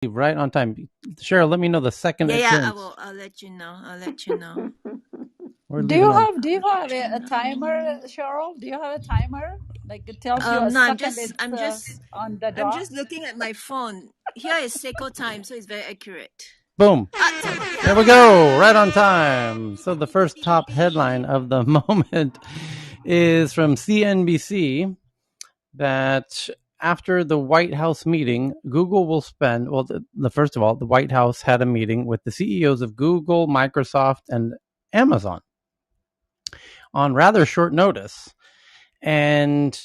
Right on time. Cheryl, let me know the second Yeah, it yeah, I turns. will. I'll let you know. I'll let you know. We're Do leaving you on. have do you I'll have let you a know. timer, Cheryl? Do you have a timer? Like it tells you a No, I'm second just, it's on the I'm dot. just looking at my phone. Here is Seiko time, so it's very accurate. Boom. Ah, sorry. There we go. Right on time. So the first top headline of the moment is from CNBC that after the White House meeting, Google will spend, well, first of all, the White House had a meeting with the CEOs of Google, Microsoft, and Amazon on rather short notice. And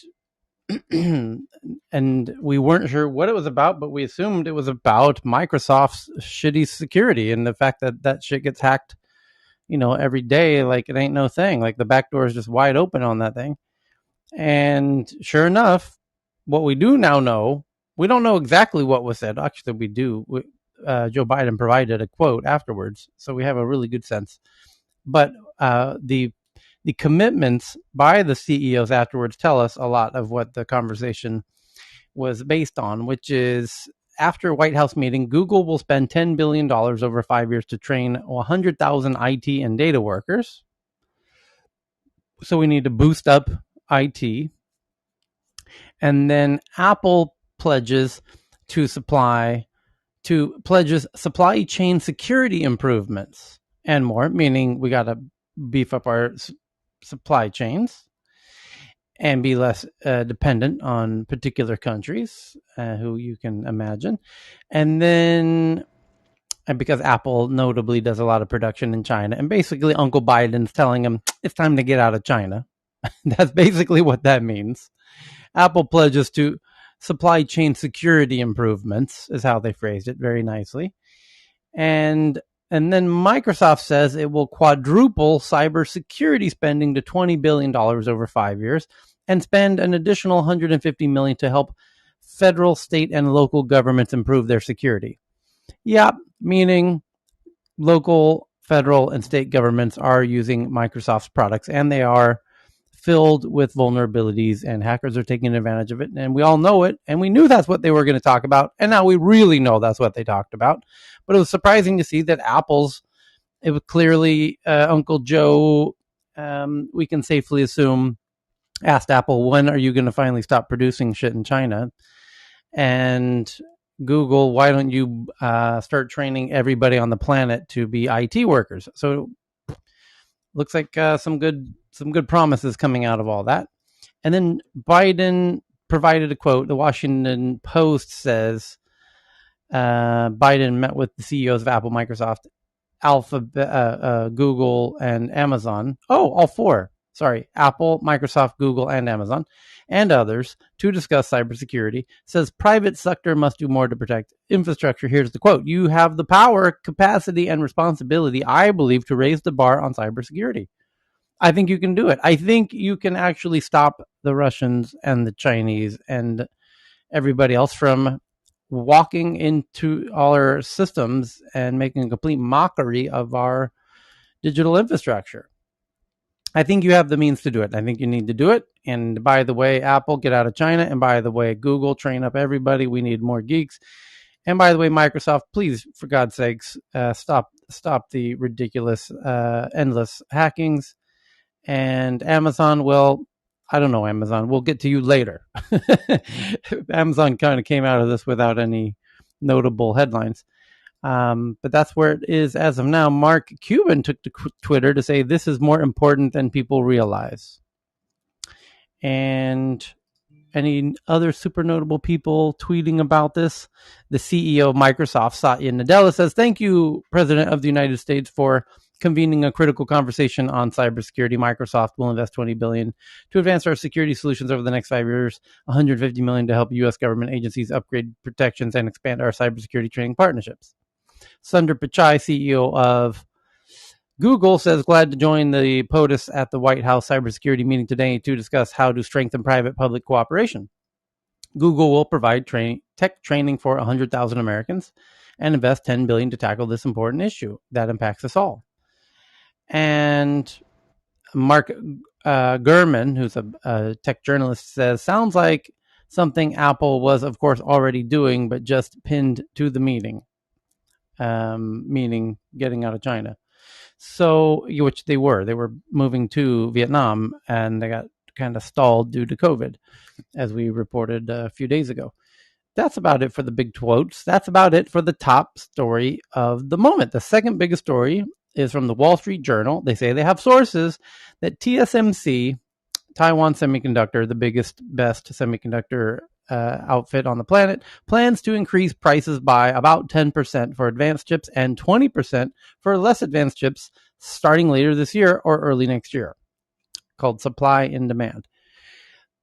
and we weren't sure what it was about, but we assumed it was about Microsoft's shitty security and the fact that that shit gets hacked, every day. Like it ain't no thing. Like the back door is just wide open on that thing. And sure enough, what we do now know, we don't know exactly what was said. Actually, we do. Joe Biden provided a quote afterwards, so we have a really good sense. But the commitments by the CEOs afterwards tell us a lot of what the conversation was based on, which is after White House meeting, Google will spend $10 billion over 5 years to train 100,000 IT and data workers. So we need to boost up IT. And then Apple to supply pledges supply chain security improvements and more, meaning we got to beef up our supply chains and be less dependent on particular countries, who you can imagine. And then, and because Apple notably does a lot of production in China, and basically Uncle Biden's telling him it's time to get out of China. That's basically what that means. Apple pledges to supply chain security improvements, is how they phrased it very nicely. And then Microsoft says it will quadruple cybersecurity spending to $20 billion over 5 years and spend an additional $150 million to help federal, state, and local governments improve their security. Yeah, meaning local, federal, and state governments are using Microsoft's products, and they are filled with vulnerabilities, and hackers are taking advantage of it. And we all know it, and we knew that's what they were going to talk about, and now we really know that's what they talked about. But it was surprising to see that it was clearly Uncle Joe, we can safely assume, asked Apple, when are you going to finally stop producing shit in China? And Google, why don't you start training everybody on the planet to be IT workers? So looks like some good promises coming out of all that. And then Biden provided a quote. The Washington Post says Biden met with the CEOs of Apple, Microsoft, Alphabet, Google, and Amazon. Oh, all four. Sorry, Apple, Microsoft, Google, and Amazon, and others to discuss cybersecurity. Says private sector must do more to protect infrastructure. Here's the quote: "You have the power, capacity, and responsibility, I believe, to raise the bar on cybersecurity." I think you can do it. I think you can actually stop the Russians and the Chinese and everybody else from walking into our systems and making a complete mockery of our digital infrastructure. I think you have the means to do it. I think you need to do it. And by the way, Apple, get out of China. And by the way, Google, train up everybody. We need more geeks. And by the way, Microsoft, please, for God's sakes, stop the ridiculous, endless hackings. And Amazon, well, I don't know, Amazon. We'll get to you later. Amazon kind of came out of this without any notable headlines. But that's where it is as of now. Mark Cuban took to Twitter to say this is more important than people realize. And any other super notable people tweeting about this? The CEO of Microsoft, Satya Nadella, says, "Thank you, President of the United States, for convening a critical conversation on cybersecurity. Microsoft will invest $20 billion to advance our security solutions over the next 5 years, $150 million to help U.S. government agencies upgrade protections and expand our cybersecurity training partnerships." Sundar Pichai, CEO of Google, says glad to join the POTUS at the White House cybersecurity meeting today to discuss how to strengthen private-public cooperation. Google will provide tech training for 100,000 Americans and invest $10 billion to tackle this important issue that impacts us all. And Mark Gurman, who's a tech journalist, says, sounds like something Apple was, of course, already doing, but just pinned to the meeting, meaning getting out of China. So, which they were moving to Vietnam, and they got kind of stalled due to COVID, as we reported a few days ago. That's about it for the big quotes. That's about it for the top story of the moment. The second biggest story is from the Wall Street Journal. They say they have sources that TSMC, Taiwan Semiconductor, the biggest, best semiconductor outfit on the planet, plans to increase prices by about 10% for advanced chips and 20% for less advanced chips starting later this year or early next year, called Supply and Demand.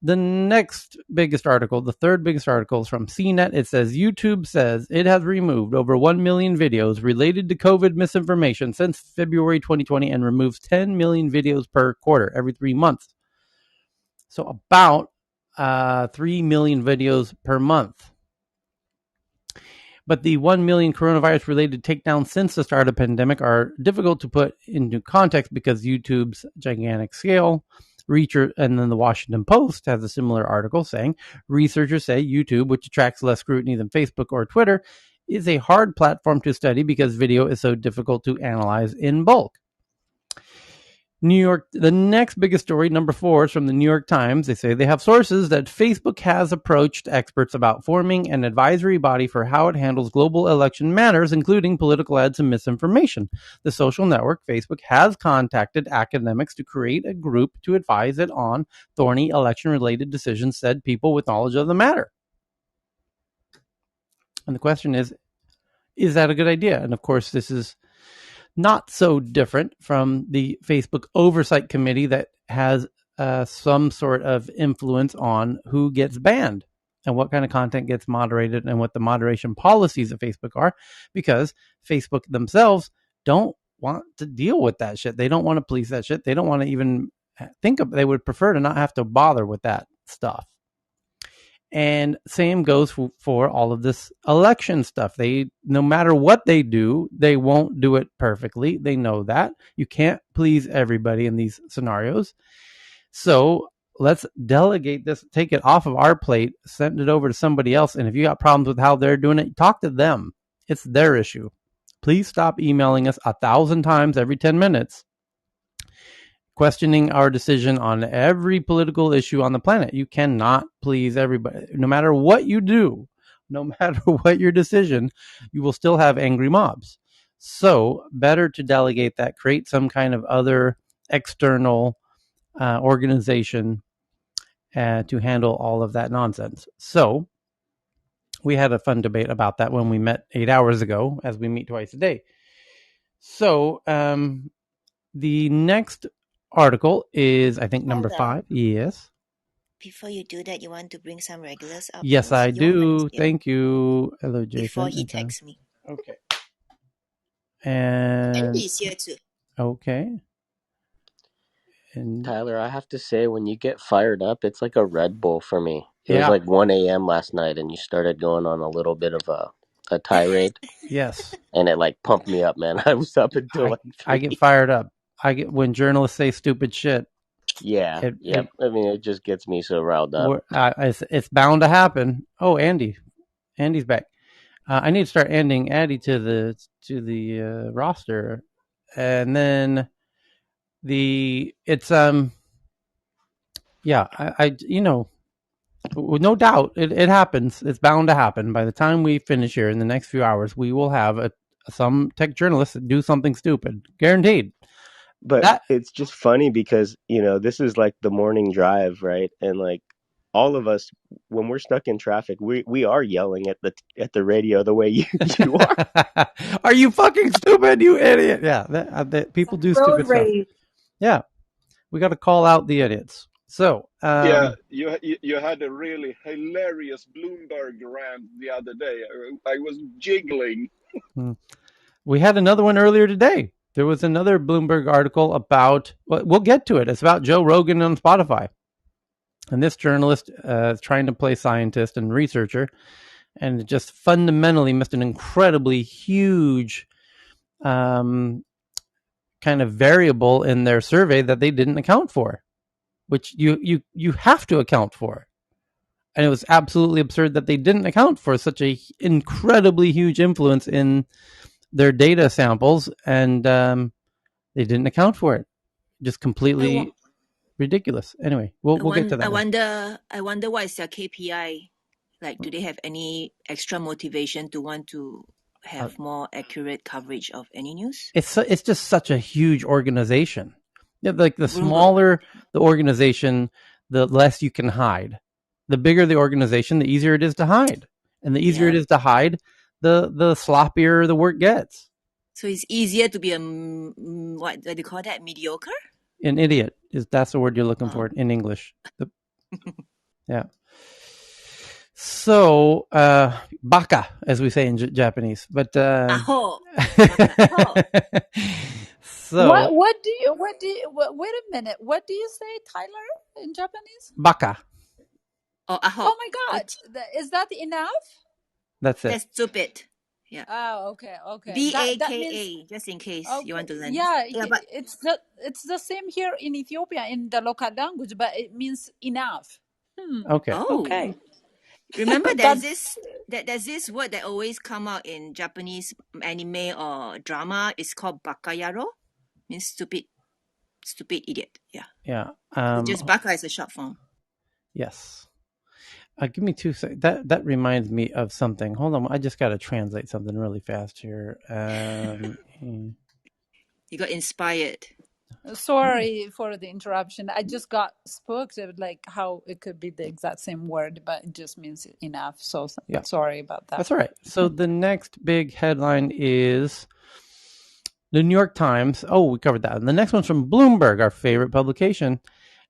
The next biggest article, the third biggest article, is from CNET. It says YouTube says it has removed over 1 million videos related to COVID misinformation since February 2020 and removes 10 million videos per quarter, every 3 months. So about 3 million videos per month. But the 1 million coronavirus related takedowns since the start of the pandemic are difficult to put into context because YouTube's gigantic scale. And then the Washington Post has a similar article saying researchers say YouTube, which attracts less scrutiny than Facebook or Twitter, is a hard platform to study because video is so difficult to analyze in bulk. New York, the next biggest story, number 4, is from the New York Times. They say they have sources that Facebook has approached experts about forming an advisory body for how it handles global election matters, including political ads and misinformation. The social network, Facebook, has contacted academics to create a group to advise it on thorny election-related decisions, said people with knowledge of the matter. And the question is that a good idea? And of course, this is not so different from the Facebook Oversight Committee that has some sort of influence on who gets banned and what kind of content gets moderated and what the moderation policies of Facebook are, because Facebook themselves don't want to deal with that shit. They don't want to police that shit. They don't want to even they would prefer to not have to bother with that stuff. And same goes for all of this election stuff. No matter what they do, they won't do it perfectly. They know that. You can't please everybody in these scenarios. So let's delegate this, take it off of our plate, send it over to somebody else. And if you got problems with how they're doing it, talk to them. It's their issue. Please stop emailing us 1,000 times every 10 minutes. Questioning our decision on every political issue on the planet. You cannot please everybody. No matter what you do, no matter what your decision, you will still have angry mobs. So better to delegate that, create some kind of other external organization to handle all of that nonsense. So we had a fun debate about that when we met 8 hours ago, as we meet twice a day. So the next article is, I think, number 5. Yes. Before you do that, you want to bring some regulars up? Yes, I do. Thank you. Hello, Jason. Before he texts me. Okay. And he's here too. Okay. And Tyler, I have to say, when you get fired up, it's like a Red Bull for me. It was like 1 a.m. last night, and you started going on a little bit of a tirade. Yes. And it like pumped me up, man. I was up until like 3. I get fired up. When journalists say stupid shit. Yeah. I mean, it just gets me so riled up. It's bound to happen. Oh, Andy's back. I need to start adding Andy to the roster, and then no doubt it happens. It's bound to happen. By the time we finish here in the next few hours, we will have some tech journalists do something stupid, guaranteed. But it's just funny because, this is like the morning drive, right? And like all of us, when we're stuck in traffic, we are yelling at the radio the way you are. Are you fucking stupid, you idiot? Yeah, people do stupid stuff. Yeah, we got to call out the idiots. So you had a really hilarious Bloomberg rant the other day. I was jiggling. We had another one earlier today. There was another Bloomberg article about, we'll get to it. It's about Joe Rogan on Spotify. And this journalist is trying to play scientist and researcher, and just fundamentally missed an incredibly huge kind of variable in their survey that they didn't account for, which you have to account for. And it was absolutely absurd that they didn't account for such a incredibly huge influence in their data samples, and they didn't account for it. Just completely ridiculous. Anyway, we'll get to that. I wonder what is their KPI. Like, do they have any extra motivation to want to have more accurate coverage of any news? It's just such a huge organization. Like the smaller the organization, the less you can hide. The bigger the organization, the easier it is to hide. And the easier it is to hide, the sloppier the work gets. So it's easier to be a, what do you call that, mediocre? An idiot, that's the word you're looking for in English. Yeah. So, baka, as we say in Japanese. But aho. So what do you wait a minute, what do you say, Tyler, in Japanese? Baka. Oh, aho. Oh my God, is that enough? That's it. That's stupid. Yeah. Oh, okay. BAKA, just in case you want to learn. Yeah, but it's the same here in Ethiopia in the local language, but it means enough. Okay. Okay. Remember, there's this word that always come out in Japanese anime or drama. It's called bakayaro. Means stupid idiot. Yeah. Yeah. Just baka is a short form. Yes. Give me 2 seconds. That reminds me of something. Hold on. I just got to translate something really fast here. You got inspired. Sorry for the interruption. I just got spooked at like how it could be the exact same word, but it just means enough. So sorry about that. That's all right. So the next big headline is the New York Times. Oh, we covered that. And the next one's from Bloomberg, our favorite publication.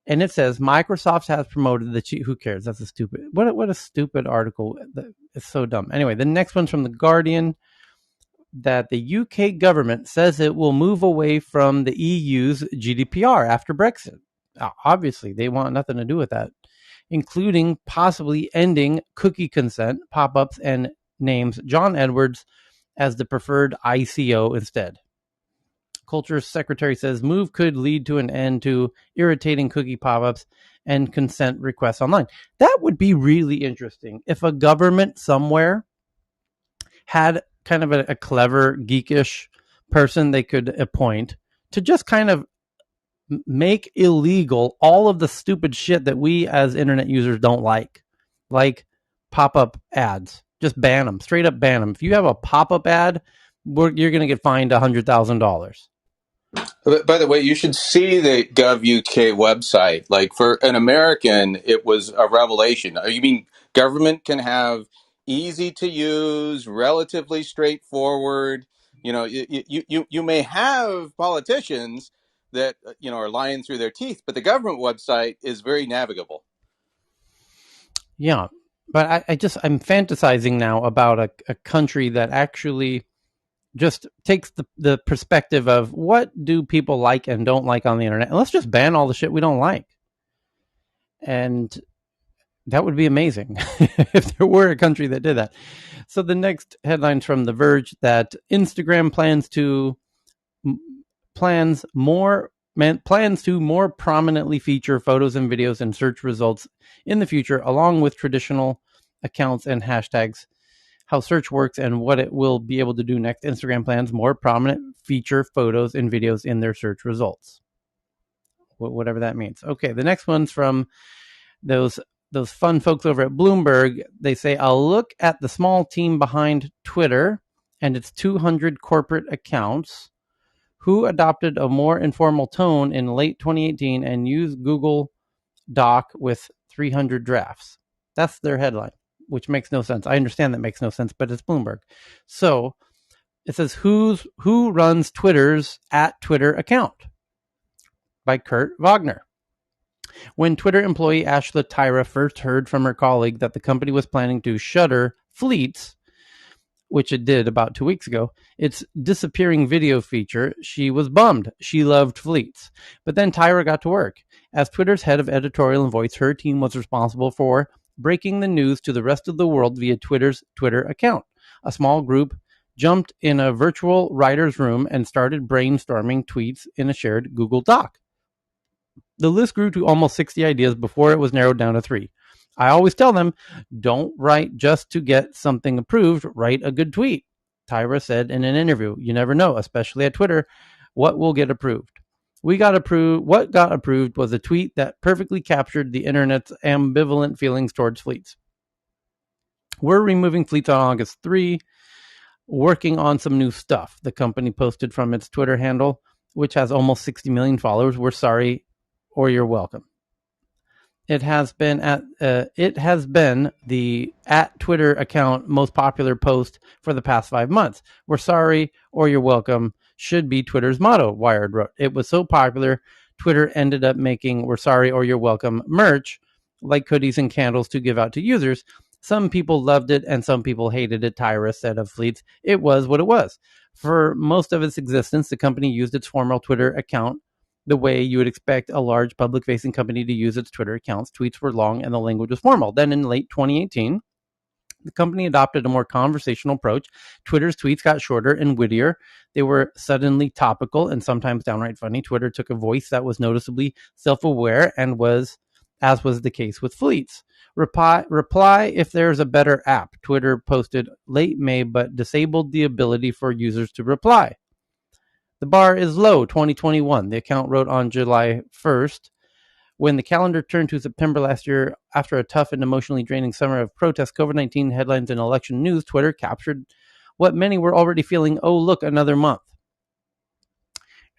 And it says Microsoft has promoted the chief. Who cares? That's a stupid. What a stupid article. It's so dumb. Anyway, the next one's from The Guardian. That the UK government says it will move away from the EU's GDPR after Brexit. Obviously, they want nothing to do with that, including possibly ending cookie consent, pop-ups, and names John Edwards as the preferred ICO instead. Culture Secretary says move could lead to an end to irritating cookie pop-ups and consent requests online. That would be really interesting if a government somewhere had kind of a clever, geekish person they could appoint to just kind of make illegal all of the stupid shit that we as internet users don't like pop-up ads. Just ban them, straight up ban them. If you have a pop-up ad, you're going to get fined $100,000. By the way, you should see the GovUK website. Like for an American, it was a revelation. You mean government can have easy to use, relatively straightforward. You may have politicians that are lying through their teeth, but the government website is very navigable. Yeah, but I'm fantasizing now about a country that actually just takes the perspective of what do people like and don't like on the internet. And let's just ban all the shit we don't like. And that would be amazing if there were a country that did that. So the next headline from The Verge that Instagram plans to more prominently feature photos and videos in search results in the future, along with traditional accounts and hashtags. How search works and what it will be able to do next. Instagram plans more prominent feature photos and videos in their search results. Whatever that means. Okay, the next one's from those fun folks over at Bloomberg. They say, I'll look at the small team behind Twitter and its 200 corporate accounts who adopted a more informal tone in late 2018 and used Google Doc with 300 drafts. That's their headline, which makes no sense. I understand that makes no sense, but it's Bloomberg. So it says, who runs Twitter's @Twitter account? By Kurt Wagner. When Twitter employee Ashla Tyra first heard from her colleague that the company was planning to shutter Fleets, which it did about 2 weeks ago, its disappearing video feature, she was bummed. She loved Fleets. But then Tyra got to work. As Twitter's head of editorial and voice, her team was responsible for breaking the news to the rest of the world via Twitter's Twitter account. A small group jumped in a virtual writer's room and started brainstorming tweets in a shared Google Doc. The list grew to almost 60 ideas before it was narrowed down to 3. I always tell them, don't write just to get something approved, write a good tweet. Tyra said in an interview, you never know, especially at Twitter, what will get approved. What got approved was a tweet that perfectly captured the internet's ambivalent feelings towards fleets. We're removing fleets on August 3, working on some new stuff. The company posted from its Twitter handle, which has almost 60 million followers. We're sorry, or you're welcome. It has been the at Twitter account most popular post for the past 5 months. We're sorry or you're welcome should be Twitter's motto, Wired wrote. It was so popular, Twitter ended up making we're sorry or you're welcome merch, like hoodies and candles to give out to users. Some people loved it and some people hated it, Tyra said of Fleets. It was what it was. For most of its existence, the company used its formal Twitter account the way you would expect a large public-facing company to use its Twitter accounts. Tweets were long and the language was formal. Then in late 2018, the company adopted a more conversational approach. Twitter's tweets got shorter and wittier. They were suddenly topical and sometimes downright funny. Twitter took a voice that was noticeably self-aware and as was the case with Fleets. Reply if there's a better app. Twitter posted late May but disabled the ability for users to reply. The bar is low, 2021. The account wrote on July 1st. When the calendar turned to September last year, after a tough and emotionally draining summer of protests, COVID-19 headlines, and election news, Twitter captured what many were already feeling, oh, look, another month.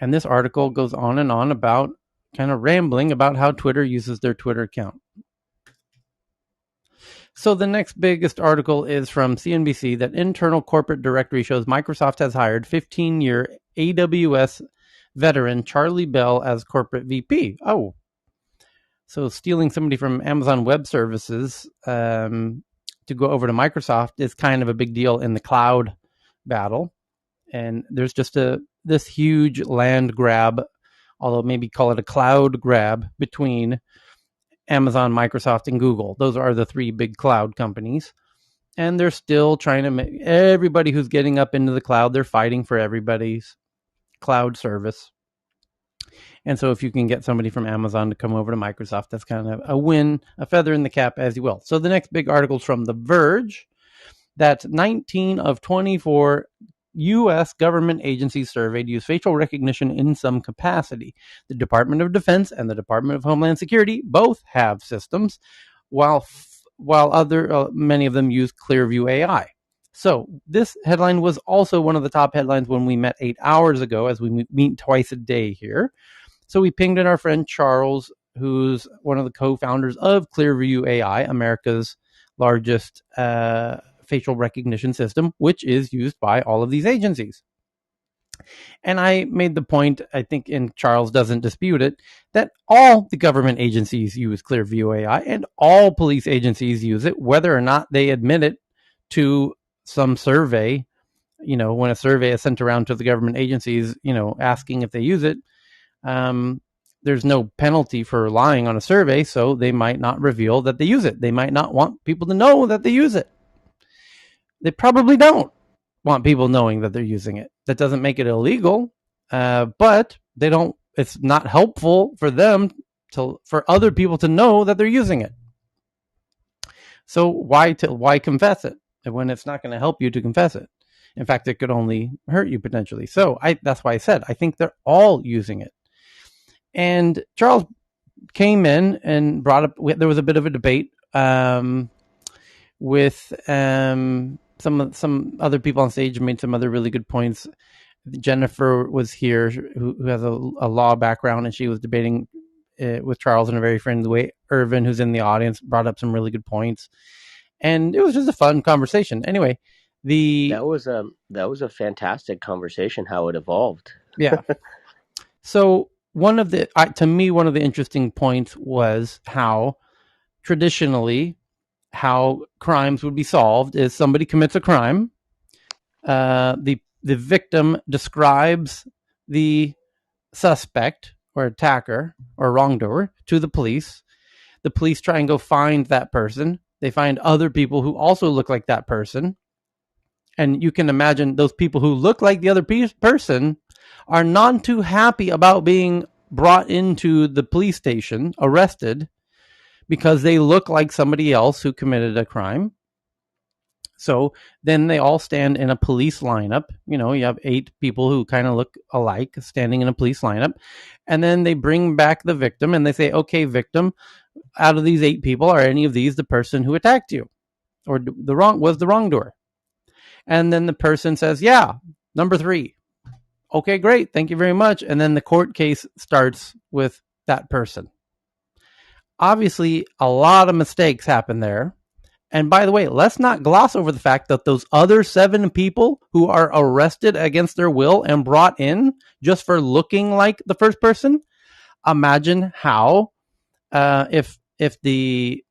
And this article goes on and on about kind of rambling about how Twitter uses their Twitter account. So the next biggest article is from CNBC that internal corporate directory shows Microsoft has hired 15-year AWS veteran Charlie Bell as corporate VP. Oh, so stealing somebody from Amazon Web Services to go over to Microsoft is kind of a big deal in the cloud battle. And there's just this huge land grab, although maybe call it a cloud grab, between Amazon, Microsoft, and Google. Those are the three big cloud companies. And they're still trying to make everybody who's getting up into the cloud, they're fighting for everybody's cloud service. And so if you can get somebody from Amazon to come over to Microsoft, that's kind of a win, a feather in the cap, as you will. So the next big article is from The Verge, that 19 of 24 U.S. government agencies surveyed use facial recognition in some capacity. The Department of Defense and the Department of Homeland Security both have systems, while many of them use Clearview AI. So this headline was also one of the top headlines when we met 8 hours ago, as we meet twice a day here. So we pinged in our friend Charles, who's one of the co-founders of Clearview AI, America's largest facial recognition system, which is used by all of these agencies. And I made the point, I think, and Charles doesn't dispute it, that all the government agencies use Clearview AI and all police agencies use it, whether or not they admit it to some survey. You know, when a survey is sent around to the government agencies, asking if they use it, there's no penalty for lying on a survey, so they might not reveal that they use it. They might not want people to know that they use it. They probably don't want people knowing that they're using it. That doesn't make it illegal, but they don't. It's not helpful for them for other people to know that they're using it. So why confess it when it's not going to help you to confess it? In fact, it could only hurt you potentially. So that's why I said I think they're all using it. And Charles came in and brought up. There was a bit of a debate with some other people on stage made some other really good points. Jennifer was here, who has a law background, and she was debating with Charles in a very friendly way. Irvin, who's in the audience, brought up some really good points, and it was just a fun conversation. Anyway, that was a fantastic conversation. How it evolved. Yeah. So to me, one of the interesting points was how traditionally how crimes would be solved is somebody commits a crime. The victim describes the suspect or attacker or wrongdoer to the police. The police try and go find that person. They find other people who also look like that person. And you can imagine those people who look like the other person are not too happy about being brought into the police station, arrested, because they look like somebody else who committed a crime. So then they all stand in a police lineup. You have 8 people who kind of look alike standing in a police lineup. And then they bring back the victim and they say, okay, victim, out of these 8 people, are any of these the person who attacked you or was the wrongdoer? And then the person says, yeah, number 3. Okay, great. Thank you very much. And then the court case starts with that person. Obviously, a lot of mistakes happen there. And by the way, let's not gloss over the fact that those other 7 people who are arrested against their will and brought in just for looking like the first person, imagine how if the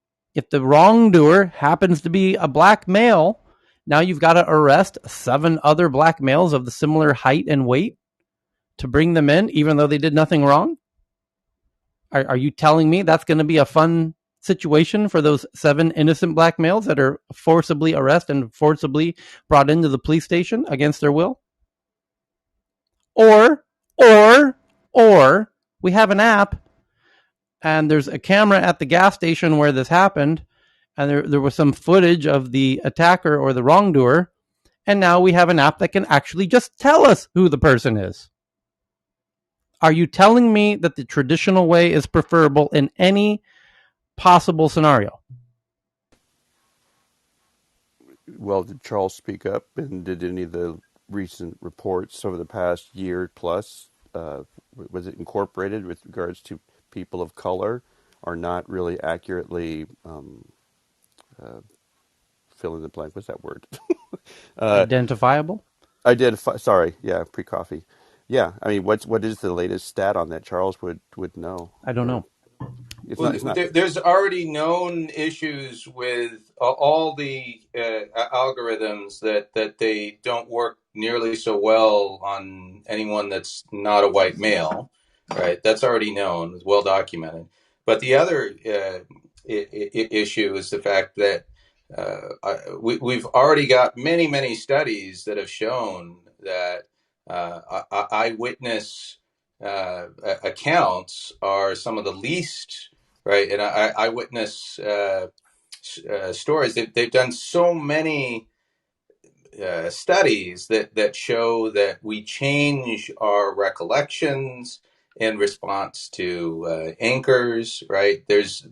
wrongdoer happens to be a black male, now you've got to arrest 7 other black males of the similar height and weight to bring them in, even though they did nothing wrong. Are you telling me that's going to be a fun situation for those 7 innocent black males that are forcibly arrested and forcibly brought into the police station against their will? Or we have an app and there's a camera at the gas station where this happened, and there was some footage of the attacker or the wrongdoer, and now we have an app that can actually just tell us who the person is. Are you telling me that the traditional way is preferable in any possible scenario? Well, did Charles speak up, and did any of the recent reports over the past year plus, was it incorporated with regards to people of color are not really accurately fill in the blank? What's that word? Identifiable? Identify. Sorry, yeah, pre-coffee. Yeah, I mean, what is the latest stat on that? Charles would know. I don't Or know. it's Well, not. It's not. there's already known issues with all the algorithms that they don't work nearly so well on anyone that's not a white male, right? That's already known, it's well documented. But the other issue is the fact that we've already got many studies that have shown that eyewitness accounts are some of the least right, and eyewitness stories. They've done so many studies that show that we change our recollections in response to anchors. Right, there's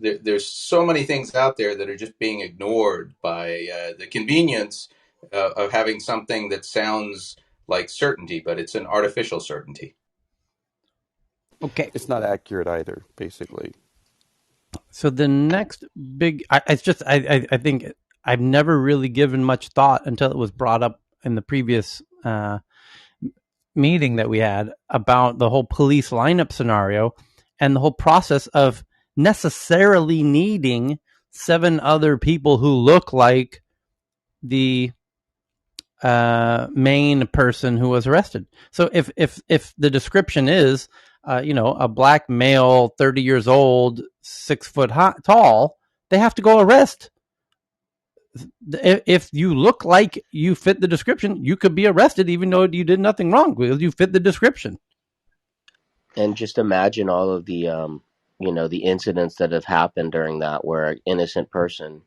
so many things out there that are just being ignored by the convenience of having something that sounds like certainty, but it's an artificial certainty. Okay. It's not accurate either. Basically, So the next big, I think I've never really given much thought until it was brought up in the previous meeting that we had about the whole police lineup scenario and the whole process of necessarily needing 7 other people who look like the main person who was arrested. So if the description is a black male, 30 years old, 6 foot tall, they have to go arrest. If you look like you fit the description, you could be arrested even though you did nothing wrong because you fit the description. And just imagine all of the the incidents that have happened during that, where an innocent person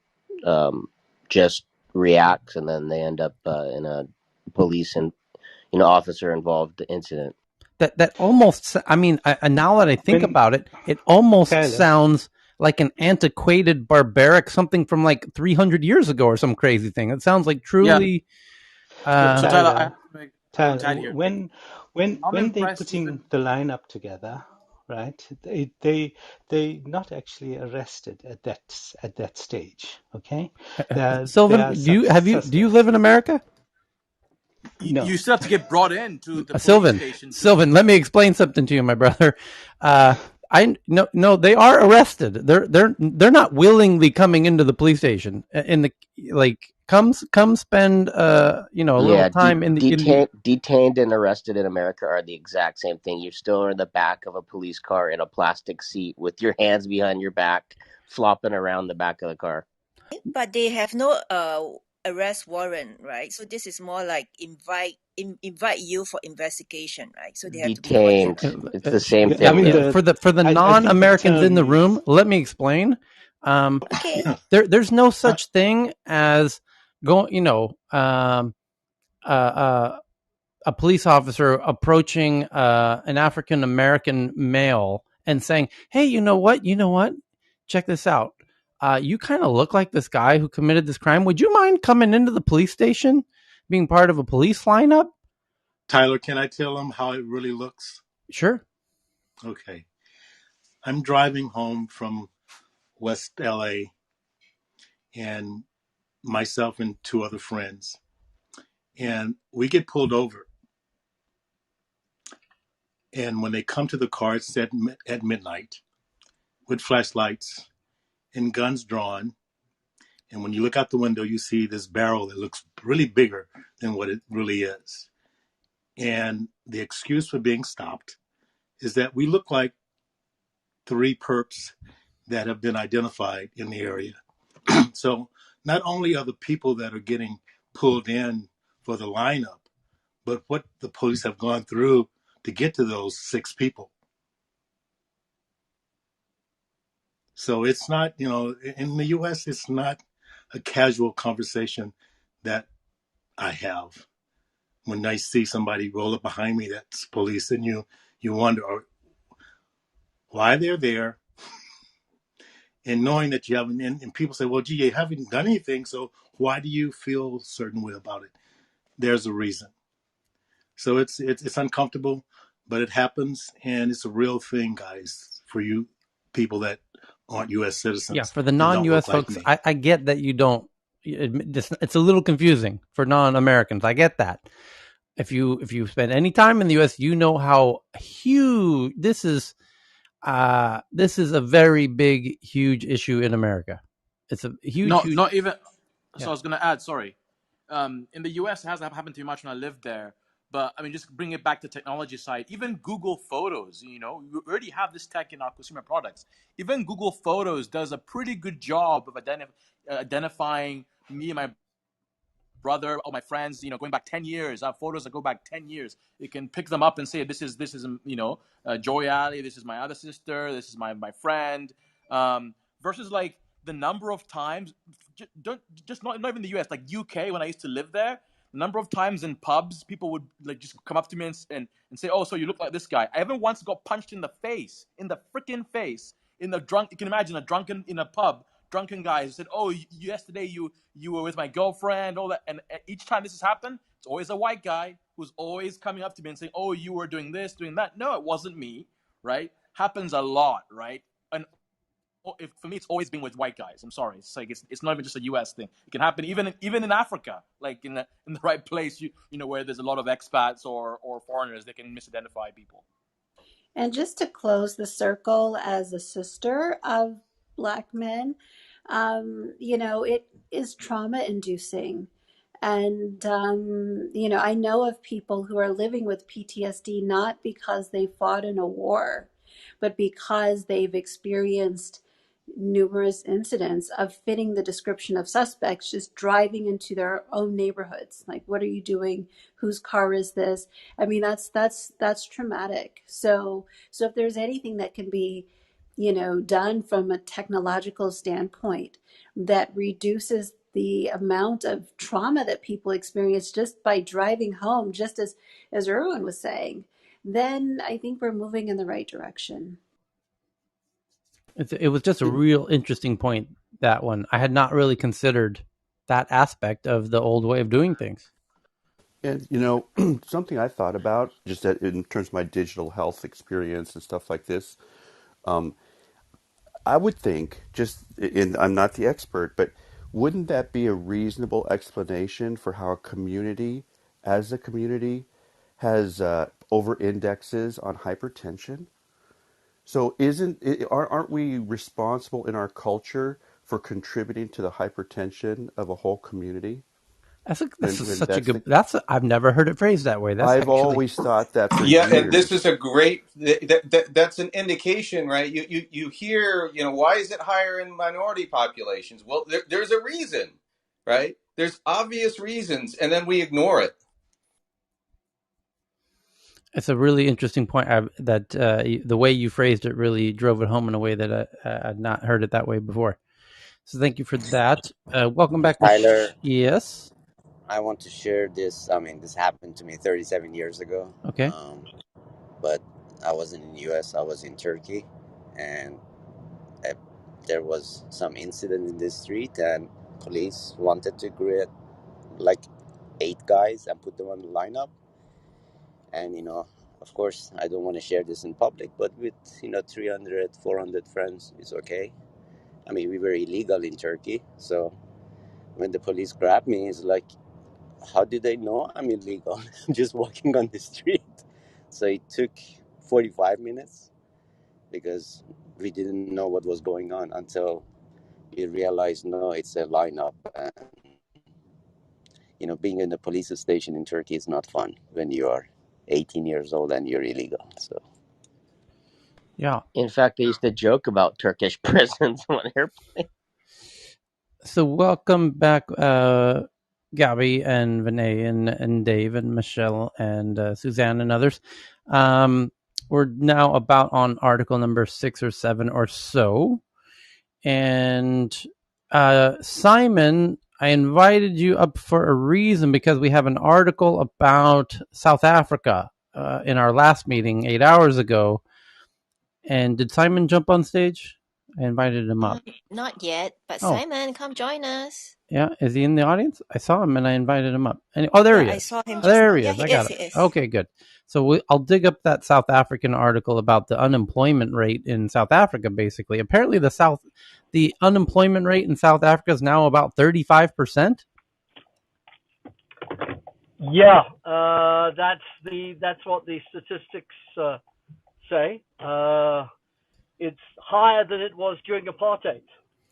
just reacts and then they end up in a police and officer involved incident. That almost, I mean, now that I think about it, it almost sounds like an antiquated, barbaric something from like 300 years ago or some crazy thing. It sounds like truly. Yeah. So Tyler, when they're putting the lineup together, right? They not actually arrested at that stage. Okay, Sylvan, do you live in America? No. You still have to get brought in to the Sylvan, police station. Sylvan, let me explain something to you, my brother. No, they are arrested. They're not willingly coming into the police station. Come spend a little time detained and arrested in America are the exact same thing. You're still in the back of a police car in a plastic seat with your hands behind your back, flopping around the back of the car. But they have no arrest warrant, right? So this is more like invite you for investigation, right? So they have detained. To it's the same thing. I mean, for the non-Americans in the room, let me explain. Okay. There's no such thing as going, a police officer approaching an African American male and saying, "Hey, you know what? Check this out. You kind of look like this guy who committed this crime. Would you mind coming into the police station, being part of a police lineup?" Tyler, can I tell them how it really looks? Sure. Okay. I'm driving home from West LA, and myself and two other friends, and we get pulled over. And when they come to the car, it's at midnight with flashlights and guns drawn. And when you look out the window, you see this barrel that looks really bigger than what it really is. And the excuse for being stopped is that we look like three perps that have been identified in the area. So not only are the people that are getting pulled in for the lineup, but what the police have gone through to get to those 6 people. So it's not, in the U.S., it's not a casual conversation that I have. When I see somebody roll up behind me that's police, and you wonder why they're there, and knowing that you haven't, and people say, well, gee, you haven't done anything, so why do you feel a certain way about it? There's a reason. So it's uncomfortable, but it happens, and it's a real thing, guys, for you people that aren't U.S. citizens. Yeah, for the non-U.S. folks, I get that you don't. It's a little confusing for non-Americans. I get that. If you spend any time in the U.S., you know how huge this is. This is a very big, huge issue in America. It's a huge. Not even. So I was going to add. Sorry. In the U.S., it hasn't happened too much when I lived there. But I mean, just bring it back to technology side. Even Google Photos, we already have this tech in our consumer products. Even Google Photos does a pretty good job of identifying me and my brother or my friends, going back 10 years. I have photos that go back 10 years. You can pick them up and say, this is Joy Alley, this is my other sister, this is my friend. Versus like the number of times, not even the US, like UK, when I used to live there, the number of times in pubs, people would like just come up to me and say, oh, so you look like this guy. I even once got punched in the freaking face, in the drunk, you can imagine in a pub, drunken guy who said, oh, yesterday you were with my girlfriend, all that. And each time this has happened, it's always a white guy who's always coming up to me and saying, oh, you were doing this, doing that. No, it wasn't me, right? Happens a lot, right? And for me, it's always been with white guys. I'm sorry. It's like it's not even just a U.S. thing. It can happen even in Africa, like in the right place, where there's a lot of expats or foreigners that can misidentify people. And just to close the circle, as a sister of Black men, it is trauma inducing. And, I know of people who are living with PTSD not because they fought in a war, but because they've experienced numerous incidents of fitting the description of suspects just driving into their own neighborhoods. Like, what are you doing? Whose car is this? I mean, that's traumatic. So if there's anything that can be, done from a technological standpoint that reduces the amount of trauma that people experience just by driving home, just as Erwin was saying, then I think we're moving in the right direction. It was just a real interesting point, that one. I had not really considered that aspect of the old way of doing things. And, something I thought about, just that in terms of my digital health experience and stuff like this, I would think, and I'm not the expert, but wouldn't that be a reasonable explanation for how a community, as a community, has over indexes on hypertension? So aren't we responsible in our culture for contributing to the hypertension of a whole community? I've never heard it phrased that way. I've always thought that for Yeah, years. and this is a great. That's an indication, right? You hear, why is it higher in minority populations? Well, there's a reason, right? There's obvious reasons, and then we ignore it. It's a really interesting point. The way you phrased it really drove it home in a way that I had not heard it that way before. So thank you for that. Welcome back, Tyler, yes. I want to share this. I mean, this happened to me 37 years ago, Okay. but I wasn't in the US, I was in Turkey, and uh, there was some incident in the street, and police wanted to create like 8 guys and put them on the lineup. And, of course, I don't want to share this in public, but with, 300, 400 friends, it's okay. I mean, we were illegal in Turkey, so when the police grabbed me, it's like, how did they know I'm illegal? I'm just walking on the street. So it took 45 minutes because we didn't know what was going on until we realized, no, it's a lineup. And, being in the police station in Turkey is not fun when you are 18 years old and you're illegal. So, yeah. In fact, they used to joke about Turkish prisons on airplanes. So welcome back, Gabby and Vinay and Dave and Michelle and Suzanne and others. We're now about on article number 6 or 7 or so. And Simon, I invited you up for a reason because we have an article about South Africa in our last meeting 8 hours ago. And did Simon jump on stage? I invited him up. Not yet, but Simon, come join us. Yeah, is he in the audience? I saw him and I invited him up. And there he is. I saw him just There now. he Yeah, is. he I got is. it. He is. Okay, good. So I'll dig up that South African article about the unemployment rate in South Africa. Basically, apparently the unemployment rate in South Africa is now about 35%. Yeah, that's what the statistics say. It's higher than it was during apartheid.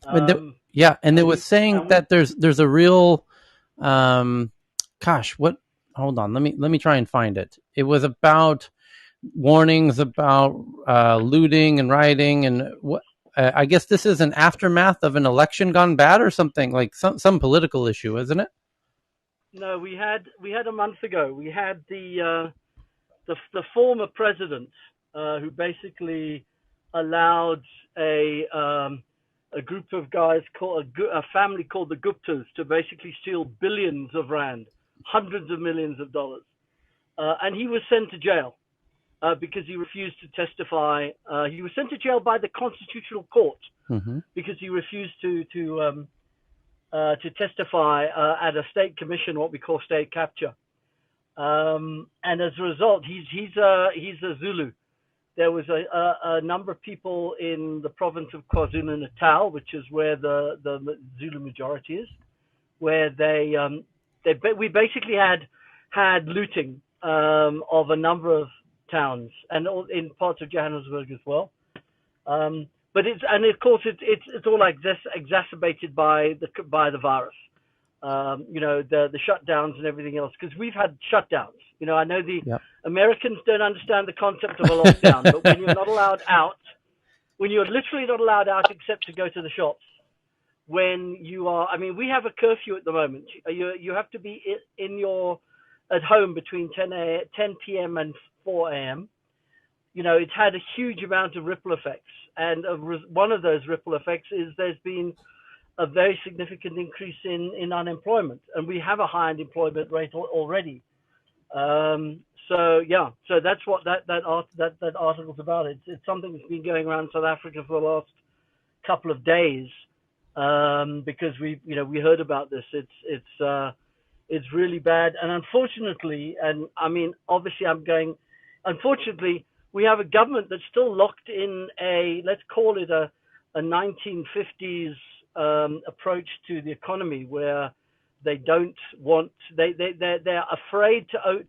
And they were saying that there's a real, what? Hold on, let me try and find it. It was about warnings about looting and rioting and what. I guess this is an aftermath of an election gone bad or something, like some political issue, isn't it? No, we had a month ago. We had the former president who basically allowed a group of guys called a family called the Guptas to basically steal billions of rand, hundreds of millions of dollars, and he was sent to jail because he refused to testify. He was sent to jail by the Constitutional Court because he refused to testify at a state commission, what we call state capture. And as a result, he's a Zulu. There was a number of people in the province of KwaZulu Natal, which is where the Zulu majority is, where we basically had looting of a number of towns and in parts of Johannesburg as well. But of course it's all exacerbated by the virus. The shutdowns and everything else, because we've had shutdowns. I know the Americans don't understand the concept of a lockdown, but when you're not allowed out, when you're literally not allowed out except to go to the shops, when you are, we have a curfew at the moment. You have to be at home between 10 p.m. and 4 a.m. It's had a huge amount of ripple effects, and one of those ripple effects is there's been a very significant increase in unemployment, and we have a high unemployment rate already. So that's what that article's about. It's something that's been going around South Africa for the last couple of days, because we heard about this. It's really bad, and unfortunately, unfortunately, we have a government that's still locked in let's call it a 1950s approach to the economy, where they don't want they're afraid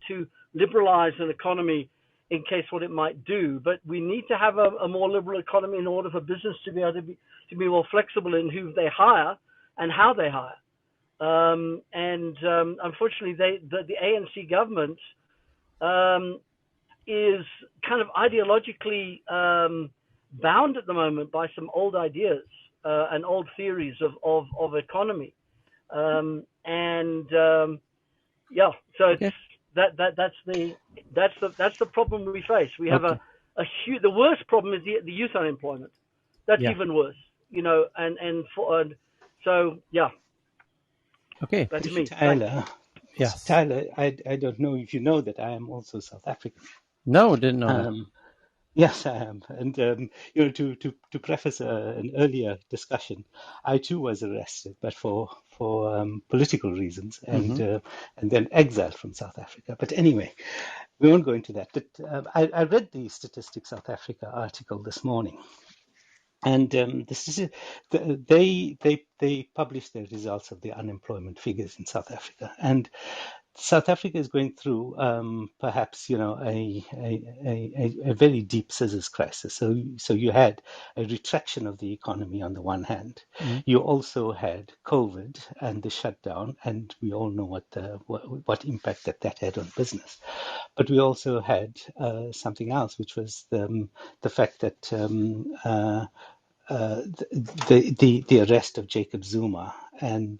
to liberalize an economy in case what it might do. But we need to have a more liberal economy in order for business to be able to be more flexible in who they hire and how they hire. Unfortunately, the ANC government is kind of ideologically bound at the moment by some old ideas and old theories of economy, so it's that's the problem we face. We have a huge. The worst problem is the youth unemployment. That's even worse, and So yeah, Okay. that's me. Thanks. Tyler, Yes. Tyler, I don't know if you know that I am also South African. No, didn't know that. Um, yes, I am. And to preface an earlier discussion, I too was arrested, but for political reasons, Mm-hmm. and then exiled from South Africa. But anyway, we won't go into that. But I read the Statistics South Africa article this morning, and they published the results of the unemployment figures in South Africa, and South Africa is going through perhaps a very deep scissors crisis. So you had a retraction of the economy on the one hand, Mm-hmm. you also had COVID and the shutdown, and we all know what impact that had on business. But we also had something else, which was the fact that the arrest of Jacob Zuma and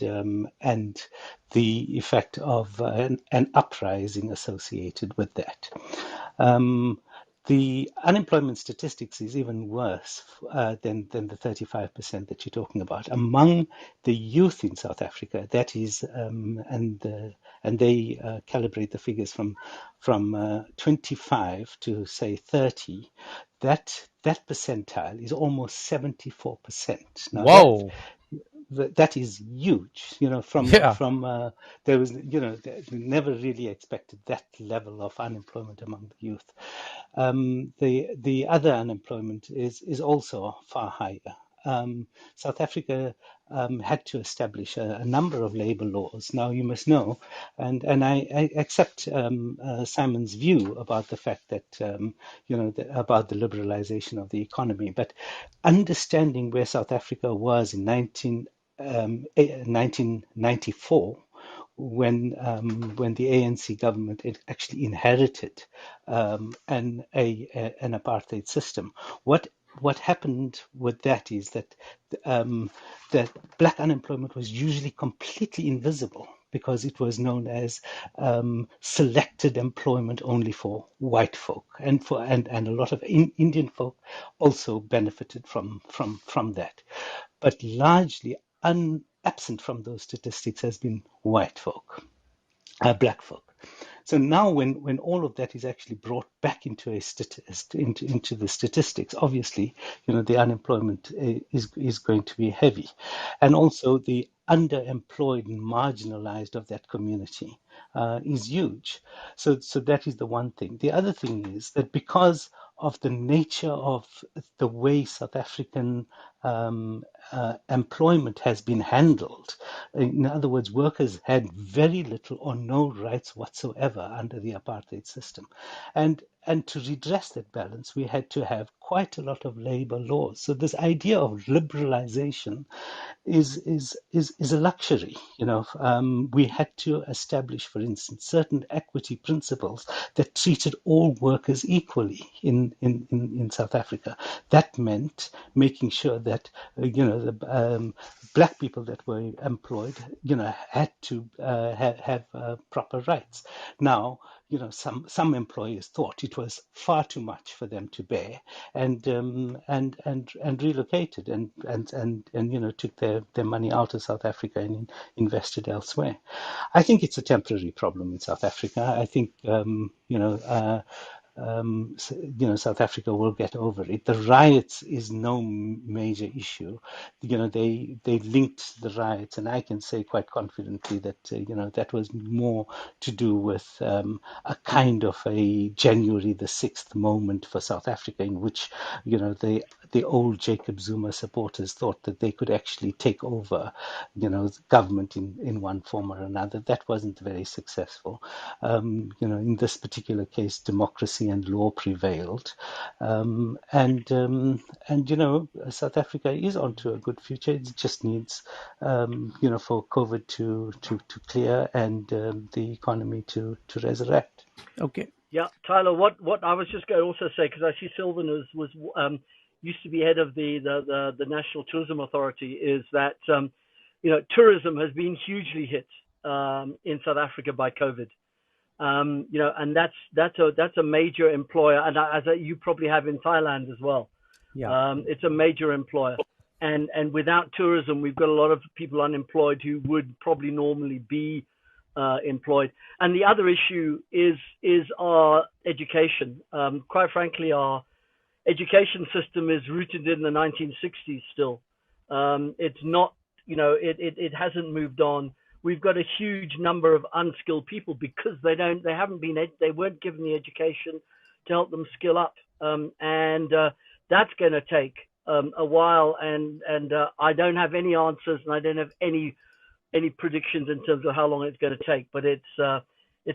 the effect of an uprising associated with that. Um, the unemployment statistics is even worse than the 35% that you're talking about. Among the youth in South Africa, that is, and they calibrate the figures from 25 to say 30. That percentile is almost 74%. Now Whoa. that is huge. Yeah. There was, we never really expected that level of unemployment among the youth. The other unemployment is also far higher. South Africa had to establish a number of labor laws. Now you must know, and I accept Simon's view about the fact that about the liberalization of the economy, but understanding where South Africa was in 1994 when the ANC government actually inherited an apartheid system. What happened with that is that black unemployment was usually completely invisible because it was known as selected employment only for white folk, and a lot of Indian folk also benefited from that. But largely absent from those statistics has been white folk, black folk. So now, when all of that is actually brought back into into the statistics, obviously, the unemployment is going to be heavy, and also the underemployed and marginalized of that community is huge. So that is the one thing. The other thing is that because of the nature of the way South African employment has been handled. In other words, workers had very little or no rights whatsoever under the apartheid system. And to redress that balance, we had to have quite a lot of labor laws. So this idea of liberalization is a luxury. We had to establish, for instance, certain equity principles that treated all workers equally in South Africa. That meant making sure that the black people that were employed, had to have proper rights. Now, some employers thought it was far too much for them to bear, and relocated and took their money out of South Africa and invested elsewhere. I think it's a temporary problem in South Africa. I think South Africa will get over it. The riots is no major issue. They linked the riots, and I can say quite confidently that that was more to do with a kind of a January the 6th moment for South Africa, in which the old Jacob Zuma supporters thought that they could actually take over, government in one form or another. That wasn't very successful. In this particular case, democracy and law prevailed, and South Africa is onto a good future. It just needs, for COVID to clear and the economy to resurrect. Okay. Yeah, Tyler. What I was just going to also say, because I see Sylvan was used to be head of the National Tourism Authority, is that tourism has been hugely hit in South Africa by COVID. And that's a major employer, and as you probably have in Thailand as well. Yeah. It's a major employer. and without tourism, we've got a lot of people unemployed who would probably normally be employed. And the other issue is our education. Quite frankly, our education system is rooted in the 1960s still. It's not, it hasn't moved on. We've got a huge number of unskilled people because they weren't given the education to help them skill up, and that's going to take a while. And I don't have any answers, and I don't have any predictions in terms of how long it's going to take. But it's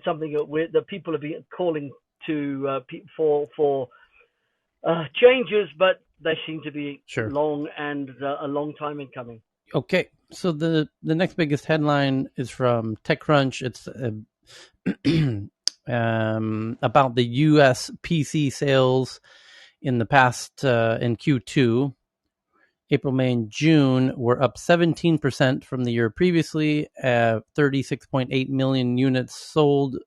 something that people have been calling to for changes, but they seem to be long and a long time in coming. Okay, so the next biggest headline is from TechCrunch. It's about the U.S. PC sales in the past in Q2. April, May, and June were up 17% from the year previously. 36.8 million units sold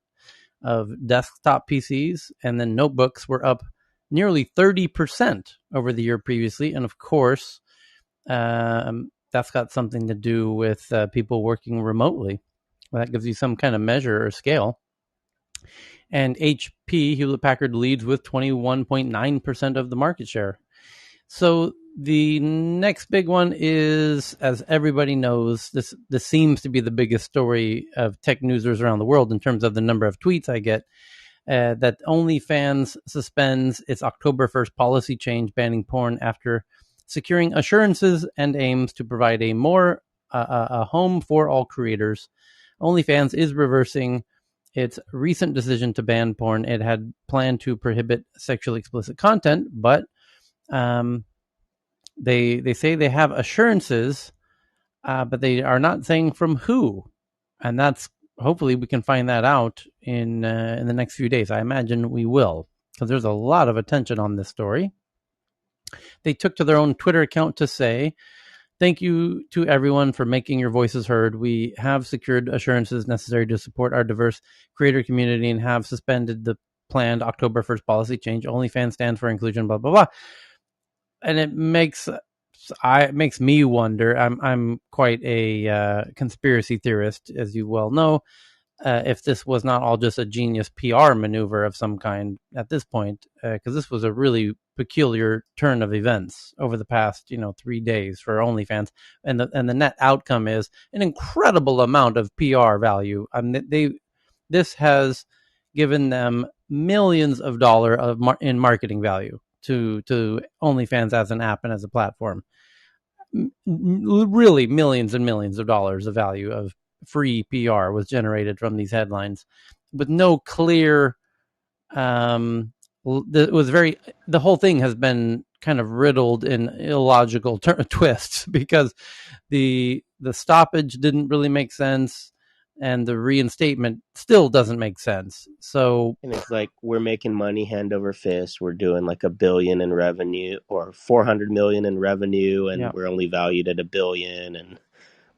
of desktop PCs, and then notebooks were up nearly 30% over the year previously. And of course, that's got something to do with people working remotely. Well, that gives you some kind of measure or scale. And HP, Hewlett-Packard, leads with 21.9% of the market share. So the next big one is, as everybody knows, this seems to be the biggest story of tech newsers around the world in terms of the number of tweets I get, that OnlyFans suspends its October 1st policy change banning porn after securing assurances and aims to provide a home for all creators. OnlyFans is reversing its recent decision to ban porn. It had planned to prohibit sexually explicit content, but they say they have assurances, but they are not saying from who, and that's hopefully we can find that out in the next few days. I imagine we will, because there's a lot of attention on this story. They took to their own Twitter account to say, "Thank you to everyone for making your voices heard. We have secured assurances necessary to support our diverse creator community and have suspended the planned October 1st policy change. OnlyFans stands for inclusion, blah, blah, blah." And it makes me wonder. I'm quite a conspiracy theorist, as you well know. If this was not all just a genius PR maneuver of some kind at this point, because this was a really peculiar turn of events over the past 3 days for OnlyFans, and the net outcome is an incredible amount of PR value. This has given them millions of dollars in marketing value to OnlyFans as an app and as a platform. Really, millions and millions of dollars of value of free PR was generated from these headlines, with no clear. The whole thing has been kind of riddled in illogical twists, because the stoppage didn't really make sense, and the reinstatement still doesn't make sense. So, and it's like we're making money hand over fist. We're doing like $1 billion in revenue or 400 million in revenue, and we're only valued at $1 billion. And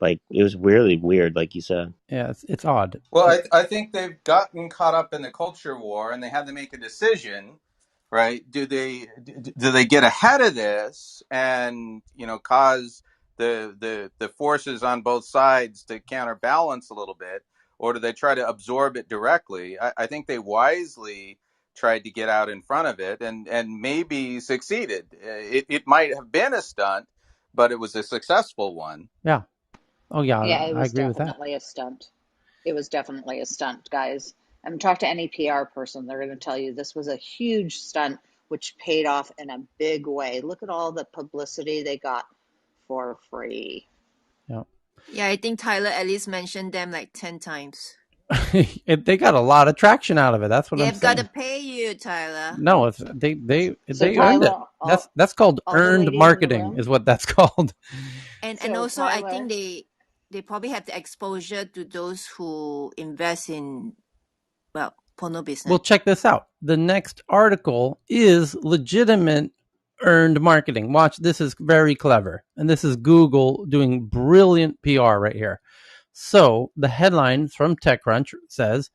like, it was really weird, like you said. Yeah, it's odd. Well, I think they've gotten caught up in the culture war, and they had to make a decision, right? Do they get ahead of this and cause the forces on both sides to counterbalance a little bit, or do they try to absorb it directly? I think they wisely tried to get out in front of it and maybe succeeded. It might have been a stunt, but it was a successful one. Yeah. Oh yeah, Yeah, it I was agree with that. definitely a stunt. It was definitely a stunt, guys. I mean, talk to any PR person. They're going to tell you this was a huge stunt, which paid off in a big way. Look at all the publicity they got for free. Yeah, I think Tyler at least mentioned them like 10 times. They got a lot of traction out of it. That's what I'm saying. They've got to pay you, Tyler. No, they So earned it. Tyler, That's called all the earned ladies in the marketing, room. is what that's called. And So also I Tyler, think they probably have the exposure to those who invest in porno business. Well, check this out. The next article is legitimate earned marketing. Watch, this is very clever. And this is Google doing brilliant PR right here. So the headline from TechCrunch says,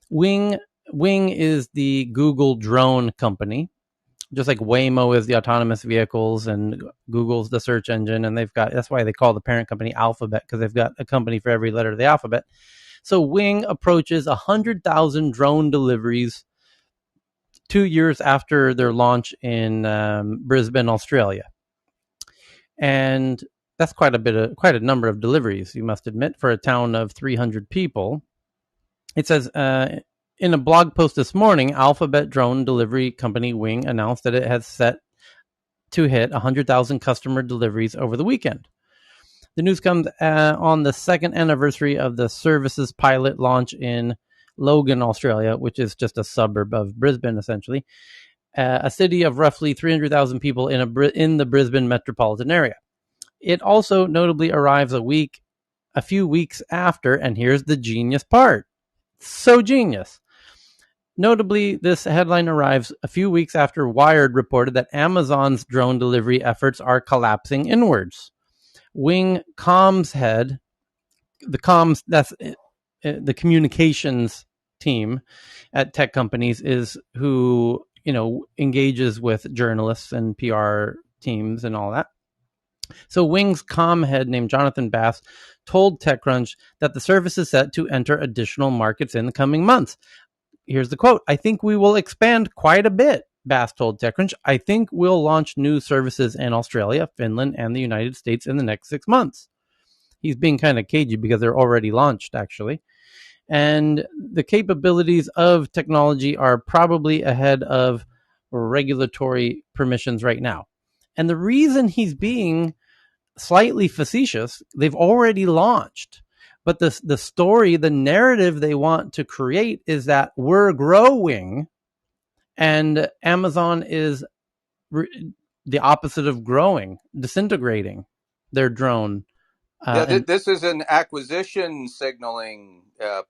Wing is the Google drone company. just like Waymo is the autonomous vehicles and Google's the search engine, and that's why they call the parent company Alphabet, because they've got a company for every letter of the alphabet. So Wing approaches 100,000 drone deliveries 2 years after their launch in Brisbane, Australia, and that's quite a number of deliveries, you must admit, for a town of 300 people. It says in a blog post this morning, Alphabet drone delivery company Wing announced that it has set to hit 100,000 customer deliveries over the weekend. The news comes on the second anniversary of the service's pilot launch in Logan, Australia, which is just a suburb of Brisbane, essentially, a city of roughly 300,000 people in the Brisbane metropolitan area. It also notably arrives a few weeks after, and here's the genius part. So genius. Notably, this headline arrives a few weeks after Wired reported that Amazon's drone delivery efforts are collapsing inwards. Wing comms head, that's the communications team at tech companies, is who engages with journalists and PR teams and all that. So Wing's comm head named Jonathan Bass told TechCrunch that the service is set to enter additional markets in the coming months. Here's the quote: "I think we will expand quite a bit," Bass told TechCrunch. "I think we'll launch new services in Australia, Finland, and the United States in the next 6 months." He's being kind of cagey because they're already launched, actually. And the capabilities of technology are probably ahead of regulatory permissions right now. And the reason he's being slightly facetious, they've already launched. But the story, the narrative they want to create is that we're growing, and Amazon is the opposite of growing, disintegrating their drone. This is an acquisition signaling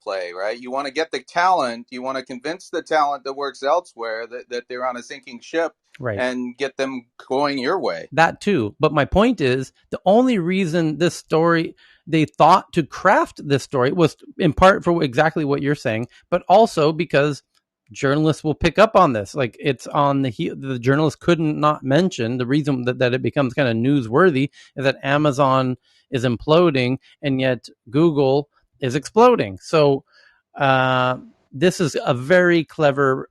play, right? You want to get the talent, you want to convince the talent that works elsewhere that they're on a sinking ship, right, and get them going your way. That too. But my point is, the only reason this story, they thought to craft this story, was in part for exactly what you're saying, but also because journalists will pick up on this. Like, it's on the journalists couldn't not mention the reason that it becomes kind of newsworthy is that Amazon is imploding and yet Google is exploding. So this is a very clever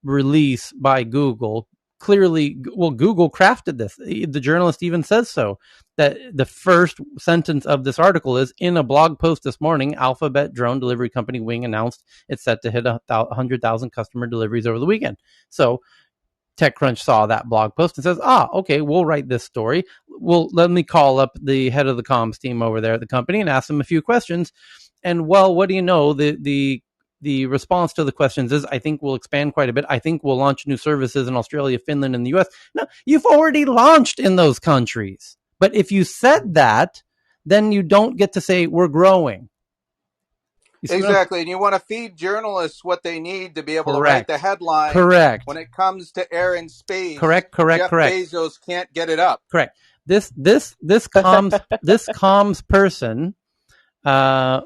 release by Google. Clearly, well, Google crafted this. The journalist even says so, that the first sentence of this article is, "In a blog post this morning, Alphabet drone delivery company Wing announced it's set to hit 100,000 customer deliveries over the weekend." So TechCrunch saw that blog post and says, okay, we'll write this story. Let me call up the head of the comms team over there at the company and ask them a few questions. And, well, what do you know? The response to the questions is, "I think we'll expand quite a bit. I think we'll launch new services in Australia, Finland, and the US." No, you've already launched in those countries. But if you said that, then you don't get to say we're growing. Exactly. And you want to feed journalists what they need to be able to write the Correct. headline. Correct. When it comes to air and space, Correct. Jeff Bezos can't get it up. Correct. This comms person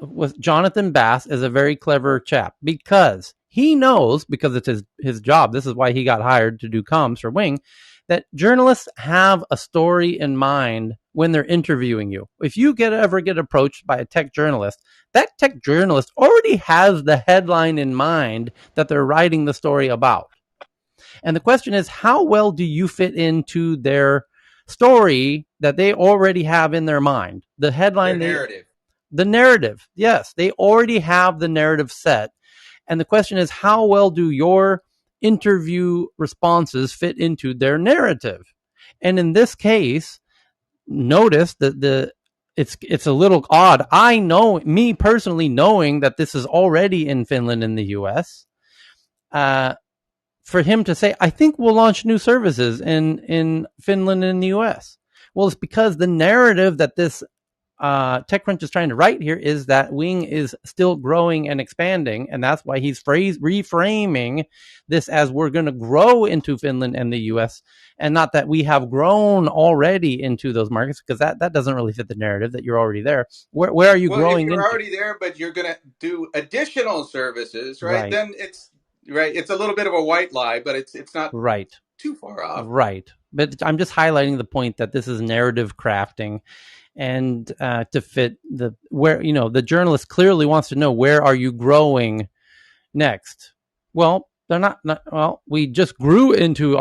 with Jonathan Bass is a very clever chap, because he knows, because it's his job, this is why he got hired to do comms for Wing, that journalists have a story in mind when they're interviewing you. If you ever get approached by a tech journalist, that tech journalist already has the headline in mind that they're writing the story about. And the question is, how well do you fit into their story that they already have in their mind? The headline, the narrative. Yes, they already have the narrative set. And the question is, how well do your interview responses fit into their narrative? And in this case, notice that it's a little odd. I know, me personally, knowing that this is already in Finland and the US, for him to say, "I think we'll launch new services in Finland and the US." Well, it's because the narrative that this TechCrunch is trying to write here is that Wing is still growing and expanding, and that's why he's reframing this as we're going to grow into Finland and the US, and not that we have grown already into those markets, because that doesn't really fit the narrative that you're already there. Where are you growing if you're into? already there, but you're going to do additional services, right? Right. Then it's Right. It's a little bit of a white lie, but it's not Right. too far off. Right. But I'm just highlighting the point that this is narrative crafting, and to fit where, the journalist clearly wants to know, where are you growing next? Well, they're not well, we just grew into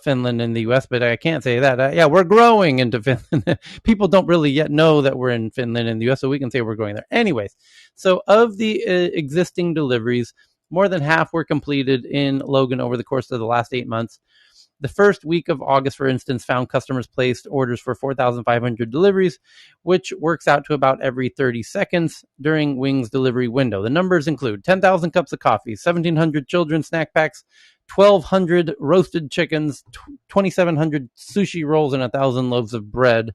Finland and the US, but I can't say that. Yeah, we're growing into Finland. People don't really yet know that we're in Finland and the US, so we can say we're going there. Anyways, so of the existing deliveries, more than half were completed in Logan over the course of the last 8 months. The first week of August, for instance, found customers placed orders for 4,500 deliveries, which works out to about every 30 seconds during Wing's delivery window. The numbers include 10,000 cups of coffee, 1,700 children's snack packs, 1,200 roasted chickens, 2,700 sushi rolls, and 1,000 loaves of bread.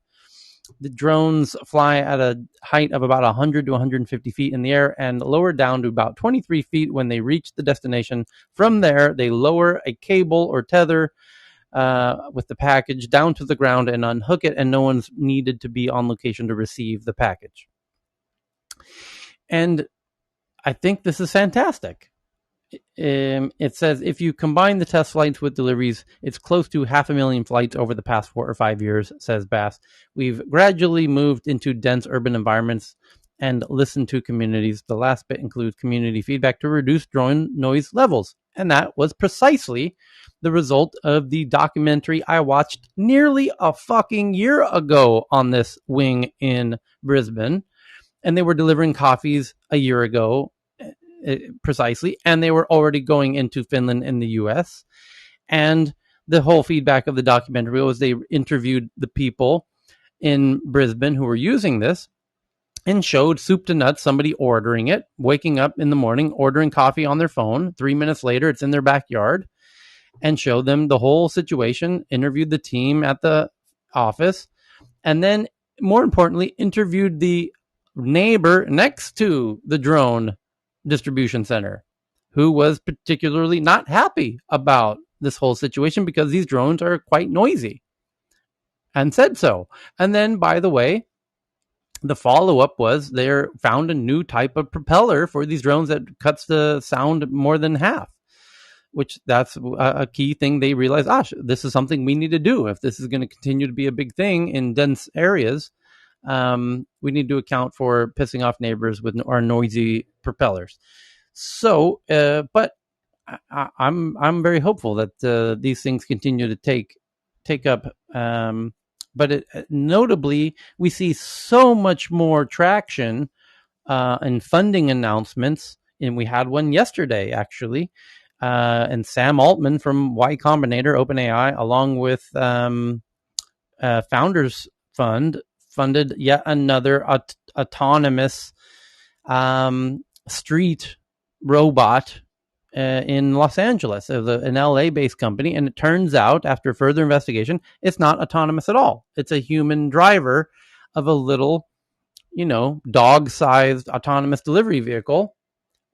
The drones fly at a height of about 100 to 150 feet in the air and lower down to about 23 feet when they reach the destination. From there, they lower a cable or tether with the package down to the ground and unhook it, and no one's needed to be on location to receive the package. And I think this is fantastic. It says if you combine the test flights with deliveries, it's close to 500,000 flights over the past 4 or 5 years, says Bass. We've gradually moved into dense urban environments and listened to communities. The last bit includes community feedback to reduce drone noise levels. And that was precisely the result of the documentary I watched nearly a fucking year ago on this wing in Brisbane. And they were delivering coffees a year ago, precisely, and they were already going into Finland and the US. And the whole feedback of the documentary was they interviewed the people in Brisbane who were using this and showed soup to nuts somebody ordering it, waking up in the morning, ordering coffee on their phone. 3 minutes later, it's in their backyard, and showed them the whole situation, interviewed the team at the office, and then, more importantly, interviewed the neighbor next to the drone distribution center, who was particularly not happy about this whole situation because these drones are quite noisy, and said so. And then, by the way, the follow-up was they found a new type of propeller for these drones that cuts the sound more than half, which that's a key thing. They realized, this is something we need to do. If this is going to continue to be a big thing in dense areas, we need to account for pissing off neighbors with our noisy propellers. So, but I'm very hopeful that these things continue to take up. But notably, we see so much more traction and funding announcements, and we had one yesterday actually. And Sam Altman from Y Combinator, OpenAI, along with Founders Fund, funded yet another autonomous street robot in Los Angeles. It was an LA-based company, and it turns out, after further investigation, it's not autonomous at all. It's a human driver of a little, dog-sized autonomous delivery vehicle,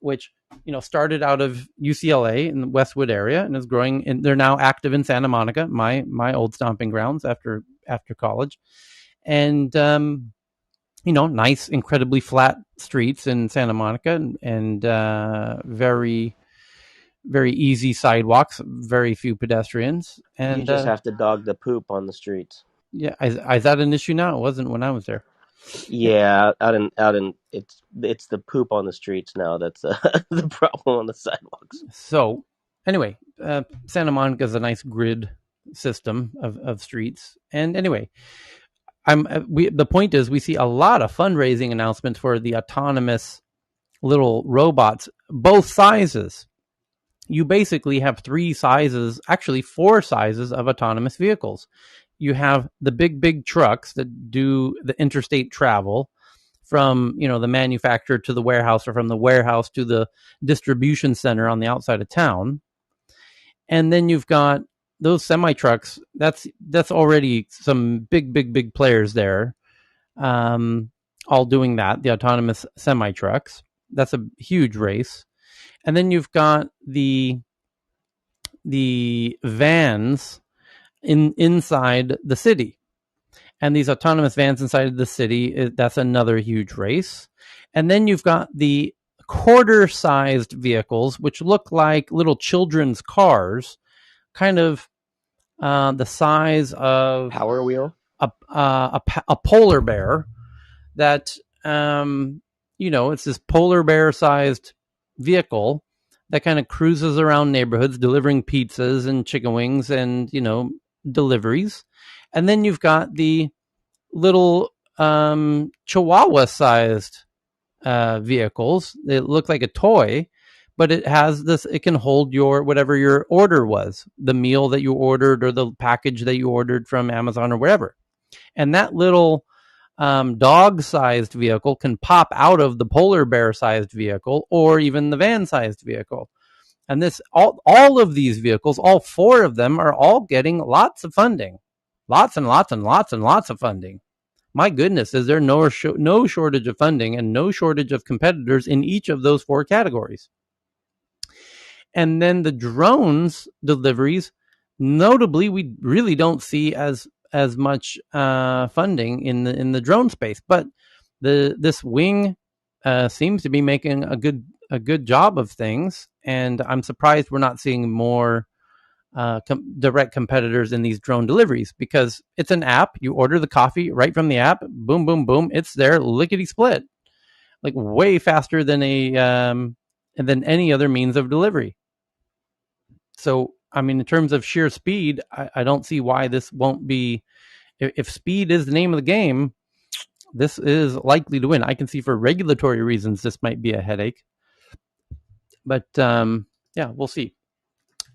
which started out of UCLA in the Westwood area and is growing. And they're now active in Santa Monica, my old stomping grounds after college, and nice, incredibly flat streets in Santa Monica, and very, very easy sidewalks, very few pedestrians, and You just have to dog the poop on the streets. yeah, is that an issue now? It wasn't when I was there. Yeah, out in it's the poop on the streets now that's the problem on the sidewalks. So anyway, Santa Monica is a nice grid system of streets, and anyway, the point is, we see a lot of fundraising announcements for the autonomous little robots, both sizes. You basically have 3 sizes, actually 4 sizes of autonomous vehicles. You have the big trucks that do the interstate travel from, the manufacturer to the warehouse, or from the warehouse to the distribution center on the outside of town. And then you've got those semi trucks. That's already some big players there, all doing that. The autonomous semi trucks. That's a huge race. And then you've got the vans inside the city, and these autonomous vans inside the city. That's another huge race. And then you've got the quarter-sized vehicles, which look like little children's cars, kind of the size of Power Wheel. a polar bear. That it's this polar bear-sized vehicle that kind of cruises around neighborhoods delivering pizzas and chicken wings and deliveries. And then you've got the little chihuahua-sized vehicles. They look like a toy, but it has this. It can hold your whatever your order was, the meal that you ordered or the package that you ordered from Amazon or wherever. And that little dog-sized vehicle can pop out of the polar bear-sized vehicle or even the van-sized vehicle. And this all of these vehicles, all four of them, are all getting lots of funding, lots and lots and lots and lots of funding. My goodness, is there no shortage of funding and no shortage of competitors in each of those four categories? And then the drones deliveries, notably, we really don't see as much funding in the drone space, but this wing seems to be making a good job of things, and I'm surprised we're not seeing more direct competitors in these drone deliveries, because it's an app. You order the coffee right from the app, boom, boom, boom, it's there, lickety split, like way faster than than any other means of delivery. So, I mean, in terms of sheer speed, I don't see why this won't be. If speed is the name of the game, this is likely to win. I can see for regulatory reasons this might be a headache, but yeah, we'll see.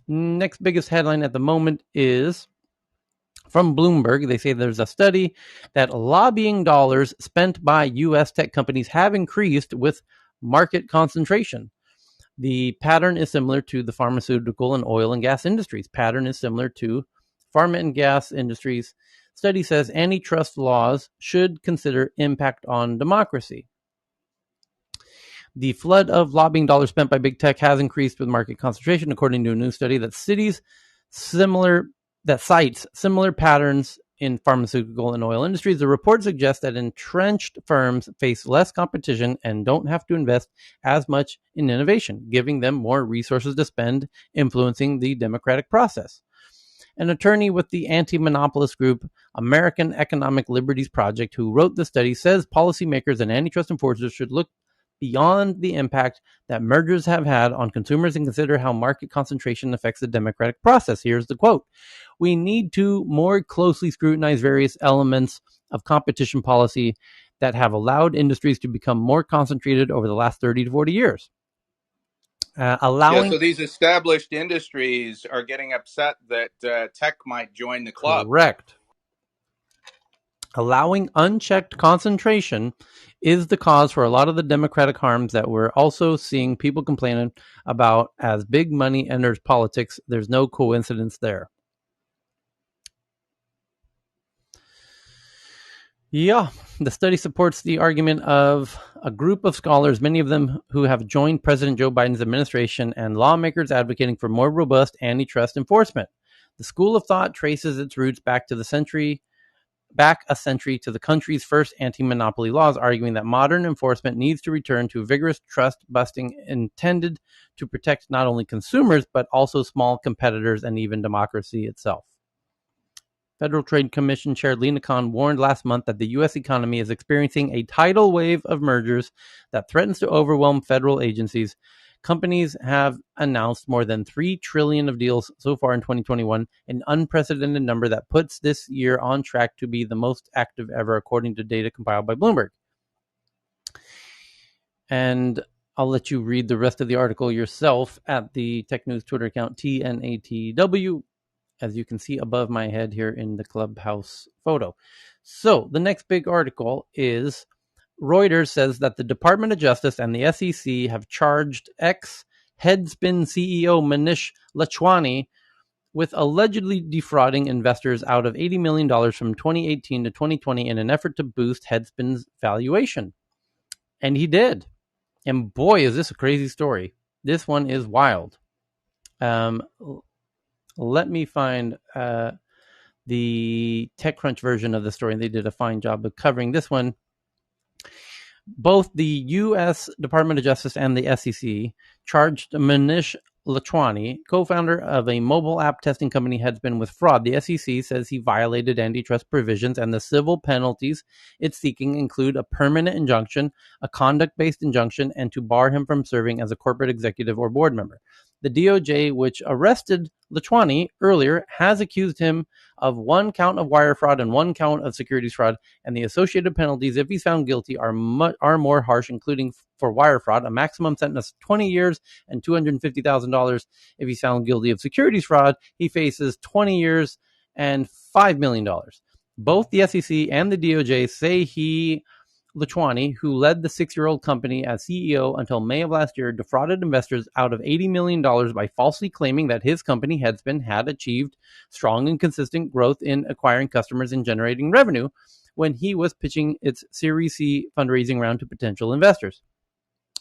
Next biggest headline at the moment is from Bloomberg. They say there's a study that lobbying dollars spent by U.S. tech companies have increased with market concentration. The pattern is similar to the pharmaceutical and oil and gas industries. Pattern is similar to pharma and gas industries. Study says antitrust laws should consider impact on democracy. The flood of lobbying dollars spent by big tech has increased with market concentration, according to a new study that cites similar patterns in pharmaceutical and oil industries. The report suggests that entrenched firms face less competition and don't have to invest as much in innovation, giving them more resources to spend influencing the democratic process. An attorney with the anti-monopolist group American Economic Liberties Project, who wrote the study, says policymakers and antitrust enforcers should look beyond the impact that mergers have had on consumers and consider how market concentration affects the democratic process. Here's the quote: "We need to more closely scrutinize various elements of competition policy that have allowed industries to become more concentrated over the last 30 to 40 years. So these established industries are getting upset that tech might join the club. Correct. Allowing unchecked concentration is the cause for a lot of the democratic harms that we're also seeing people complaining about as big money enters politics. There's no coincidence there." Yeah, the study supports the argument of a group of scholars, many of them who have joined President Joe Biden's administration, and lawmakers advocating for more robust antitrust enforcement. The school of thought traces its roots back a century to the country's first anti-monopoly laws, arguing that modern enforcement needs to return to vigorous trust-busting intended to protect not only consumers, but also small competitors and even democracy itself. Federal Trade Commission Chair Lina Khan warned last month that the U.S. economy is experiencing a tidal wave of mergers that threatens to overwhelm federal agencies. Companies have announced more than $3 trillion of deals so far in 2021, an unprecedented number that puts this year on track to be the most active ever, according to data compiled by Bloomberg. And I'll let you read the rest of the article yourself at the Tech News Twitter account, TNATW, as you can see above my head here in the Clubhouse photo. So the next big article is Reuters says that the Department of Justice and the SEC have charged ex-Headspin CEO Manish Lachwani with allegedly defrauding investors out of $80 million from 2018 to 2020 in an effort to boost Headspin's valuation. And he did. And boy, is this a crazy story. This one is wild. Let me find the TechCrunch version of the story. They did a fine job of covering this one. Both the U.S. Department of Justice and the SEC charged Manish Lachwani, co-founder of a mobile app testing company, Headspin, with fraud. The SEC says he violated antitrust provisions, and the civil penalties it's seeking include a permanent injunction, a conduct-based injunction, and to bar him from serving as a corporate executive or board member. The DOJ, which arrested Lachwani earlier, has accused him of 1 count of wire fraud and 1 count of securities fraud, and the associated penalties, if he's found guilty, are more harsh, including for wire fraud, a maximum sentence of 20 years and $250,000. If he's found guilty of securities fraud, he faces 20 years and $5 million. Both the SEC and the DOJ say Lachwani, who led the 6-year-old company as CEO until May of last year, defrauded investors out of $80 million by falsely claiming that his company, Headspin, had achieved strong and consistent growth in acquiring customers and generating revenue when he was pitching its Series C fundraising round to potential investors.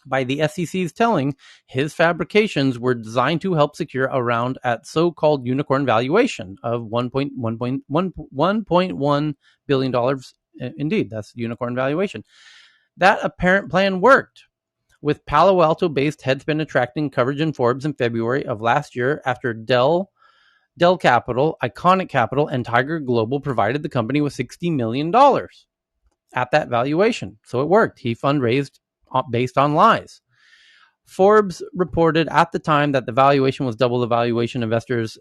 By the SEC's telling, his fabrications were designed to help secure a round at so-called unicorn valuation of $1.1 billion. Indeed, that's unicorn valuation. That apparent plan worked, with Palo Alto-based Headspin attracting coverage in Forbes in February of last year after Dell Capital, Iconic Capital, and Tiger Global provided the company with $60 million at that valuation. So it worked. He fundraised based on lies. Forbes reported at the time that the valuation was double the valuation investors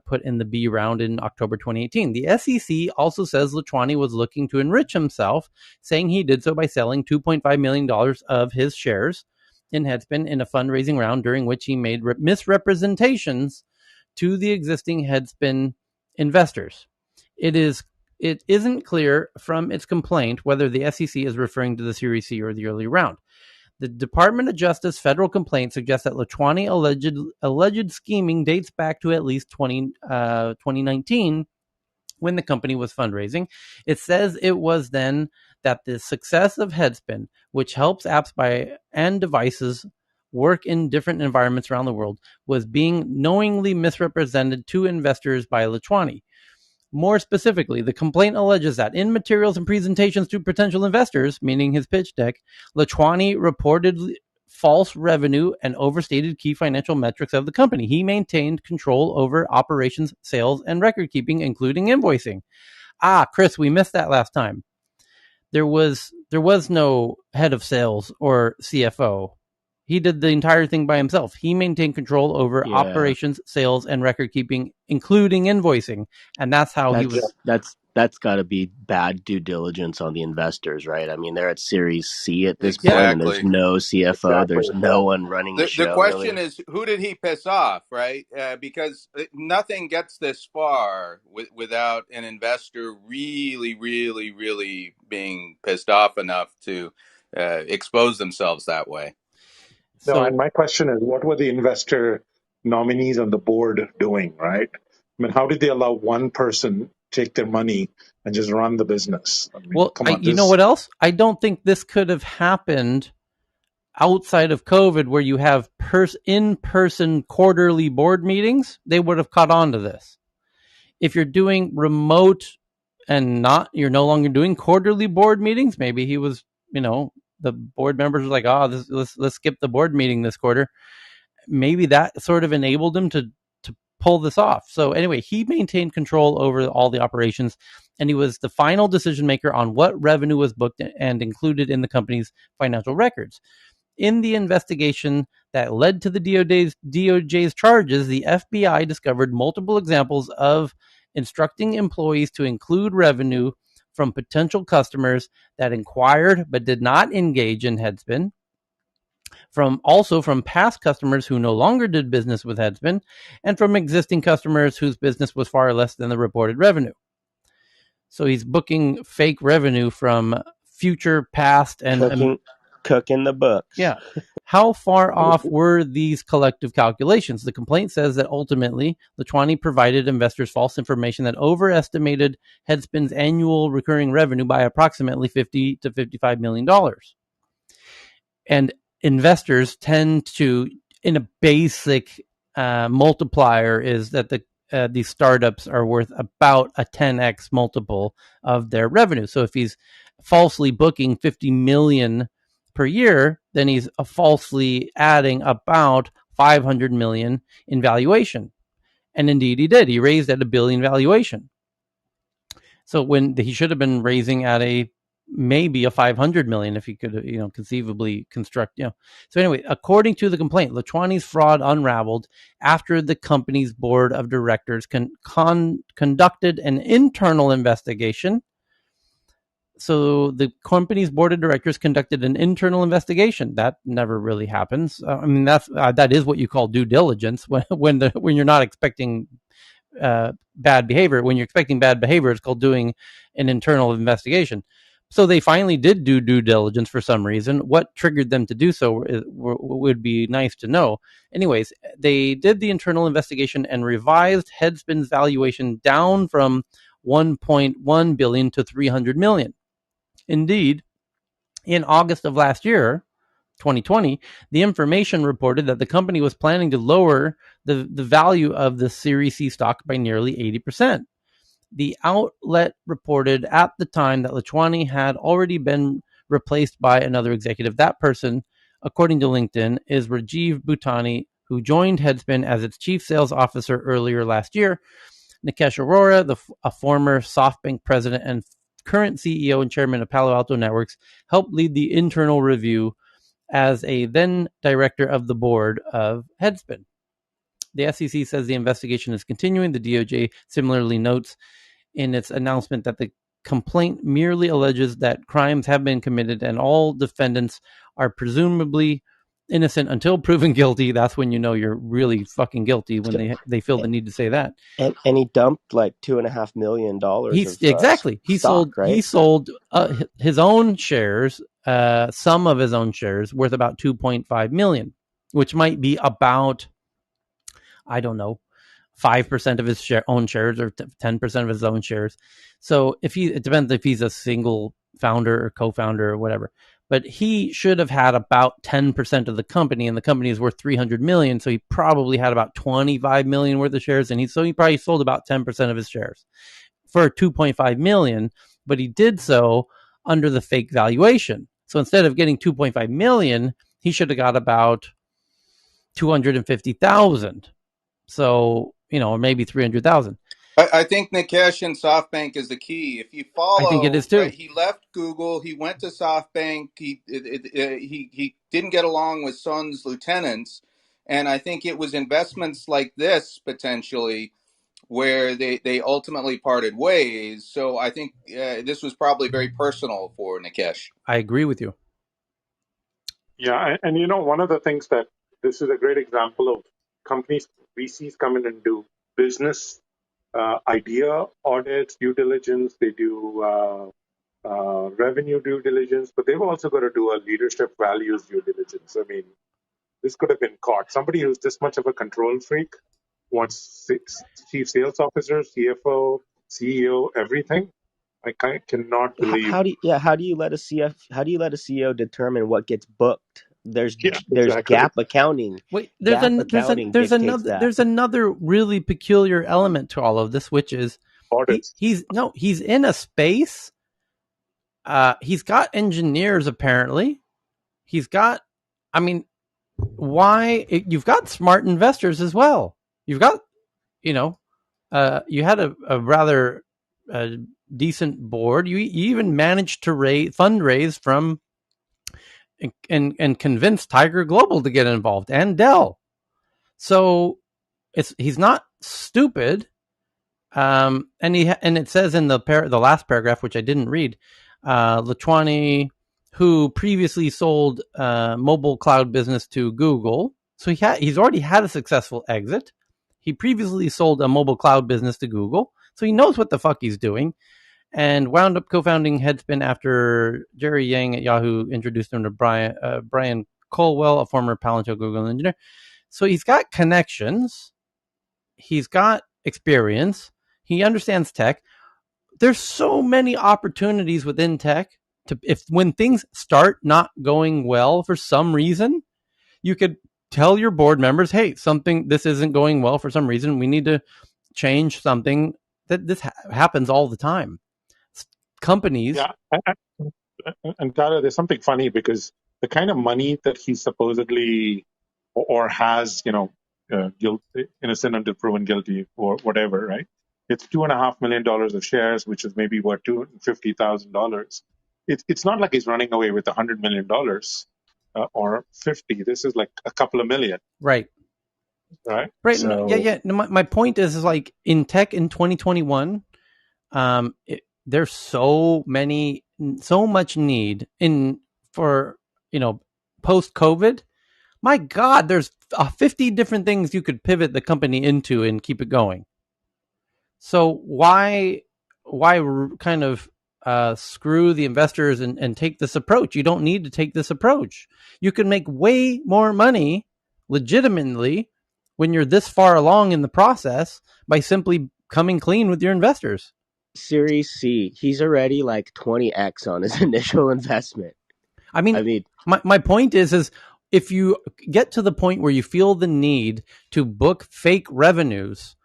put in the B round in October 2018. The SEC also says Lachwani was looking to enrich himself, saying he did so by selling $2.5 million of his shares in Headspin in a fundraising round during which he made misrepresentations to the existing Headspin investors. It isn't clear from its complaint whether the SEC is referring to the Series C or the early round. The Department of Justice federal complaint suggests that Lachwani alleged scheming dates back to at least 2019 when the company was fundraising. It says it was then that the success of Headspin, which helps apps and devices work in different environments around the world, was being knowingly misrepresented to investors by Lachwani. More specifically, the complaint alleges that in materials and presentations to potential investors, meaning his pitch deck, Lachwani reported false revenue and overstated key financial metrics of the company. He maintained control over operations, sales, and record keeping, including invoicing. Chris, we missed that last time. There was no head of sales or CFO. He did the entire thing by himself. He maintained control over operations, sales, and record keeping, including invoicing. And that's how he was. That's got to be bad due diligence on the investors, right? I mean, they're at Series C at this point, and there's Exactly. no CFO. There's no one running the show. The question really. is, who did he piss off, right? Because nothing gets this far without an investor really, really, really being pissed off enough to expose themselves that way. No, and So my question is, what were the investor nominees on the board doing, right? I mean, how did they allow one person take their money and just run the business? I mean, come on, you know what else? I don't think this could have happened outside of COVID, where you have in-person quarterly board meetings. They would have caught on to this. If you're doing remote and you're no longer doing quarterly board meetings, maybe he was, the board members were like, let's skip the board meeting this quarter. Maybe that sort of enabled him to pull this off. So anyway, he maintained control over all the operations, and he was the final decision maker on what revenue was booked and included in the company's financial records. In the investigation that led to the DOJ's charges, the FBI discovered multiple examples of instructing employees to include revenue from potential customers that inquired but did not engage in Headspin, from past customers who no longer did business with Headspin, and from existing customers whose business was far less than the reported revenue. So he's booking fake revenue from future, past, and cooking the books. Yeah. How far off were these collective calculations? The complaint says that ultimately, Lachwani provided investors false information that overestimated Headspin's annual recurring revenue by approximately $50 to $55 million. And investors tend to, in a basic multiplier, is that these startups are worth about a 10x multiple of their revenue. So if he's falsely booking $50 million per year, then he's falsely adding about 500 million in valuation. And indeed he did. He raised at $1 billion valuation. So when he should have been raising at maybe a 500 million if he could, conceivably construct, So anyway, according to the complaint, Lachwani's fraud unraveled after the company's board of directors conducted an internal investigation. So the company's board of directors conducted an internal investigation. That never really happens. That is what you call due diligence when you're not expecting bad behavior. When you're expecting bad behavior, it's called doing an internal investigation. So they finally did do due diligence for some reason. What triggered them to do so would be nice to know. Anyways, they did the internal investigation and revised Headspin's valuation down from 1.1 billion to 300 million. Indeed, in August of last year, 2020, the information reported that the company was planning to lower the value of the Series C stock by nearly 80%. The outlet reported at the time that Lachwani had already been replaced by another executive. That person, according to LinkedIn, is Rajiv Bhutani, who joined Headspin as its chief sales officer earlier last year. Nikesh Arora, a former SoftBank president and current CEO and chairman of Palo Alto Networks, helped lead the internal review as a then director of the board of Headspin. The SEC says the investigation is continuing. The DOJ similarly notes in its announcement that the complaint merely alleges that crimes have been committed and all defendants are presumably innocent until proven guilty. That's when you know you're really fucking guilty, when they feel the need to say that. And he dumped like $2.5 million Exactly. He stock, right? He sold his own shares, some of his own shares, worth about 2.5 million, which might be about, I don't know, 5% of his own shares or 10% of his own shares. So it depends if he's a single founder or co-founder or whatever. But he should have had about 10% of the company, and the company is worth 300 million. So he probably had about 25 million worth of shares, and he probably sold about 10% of his shares for 2.5 million. But he did so under the fake valuation. So instead of getting 2.5 million, he should have got about 250,000. So, or maybe 300,000. I think Nikesh and SoftBank is the key. If you I think it follow, is too. right, he left Google, he went to SoftBank, he didn't get along with Sun's lieutenants, and I think it was investments like this potentially where they ultimately parted ways. So I think this was probably very personal for Nikesh. I agree with you. Yeah, and one of the things that this is a great example of companies, VCs come in and do business idea audits, due diligence. They do revenue due diligence, but they've also got to do a leadership values due diligence. I mean, this could have been caught. Somebody who's this much of a control freak wants chief sales officer, CFO, CEO, everything. I cannot believe. How do you let a CEO determine what gets booked? There's Yeah, there's exactly. gap accounting. Wait, Gap accounting dictates that. there's another really peculiar element to all of this, which is Audits. he's in a space. He's got engineers apparently. He's got, I mean, you've got smart investors as well. You've got, you had a rather decent board. You even managed to fundraise from and convince Tiger Global to get involved and Dell. So he's not stupid. And it says in the last paragraph, which I didn't read, Lachwani, who previously sold mobile cloud business to Google, so he's already had a successful exit. He previously sold a mobile cloud business to Google, so he knows what the fuck he's doing, and wound up co-founding Headspin after Jerry Yang at Yahoo introduced him to Brian Colwell, a former Palantir Google engineer. So he's got connections, he's got experience, he understands tech. There's so many opportunities within tech when things start not going well for some reason, you could tell your board members, hey, this isn't going well for some reason. We need to change something. This happens all the time. Companies. Yeah, and Tyler, there's something funny because the kind of money that he supposedly or has, innocent until proven guilty or whatever, right? It's $2.5 million of shares, which is maybe what, $250,000. It's not like he's running away with $100 million or 50. This is like a couple of million, Right. right? Right. No, yeah, So yeah. No, my point is like in tech in 2021, there's so much need in for post COVID. My God, there's 50 different things you could pivot the company into and keep it going. So why kind of screw the investors and take this approach? You don't need to take this approach. You can make way more money legitimately when you're this far along in the process by simply coming clean with your investors. Series C, he's already like 20x on his initial investment. I mean, my point is if you get to the point where you feel the need to book fake revenues,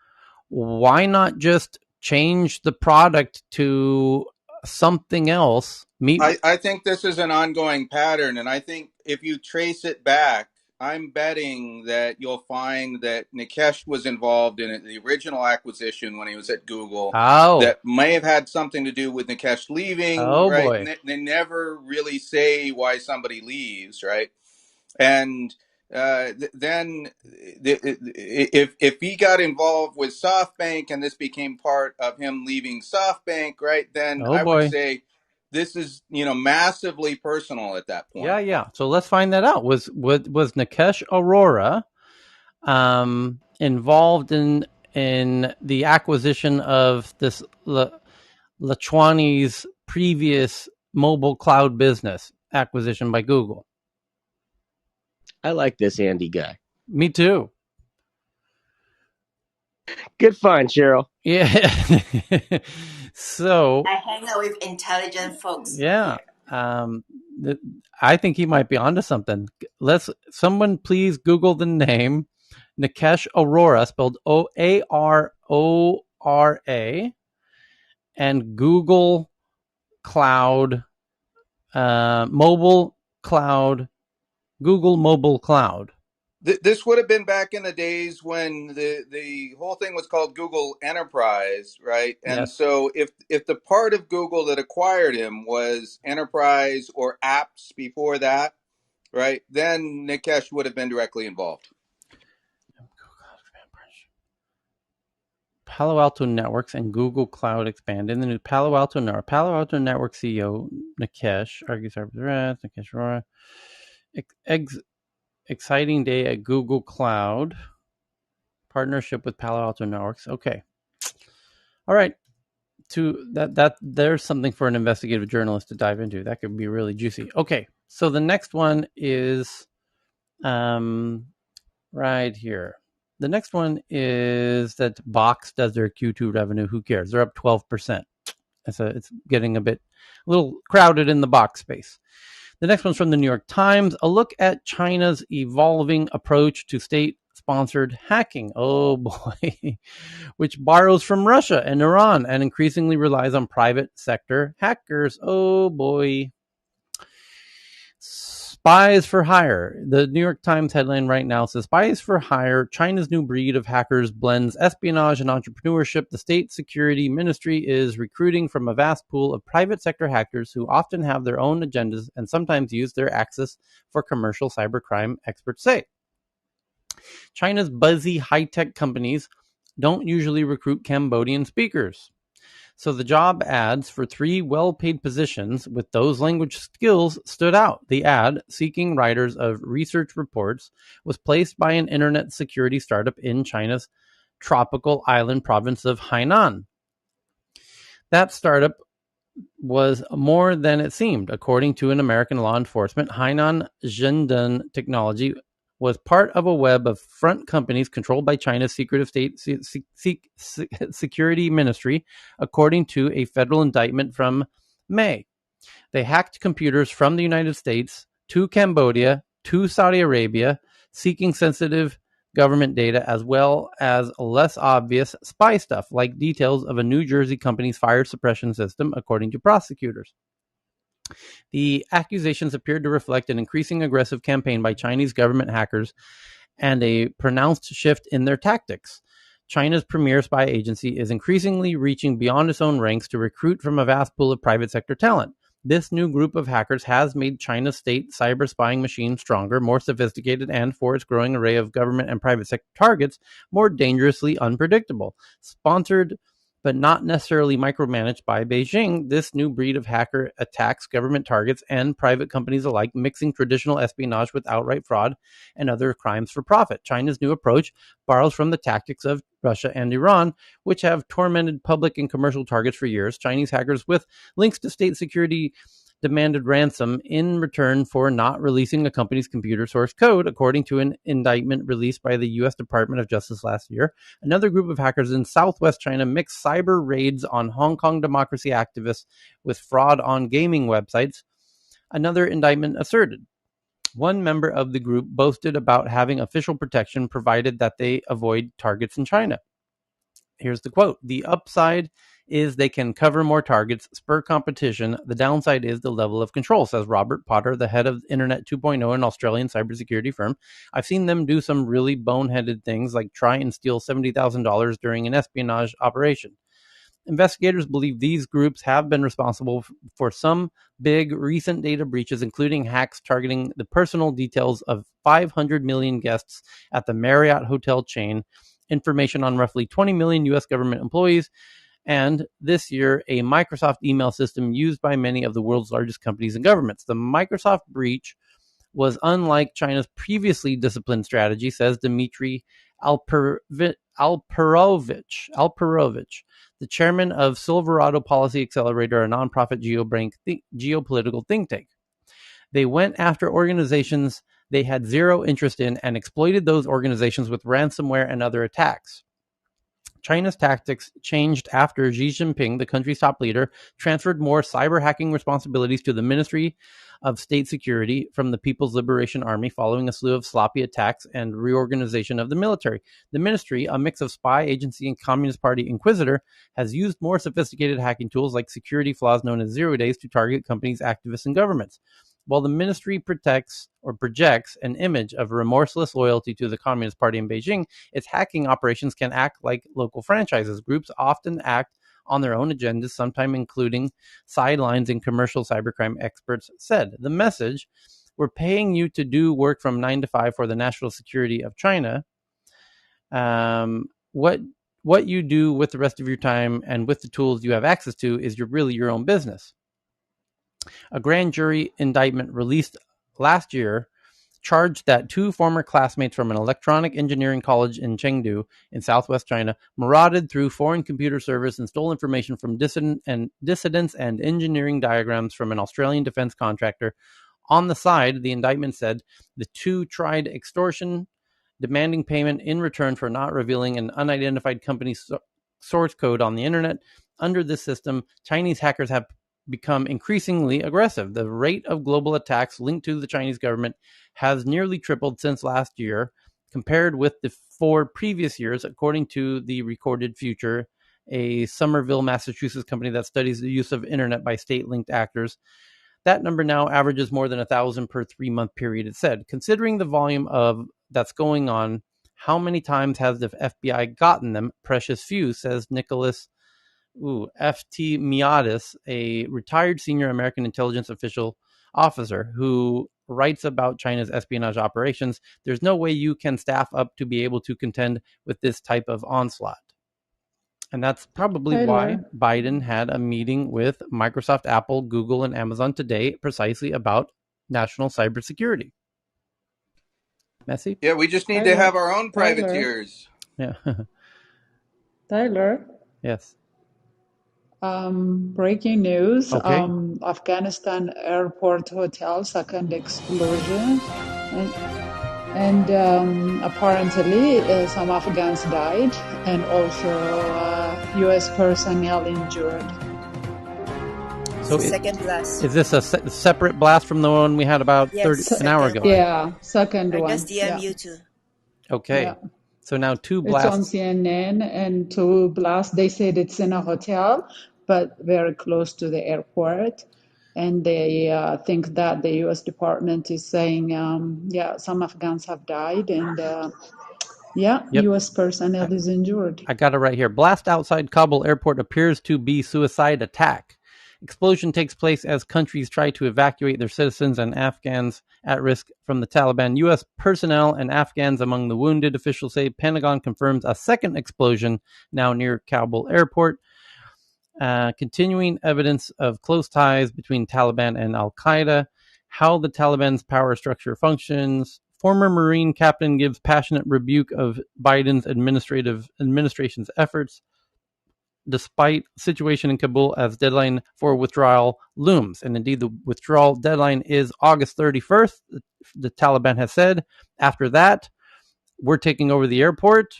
why not just change the product to something else? I think this is an ongoing pattern, and I think if you trace it back, I'm betting that you'll find that Nikesh was involved in the original acquisition when he was at Google. Oh, That may have had something to do with Nikesh leaving, oh right? boy. They never really say why somebody leaves, right? And then if he got involved with SoftBank and this became part of him leaving SoftBank, right? Then Oh I would boy. say this is massively personal at that point. Yeah. So let's find that out. Was Nikesh Arora involved in the acquisition of this Lachwani's previous mobile cloud business acquisition by Google? I like this Andy guy. Me too. Good find, Cheryl. Yeah. So I hang out with intelligent folks yeah, here. I think he might be onto something. Someone please Google the name Nikesh Arora, spelled Aarora, and Google Cloud, mobile cloud, Google mobile cloud. This would have been back in the days when the whole thing was called Google Enterprise, right? And Yes. so if the part of Google that acquired him was enterprise or apps before that, right, then Nikesh would have been directly involved. Palo Alto Networks and Google Cloud expand. In the new Palo Alto Network CEO Nikesh argues Nikesh Arora. Exciting day at Google Cloud. Partnership with Palo Alto Networks. Okay. All right. That there's something for an investigative journalist to dive into. That could be really juicy. Okay. So the next one is right here. The next one is that Box does their Q2 revenue. Who cares? They're up 12%. It's getting a little crowded in the box space. The next one's from the New York Times. A look at China's evolving approach to state-sponsored hacking. Oh boy. Which borrows from Russia and Iran and increasingly relies on private sector hackers. Oh boy. Spies for hire. The New York Times headline right now says Spies for hire. China's new breed of hackers blends espionage and entrepreneurship. The state security ministry is recruiting from a vast pool of private sector hackers who often have their own agendas and sometimes use their access for commercial cybercrime, experts say. China's buzzy high-tech companies don't usually recruit Cambodian speakers. So the job ads for 3 well-paid positions with those language skills stood out. The ad, seeking writers of research reports, was placed by an internet security startup in China's tropical island province of Hainan. That startup was more than it seemed. According to an American law enforcement, Hainan Zhendun Technology was part of a web of front companies controlled by China's secret of state security ministry, according to a federal indictment from May. They hacked computers from the United States to Cambodia to Saudi Arabia, seeking sensitive government data as well as less obvious spy stuff, like details of a New Jersey company's fire suppression system, according to prosecutors. The accusations appeared to reflect an increasing aggressive campaign by Chinese government hackers and a pronounced shift in their tactics. China's premier spy agency is increasingly reaching beyond its own ranks to recruit from a vast pool of private sector talent. This new group of hackers has made China's state cyber spying machine stronger, more sophisticated, and for its growing array of government and private sector targets, more dangerously unpredictable. Sponsored but not necessarily micromanaged by Beijing, this new breed of hacker attacks government targets and private companies alike, mixing traditional espionage with outright fraud and other crimes for profit. China's new approach borrows from the tactics of Russia and Iran, which have tormented public and commercial targets for years. Chinese hackers with links to state security demanded ransom in return for not releasing a company's computer source code, according to an indictment released by the U.S. Department of Justice last year. Another group of hackers in southwest China mixed cyber raids on Hong Kong democracy activists with fraud on gaming websites, another indictment asserted. One member of the group boasted about having official protection provided that they avoid targets in China. Here's the quote. The upside is they can cover more targets, spur competition. The downside is the level of control, says Robert Potter, the head of Internet 2.0, an Australian cybersecurity firm. I've seen them do some really boneheaded things like try and steal $70,000 during an espionage operation. Investigators believe these groups have been responsible for some big recent data breaches, including hacks targeting the personal details of 500 million guests at the Marriott hotel chain, information on roughly 20 million U.S. government employees, and this year, a Microsoft email system used by many of the world's largest companies and governments. The Microsoft breach was unlike China's previously disciplined strategy, says Dmitry Alperovich, the chairman of Silverado Policy Accelerator, a nonprofit geopolitical think tank. They went after organizations they had zero interest in and exploited those organizations with ransomware and other attacks. China's tactics changed after Xi Jinping, the country's top leader, transferred more cyber hacking responsibilities to the Ministry of State Security from the People's Liberation Army following a slew of sloppy attacks and reorganization of the military. The ministry, a mix of spy agency and Communist Party inquisitor, has used more sophisticated hacking tools like security flaws known as 0 days to target companies, activists, and governments. While the ministry projects an image of remorseless loyalty to the Communist Party in Beijing, its hacking operations can act like local franchises. Groups often act on their own agendas, sometimes including sidelines in commercial cybercrime, experts said. The message, we're paying you to do work from 9 to 5 for the national security of China. What you do with the rest of your time and with the tools you have access to is really your own business. A grand jury indictment released last year charged that two former classmates from an electronic engineering college in Chengdu in southwest China marauded through foreign computer servers and stole information from dissidents and engineering diagrams from an Australian defense contractor. On the side, the indictment said the two tried extortion, demanding payment in return for not revealing an unidentified company's source code on the internet. Under this system, Chinese hackers have become increasingly aggressive. The rate of global attacks linked to the Chinese government has nearly tripled since last year, compared with the 4 previous years, according to the Recorded Future, a Somerville, Massachusetts company that studies the use of internet by state-linked actors. That number now averages more than 1,000 per 3-month period, it said. Considering the volume of that's going on, how many times has the FBI gotten them? Precious few, says Nicholas F.T. Miadis, a retired senior American intelligence officer who writes about China's espionage operations. There's no way you can staff up to be able to contend with this type of onslaught. And that's probably why Biden had a meeting with Microsoft, Apple, Google, and Amazon today precisely about national cybersecurity. Messy? Yeah, we just need to have our own privateers. Yeah. Tyler? Yes. Breaking news. Okay. Afghanistan airport hotel, second explosion. And apparently some Afghans died and also U.S. personnel injured. So second blast. Is this a separate blast from the one we had about an hour ago? Yeah, second one. I guess DMU too. Okay. Yeah. So now 2 blasts. It's on CNN, and 2 blasts. They said it's in a hotel, but very close to the airport. and they think that the U.S. Department is saying, some Afghans have died, and Yep. U.S. personnel is injured. I got it right here. Blast outside Kabul airport appears to be suicide attack. Explosion takes place as countries try to evacuate their citizens and Afghans at risk from the Taliban. U.S. personnel and Afghans among the wounded, officials say. Pentagon confirms a second explosion now near Kabul airport. Continuing evidence of close ties between Taliban and Al-Qaeda. How the Taliban's power structure functions. Former Marine captain gives passionate rebuke of Biden's administration's efforts, despite situation in Kabul as deadline for withdrawal looms. And indeed, the withdrawal deadline is August 31st, the Taliban has said. After that, we're taking over the airport,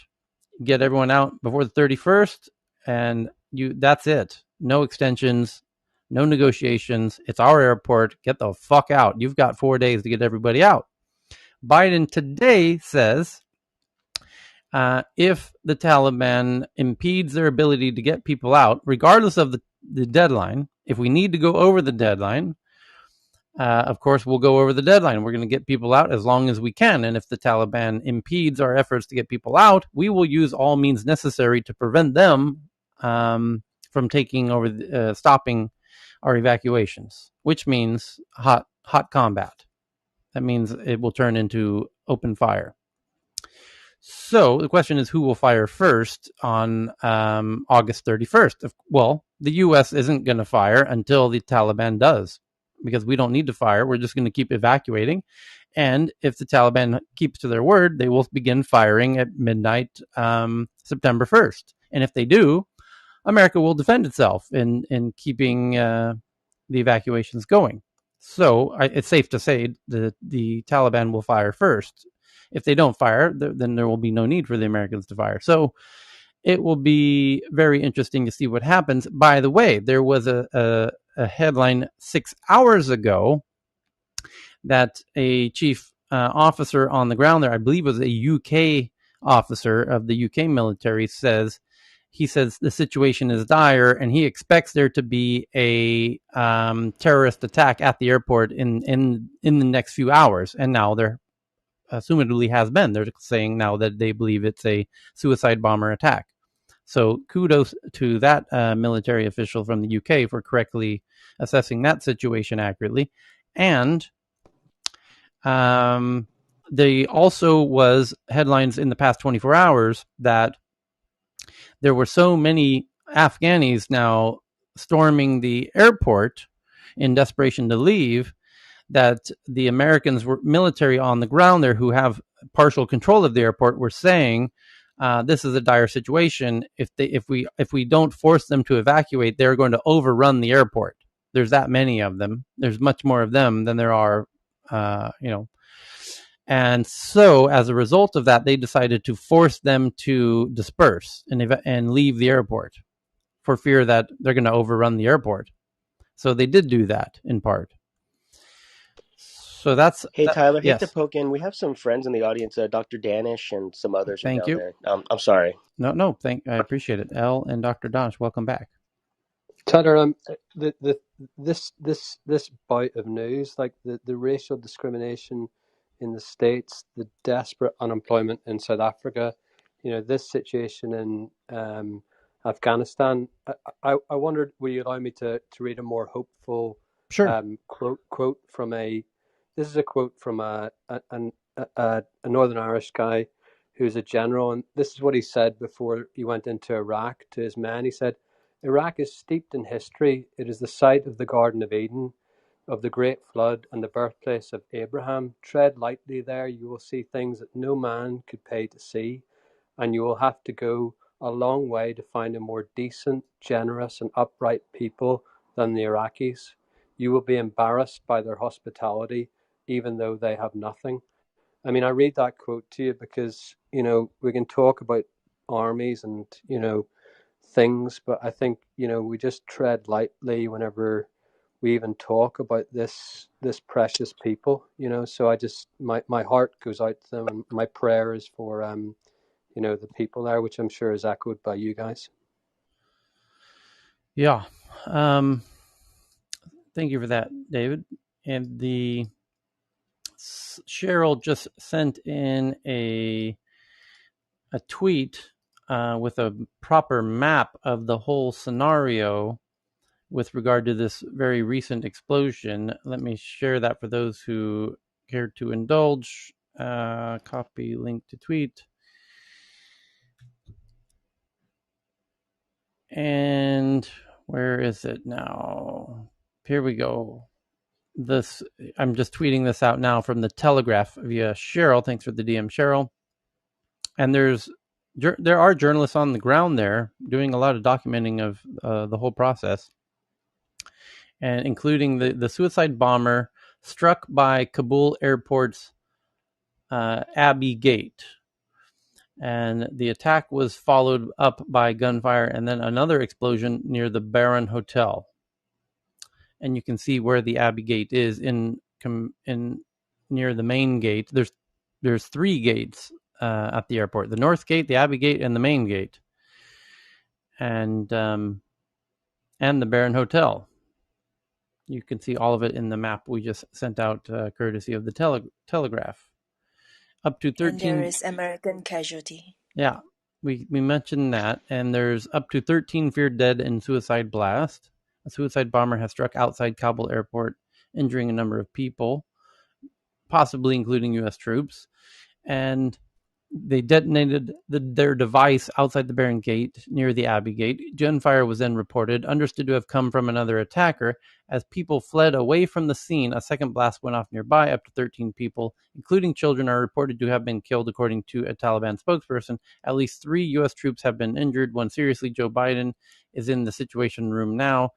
get everyone out before the 31st, and that's it. No extensions, no negotiations. It's our airport. Get the fuck out. You've got 4 days to get everybody out. Biden today says if the Taliban impedes their ability to get people out, regardless of the deadline, if we need to go over the deadline, of course, we'll go over the deadline. We're going to get people out as long as we can. And if the Taliban impedes our efforts to get people out, we will use all means necessary to prevent them from taking over, stopping our evacuations, which means hot combat. That means it will turn into open fire. So the question is, who will fire first on August 31st? Well, the U.S. isn't going to fire until the Taliban does, because we don't need to fire. We're just going to keep evacuating. And if the Taliban keeps to their word, they will begin firing at midnight, September 1st. And if they do, America will defend itself in keeping the evacuations going. So it's safe to say that the Taliban will fire first. If they don't fire, then there will be no need for the Americans to fire. So it will be very interesting to see what happens. By the way, there was a headline 6 hours ago that a chief officer on the ground there, I believe it was a UK officer of the UK military, says the situation is dire, and he expects there to be a terrorist attack at the airport in the next few hours. And now there assumedly has been. They're saying now that they believe it's a suicide bomber attack. So kudos to that military official from the UK for correctly assessing that situation accurately. And there also was headlines in the past 24 hours that there were so many Afghanis now storming the airport in desperation to leave that the Americans were military on the ground there who have partial control of the airport were saying this is a dire situation. If we don't force them to evacuate, they're going to overrun the airport. There's that many of them. There's much more of them than there are, And so, as a result of that, they decided to force them to disperse and leave the airport for fear that they're going to overrun the airport. So they did do that in part. So that's... Hey, Tyler, hate to yes. poke in. We have some friends in the audience, Dr. Danish and some others are Thank down you. there. I'm sorry. No, I appreciate it. Elle and Dr. Danish, welcome back. Tyler, this bout of news, like the racial discrimination in the States, the desperate unemployment in South Africa, this situation in Afghanistan. I wondered, will you allow me to read a more hopeful Sure. quote from this is a quote from a Northern Irish guy who's a general, and this is what he said before he went into Iraq to his men. He said, Iraq is steeped in history. It is the site of the Garden of Eden, of the Great Flood, and the birthplace of Abraham. Tread lightly there. You will see things that no man could pay to see, and you will have to go a long way to find a more decent, generous, and upright people than the Iraqis. You will be embarrassed by their hospitality, even though they have nothing. I mean, I read that quote to you because, we can talk about armies and, things, but I think, we just tread lightly whenever we even talk about this precious people, so I just, my heart goes out to them, and my prayer is for, the people there, which I'm sure is echoed by you guys. Yeah. Thank you for that, David. And Cheryl just sent in a tweet with a proper map of the whole scenario with regard to this very recent explosion. Let me share that for those who care to indulge. Copy link to tweet. And where is it now? Here we go. I'm just tweeting this out now from the Telegraph via Cheryl. Thanks for the DM, Cheryl. And there are journalists on the ground there doing a lot of documenting of the whole process, and including the suicide bomber struck by Kabul airport's Abbey Gate. And the attack was followed up by gunfire and then another explosion near the Baron Hotel. And you can see where the Abbey Gate is in near the main gate. There's 3 gates at the airport: the North Gate, the Abbey Gate, and the main gate, and the Baron Hotel. You can see all of it in the map we just sent out, courtesy of the Telegraph. Up to 13. And there is American casualty. Yeah, we mentioned that, and there's up to 13 feared dead in suicide blast. A suicide bomber has struck outside Kabul airport, injuring a number of people, possibly including U.S. troops. And they detonated their device outside the Baron Gate near the Abbey Gate. Gunfire was then reported, understood to have come from another attacker. As people fled away from the scene, a second blast went off nearby. Up to 13 people, including children, are reported to have been killed, according to a Taliban spokesperson. At least 3 U.S. troops have been injured, one seriously. Joe Biden is in the Situation Room now,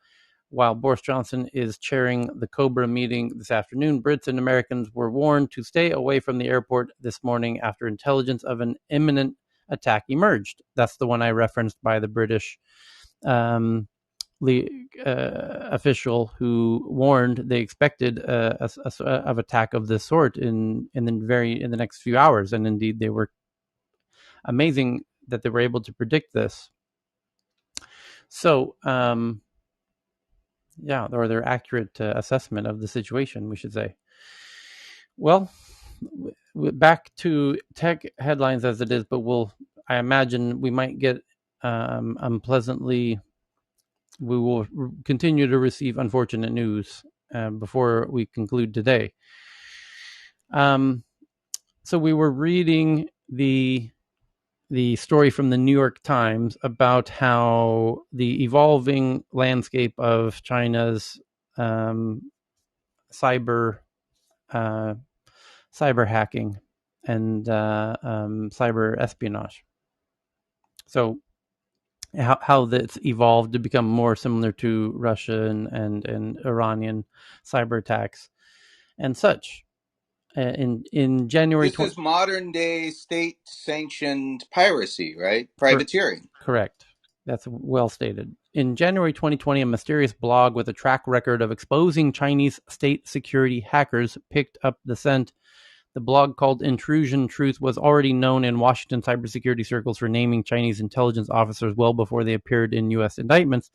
while Boris Johnson is chairing the Cobra meeting this afternoon. Brits and Americans were warned to stay away from the airport this morning after intelligence of an imminent attack emerged. That's the one I referenced by the British official who warned they expected of attack of this sort in the next few hours. And indeed, they were amazing that they were able to predict this. So, yeah, or their accurate assessment of the situation, we should say. Well, back to tech headlines as it is, but I imagine we might get we will continue to receive unfortunate news before we conclude today. So we were reading the story from the New York Times about how the evolving landscape of China's cyber hacking and cyber espionage. So how that's evolved to become more similar to Russian and Iranian cyber attacks and such. In January, this is modern day state sanctioned piracy, right? Privateering. Correct. That's well stated. In January 2020, a mysterious blog with a track record of exposing Chinese state security hackers picked up the scent. The blog, called Intrusion Truth, was already known in Washington cybersecurity circles for naming Chinese intelligence officers well before they appeared in U.S. indictments.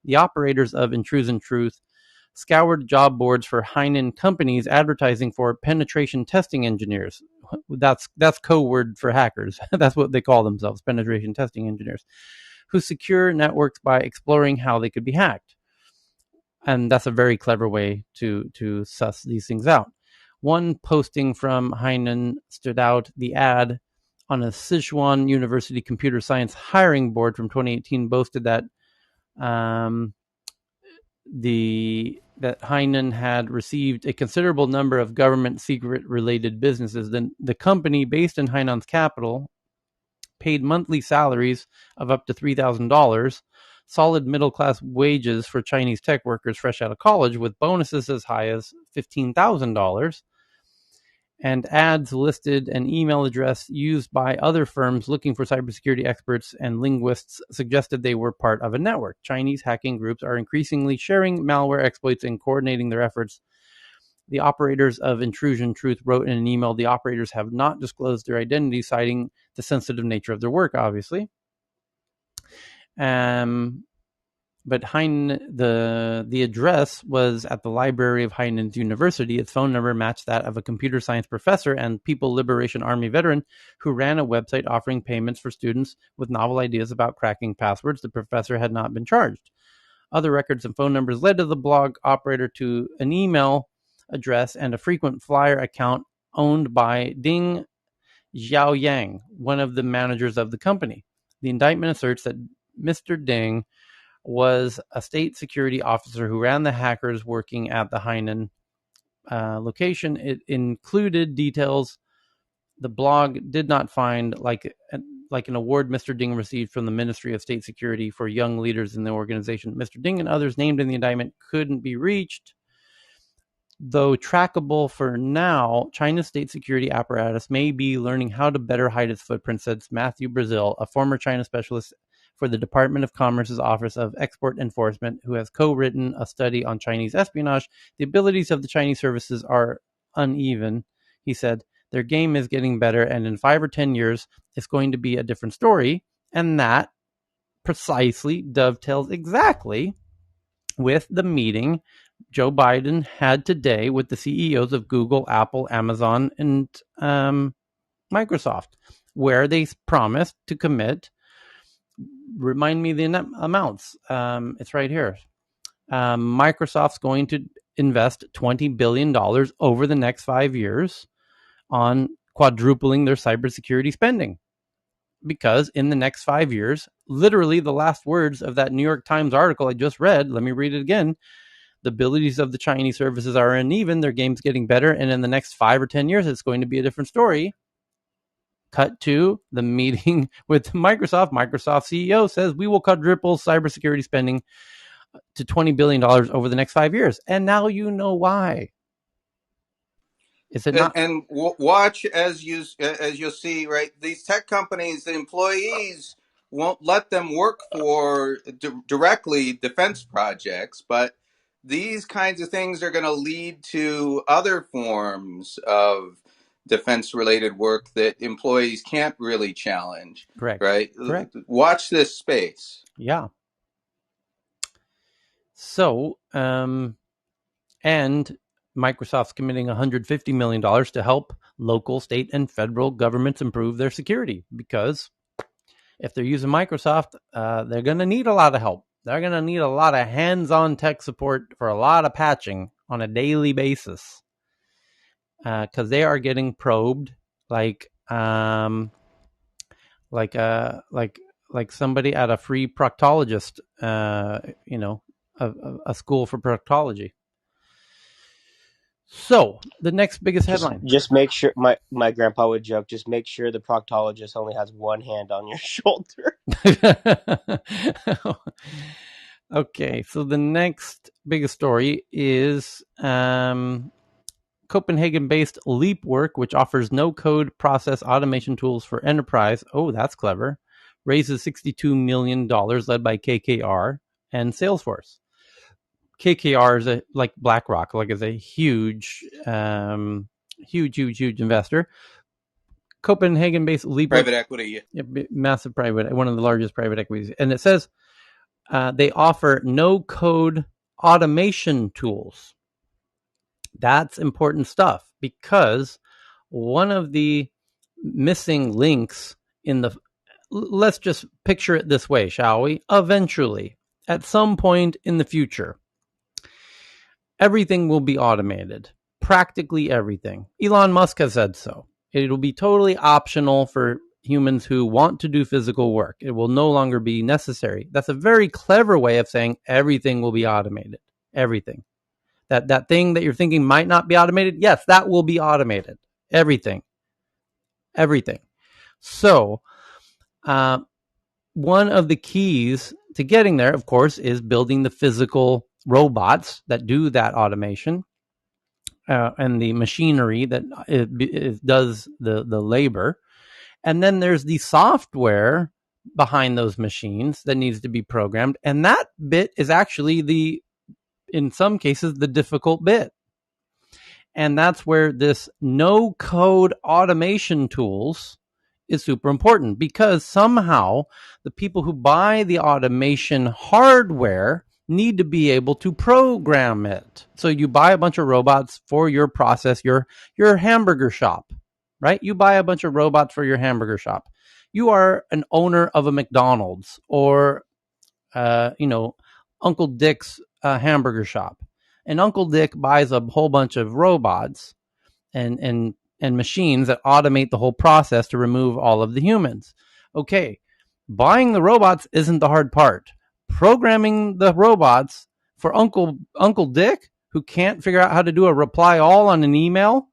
The operators of Intrusion Truth scoured job boards for Hainan companies advertising for penetration testing engineers. That's code word for hackers. That's what they call themselves, penetration testing engineers, who secure networks by exploring how they could be hacked. And that's a very clever way to suss these things out. One posting from Hainan stood out. The ad on a Sichuan University computer science hiring board from 2018 boasted that that Hainan had received a considerable number of government secret-related businesses. Then the company, based in Hainan's capital, paid monthly salaries of up to $3,000, solid middle-class wages for Chinese tech workers fresh out of college, with bonuses as high as $15,000, and ads listed an email address used by other firms looking for cybersecurity experts, and linguists suggested they were part of a network. Chinese hacking groups are increasingly sharing malware exploits and coordinating their efforts. The operators of Intrusion Truth wrote in an email the operators have not disclosed their identity, citing the sensitive nature of their work, obviously. but the address was at the library of Hainan's University. Its phone number matched that of a computer science professor and People Liberation Army veteran who ran a website offering payments for students with novel ideas about cracking passwords. The professor had not been charged. Other records and phone numbers led to the blog operator to an email address and a frequent flyer account owned by Ding Xiaoyang, one of the managers of the company. The indictment asserts that Mr. Ding was a state security officer who ran the hackers working at the Hainan location. It included details the blog did not find, like an award Mr. Ding received from the Ministry of State Security for young leaders in the organization. Mr. Ding and others named in the indictment couldn't be reached. Though trackable for now, China's state security apparatus may be learning how to better hide its footprint, said Matthew Brazil, a former China specialist for the Department of Commerce's Office of Export Enforcement, who has co-written a study on Chinese espionage. The abilities of the Chinese services are uneven, he said. Their game is getting better, and in 5 or 10 years, it's going to be a different story. And that precisely dovetails exactly with the meeting Joe Biden had today with the CEOs of Google, Apple, Amazon, and Microsoft, where they promised to commit. Remind me the amounts. It's right here. Microsoft's going to invest $20 billion over the next 5 years on quadrupling their cybersecurity spending. Because in the next 5 years, literally the last words of that New York Times article I just read, let me read it again. The abilities of the Chinese services are uneven. Their game's getting better. And in the next 5 or 10 years, it's going to be a different story. Cut to the meeting with Microsoft. Microsoft CEO says we will quadruple cybersecurity spending to $20 billion over the next 5 years. And now you know why. Is it not? And watch as you'll see, right? These tech companies, the employees won't let them work for directly defense projects, but these kinds of things are going to lead to other forms of defense-related work that employees can't really challenge. Correct. Right? Correct. Watch this space. Yeah. So, and Microsoft's committing $150 million to help local, state, and federal governments improve their security, because if they're using Microsoft, they're going to need a lot of help. They're going to need a lot of hands-on tech support for a lot of patching on a daily basis, because they are getting probed like somebody at a free proctologist, a school for proctology. So the next biggest headline. Just make sure, my grandpa would joke, just make sure the proctologist only has one hand on your shoulder. Okay, so the next biggest story is Copenhagen-based LeapWork, which offers no-code process automation tools for enterprise. Oh, that's clever. Raises $62 million, led by KKR and Salesforce. KKR is like BlackRock, is a huge investor. Copenhagen-based LeapWork, Private equity. massive private, one of the largest private equities. And it says they offer no-code automation tools. That's important stuff, because one of the missing links in the, let's just picture it this way, shall we? Eventually, at some point in the future, everything will be automated. Practically everything. Elon Musk has said so. It'll be totally optional for humans who want to do physical work. It will no longer be necessary. That's a very clever way of saying everything will be automated. Everything. That thing that you're thinking might not be automated, yes, that will be automated. Everything. So, one of the keys to getting there, of course, is building the physical robots that do that automation, and the machinery that does the labor. And then there's the software behind those machines that needs to be programmed. And that bit is actually in some cases, the difficult bit. And that's where this no-code automation tools is super important because somehow the people who buy the automation hardware need to be able to program it. So you buy a bunch of robots for your process, your hamburger shop, right? You buy a bunch of robots for your hamburger shop. You are an owner of a McDonald's or Uncle Dick's hamburger shop. And Uncle Dick buys a whole bunch of robots and machines that automate the whole process to remove all of the humans. Okay, buying the robots isn't the hard part. Programming the robots for Uncle Dick, who can't figure out how to do a reply all on an email,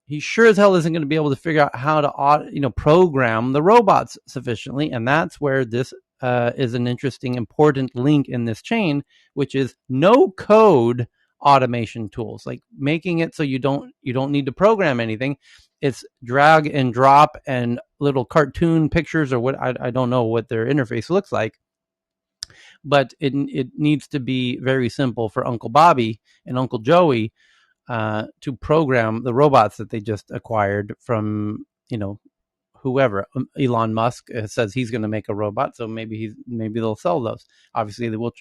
he sure as hell isn't going to be able to figure out how to program the robots sufficiently. And that's where this is an interesting, important link in this chain, which is no code automation tools, like making it so you don't need to program anything. It's drag and drop and little cartoon pictures, or what, I don't know what their interface looks like, but it needs to be very simple for Uncle Bobby and Uncle Joey to program the robots that they just acquired from whoever. Elon Musk says he's going to make a robot, so maybe they'll sell those. Obviously, they will.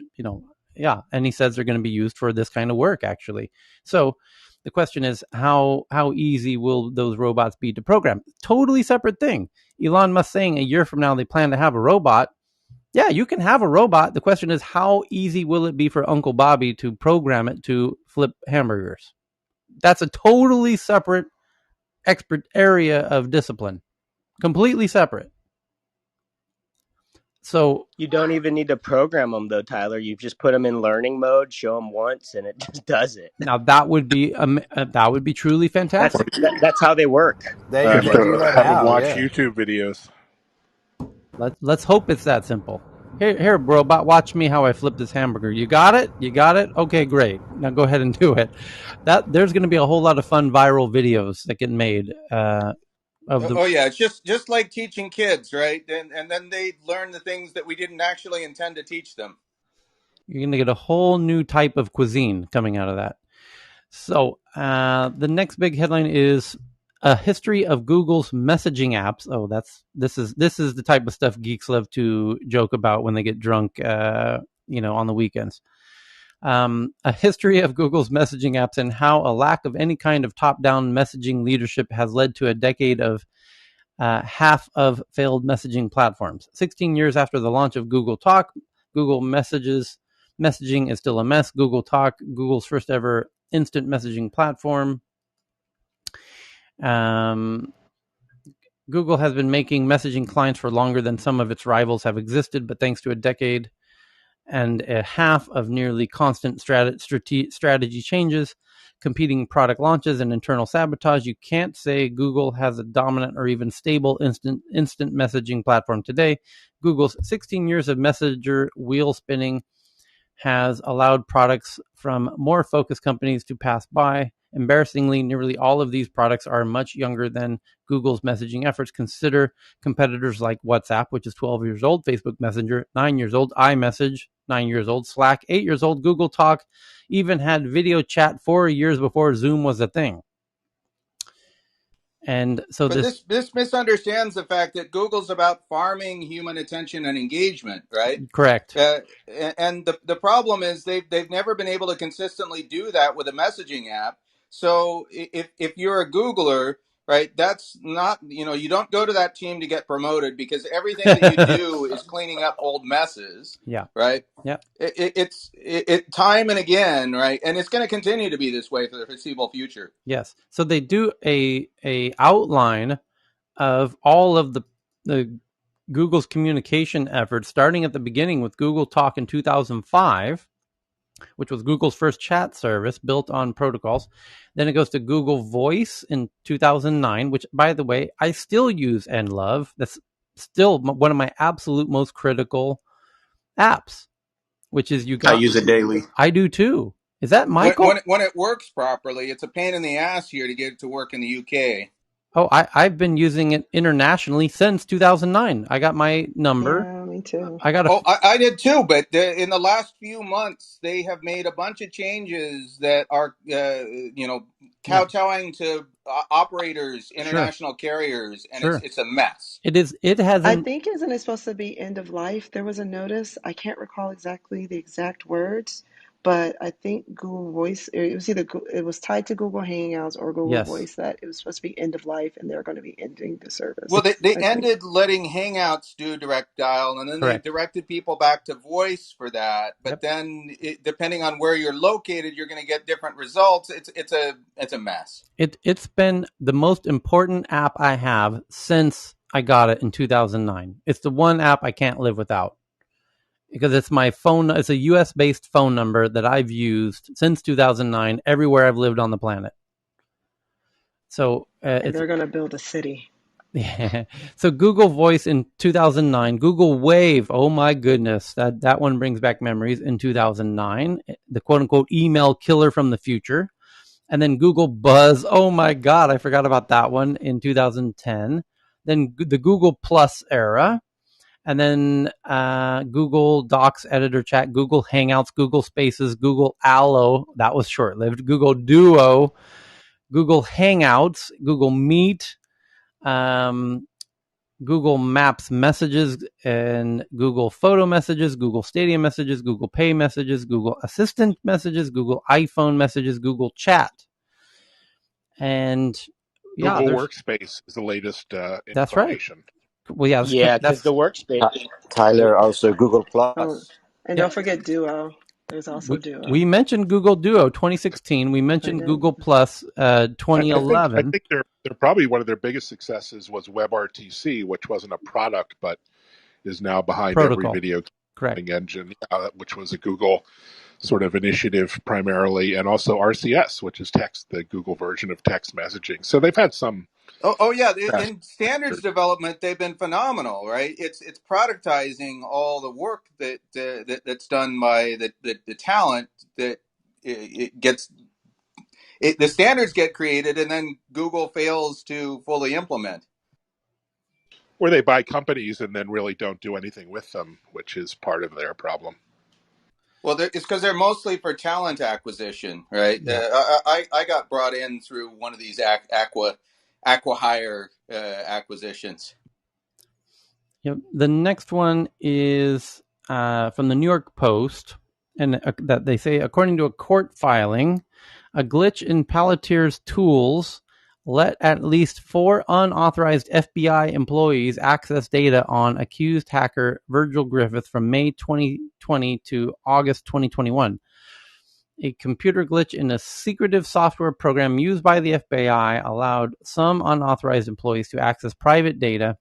Yeah, and he says they're going to be used for this kind of work, actually. So the question is, how easy will those robots be to program? Totally separate thing. Elon Musk saying a year from now they plan to have a robot. Yeah, you can have a robot. The question is, how easy will it be for Uncle Bobby to program it to flip hamburgers? That's a totally separate expert area of discipline. Completely separate. So You don't even need to program them though, Tyler. You just put them in learning mode, show them once, and it just does it. now that would be truly fantastic. That's how they work. They You have they do to that have them now, watch yeah. YouTube videos. Let's hope it's that simple. Here, robot, watch me how I flip this hamburger. You got it? Okay, great. Now go ahead and do it. There's going to be a whole lot of fun viral videos that get made Oh yeah, it's just like teaching kids, right? And then they learn the things that we didn't actually intend to teach them. You're going to get a whole new type of cuisine coming out of that. So the next big headline is a history of Google's messaging apps. Oh, this is the type of stuff geeks love to joke about when they get drunk, on the weekends. A history of Google's messaging apps and how a lack of any kind of top-down messaging leadership has led to a decade of half of failed messaging platforms. 16 years after the launch of Google Talk, Google messaging is still a mess. Google Talk, Google's first ever instant messaging platform. Google has been making messaging clients for longer than some of its rivals have existed, but thanks to a decade and a half of nearly constant strategy changes, competing product launches, and internal sabotage, you can't say Google has a dominant or even stable instant messaging platform today. Google's 16 years of messenger wheel spinning has allowed products from more focused companies to pass by. Embarrassingly, nearly all of these products are much younger than Google's messaging efforts. Consider competitors like WhatsApp, which is 12 years old, Facebook Messenger, 9 years old, iMessage, 9 years old, Slack, 8 years old, Google Talk even had video chat 4 years before Zoom was a thing. And so but this misunderstands the fact that Google's about farming human attention and engagement, right? Correct. And the problem is they've never been able to consistently do that with a messaging app. So if you're a Googler, right, that's not, you don't go to that team to get promoted because everything that you do is cleaning up old messes. Yeah. Right. Yeah. It's time and again, right, and it's going to continue to be this way for the foreseeable future. Yes. So they do a outline of all of the Google's communication efforts, starting at the beginning with Google Talk in 2005, which was Google's first chat service built on protocols. Then it goes to Google Voice in 2009, which, by the way, I still use and love. That's still one of my absolute most critical apps, which is I use it daily. I do too. Is that Michael? When it works properly, it's a pain in the ass here to get it to work in the UK. Oh, I've been using it internationally since 2009. I got my number. Yeah, me too. I got a Oh, I did too, but in the last few months, they have made a bunch of changes that are, yeah, kowtowing to operators, sure, international carriers, and sure. it's a mess. It is. It I hasn't. think isn't it supposed to be end of life? There was a notice. I can't recall exactly the exact words, but I think Google Voice. It was either it was tied to Google Hangouts or Google Yes, Voice that it was supposed to be end of life, and they're going to be ending the Well, service. they I think. ended letting Hangouts do direct dial, and then they correct. directed people back to voice for that. But Yep. then, depending on where you're located, you're going to get different results. It's a mess. It's been the most important app I have since I got it in 2009. It's the one app I can't live without because it's my phone. It's a US based phone number that I've used since 2009 everywhere I've lived on the planet. So And it's they're going to build a city. yeah. So Google Voice in 2009, Google Wave. Oh my goodness, that one brings back memories. In 2009, the quote unquote email killer from the future. And then Google Buzz. Oh my God, I forgot about that one in 2010. Then the Google Plus era. And then Google Docs, Editor Chat, Google Hangouts, Google Spaces, Google Allo. That was short lived. Google Duo, Google Hangouts, Google Meet, um, Google Maps messages, and Google Photo messages, Google Stadia messages, Google Pay messages, Google Assistant messages, Google iPhone messages, Google Chat. And yeah, Google Workspace is the latest that's right. incarnation. Well, yeah, Yeah, because that's the workspace. Tyler, also Google Oh, Plus. and yeah. don't forget Duo. There's also Duo. We mentioned Google Duo 2016. We I mentioned did. Google Plus I 2011 think they're probably one of their biggest successes was WebRTC, which wasn't a product but is now behind every protocol. video Correct. engine, which was a Google sort of initiative primarily, and also RCS, which is text, the Google version of text messaging. So they've had some Oh yeah, success. in standards development, they've been phenomenal, right? It's productizing all the work that's done by the talent that it gets. The standards get created, and then Google fails to fully implement. Where they buy companies and then really don't do anything with them, which is part of their problem. Well, it's because they're mostly for talent acquisition, right? Yeah. I got brought in through one of these Aquahire acquisitions. Yep. The next one is from the New York Post, and that they say, according to a court filing, a glitch in Palantir's tools let at least 4 unauthorized FBI employees access data on accused hacker Virgil Griffith from May 2020 to August 2021. A computer glitch in a secretive software program used by the FBI allowed some unauthorized employees to access private data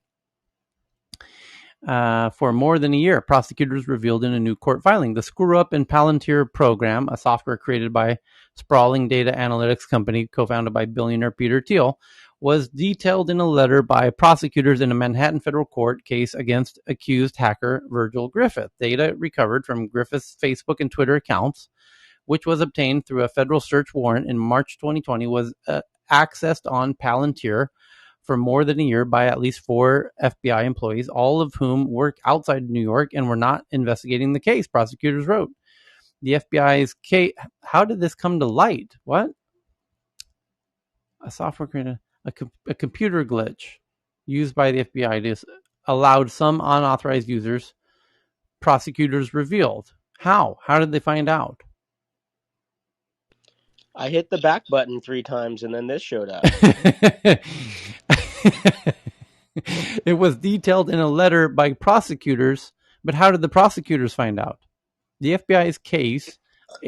for more than a year, prosecutors revealed in a new court filing. The Screw Up in Palantir program, a software created by sprawling data analytics company co-founded by billionaire Peter Thiel, was detailed in a letter by prosecutors in a Manhattan federal court case against accused hacker Virgil Griffith. Data recovered from Griffith's Facebook and Twitter accounts, which was obtained through a federal search warrant in March 2020, was accessed on Palantir for more than a year by at least 4 FBI employees, all of whom work outside New York and were not investigating the case, prosecutors wrote. The FBI's case. How did this come to light? What? A software created a computer glitch used by the FBI to allowed some unauthorized users, prosecutors revealed. How? How did they find out? I hit the back button 3 times and then this showed up. It was detailed in a letter by prosecutors, but how did the prosecutors find out? The FBI's case.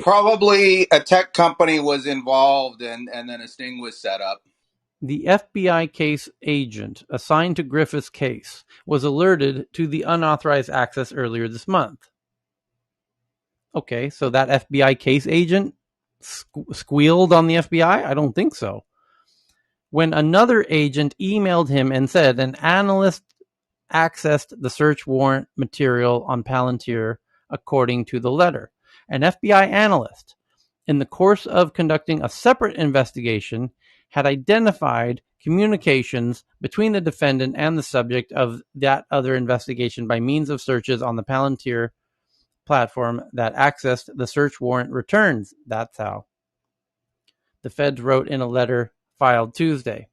Probably a tech company was involved, and then a sting was set up. The FBI case agent assigned to Griffith's case was alerted to the unauthorized access earlier this month. Okay, so that FBI case agent squealed on the FBI? I don't think so. When another agent emailed him and said an analyst accessed the search warrant material on Palantir according to the letter. An FBI analyst, in the course of conducting a separate investigation, had identified communications between the defendant and the subject of that other investigation by means of searches on the Palantir platform that accessed the search warrant returns. That's how. The feds wrote in a letter filed Tuesday.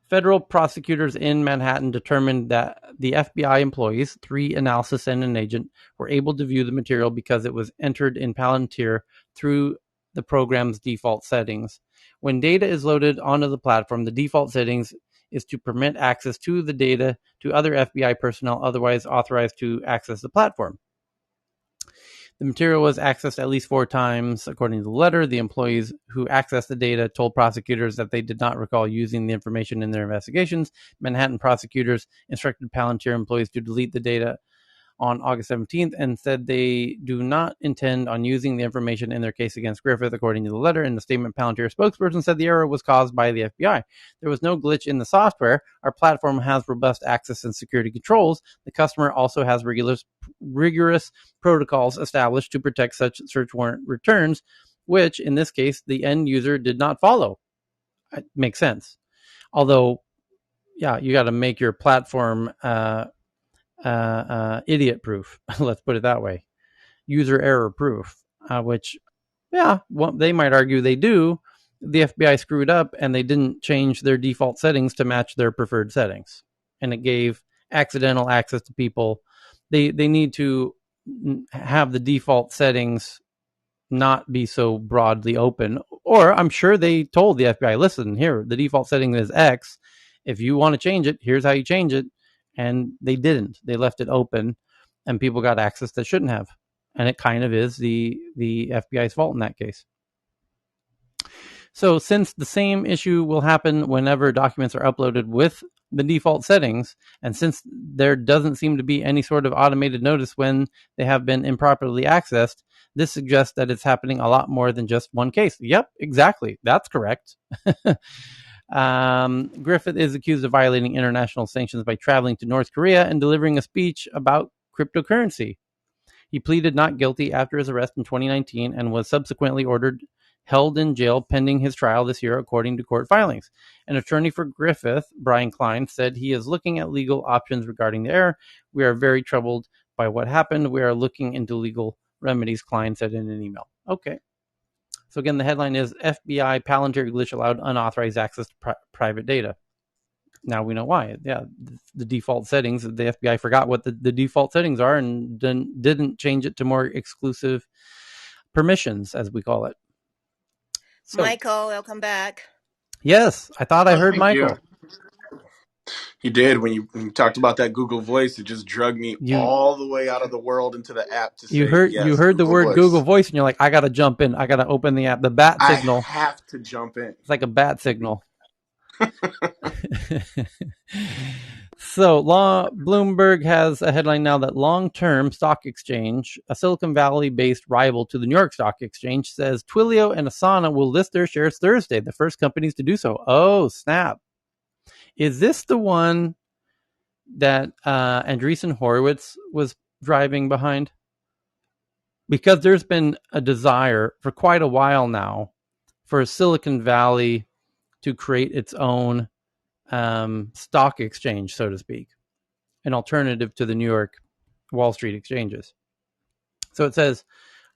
Federal prosecutors in Manhattan determined that the FBI employees, 3 analysts and an agent, were able to view the material because it was entered in Palantir through the program's default settings. When data is loaded onto the platform, the default settings is to permit access to the data to other FBI personnel otherwise authorized to access the platform. The material was accessed at least 4 times. According to the letter, the employees who accessed the data told prosecutors that they did not recall using the information in their investigations. Manhattan prosecutors instructed Palantir employees to delete the data on August 17th and said they do not intend on using the information in their case against Griffith, according to the letter. In the statement, Palantir spokesperson said the error was caused by the FBI. There was no glitch in the software. Our platform has robust access and security controls. The customer also has rigorous protocols established to protect such search warrant returns, which, in this case, the end user did not follow. It makes sense. Although, yeah, you got to make your platform idiot proof. Let's put it that way. User error proof, which, yeah, well, they might argue they do. The FBI screwed up and they didn't change their default settings to match their preferred settings. And it gave accidental access to people. They need to have the default settings not be so broadly open. Or I'm sure they told the FBI, listen, here, the default setting is X. If you want to change it, here's how you change it. And they didn't. They left it open and people got access that shouldn't have. And it kind of is the FBI's fault in that case. So since the same issue will happen whenever documents are uploaded with the default settings, and since there doesn't seem to be any sort of automated notice when they have been improperly accessed, this suggests that it's happening a lot more than just one case. Yep, exactly. That's correct. Griffith is accused of violating international sanctions by traveling to North Korea and delivering a speech about cryptocurrency. He pleaded not guilty after his arrest in 2019 and was subsequently held in jail pending his trial this year, according to court filings. An attorney for Griffith, Brian Klein, said he is looking at legal options regarding the error. We are very troubled by what happened. We are looking into legal remedies, Klein said in an email. Okay. So again, the headline is FBI Palantir glitch allowed unauthorized access to private data. Now we know why. Yeah, the default settings, the FBI forgot what the default settings are and didn't change it to more exclusive permissions, as we call it. So, Michael, welcome back. Yes, I thought I heard Thank Michael. you did when you talked about that Google Voice. It just drug me all the way out of the world into the app to say you yes. heard the Google word Voice. Google Voice, and you're like, I got to jump in. I got to open the app. The bat signal. I have to jump in. It's like a bat signal. So, Bloomberg has a headline now that long-term stock exchange, a Silicon Valley-based rival to the New York Stock Exchange, says Twilio and Asana will list their shares Thursday, the first companies to do so. Oh, snap. Is this the one that Andreessen Horowitz was driving behind? Because there's been a desire for quite a while now for Silicon Valley to create its own stock exchange, so to speak, an alternative to the New York Wall Street exchanges. So it says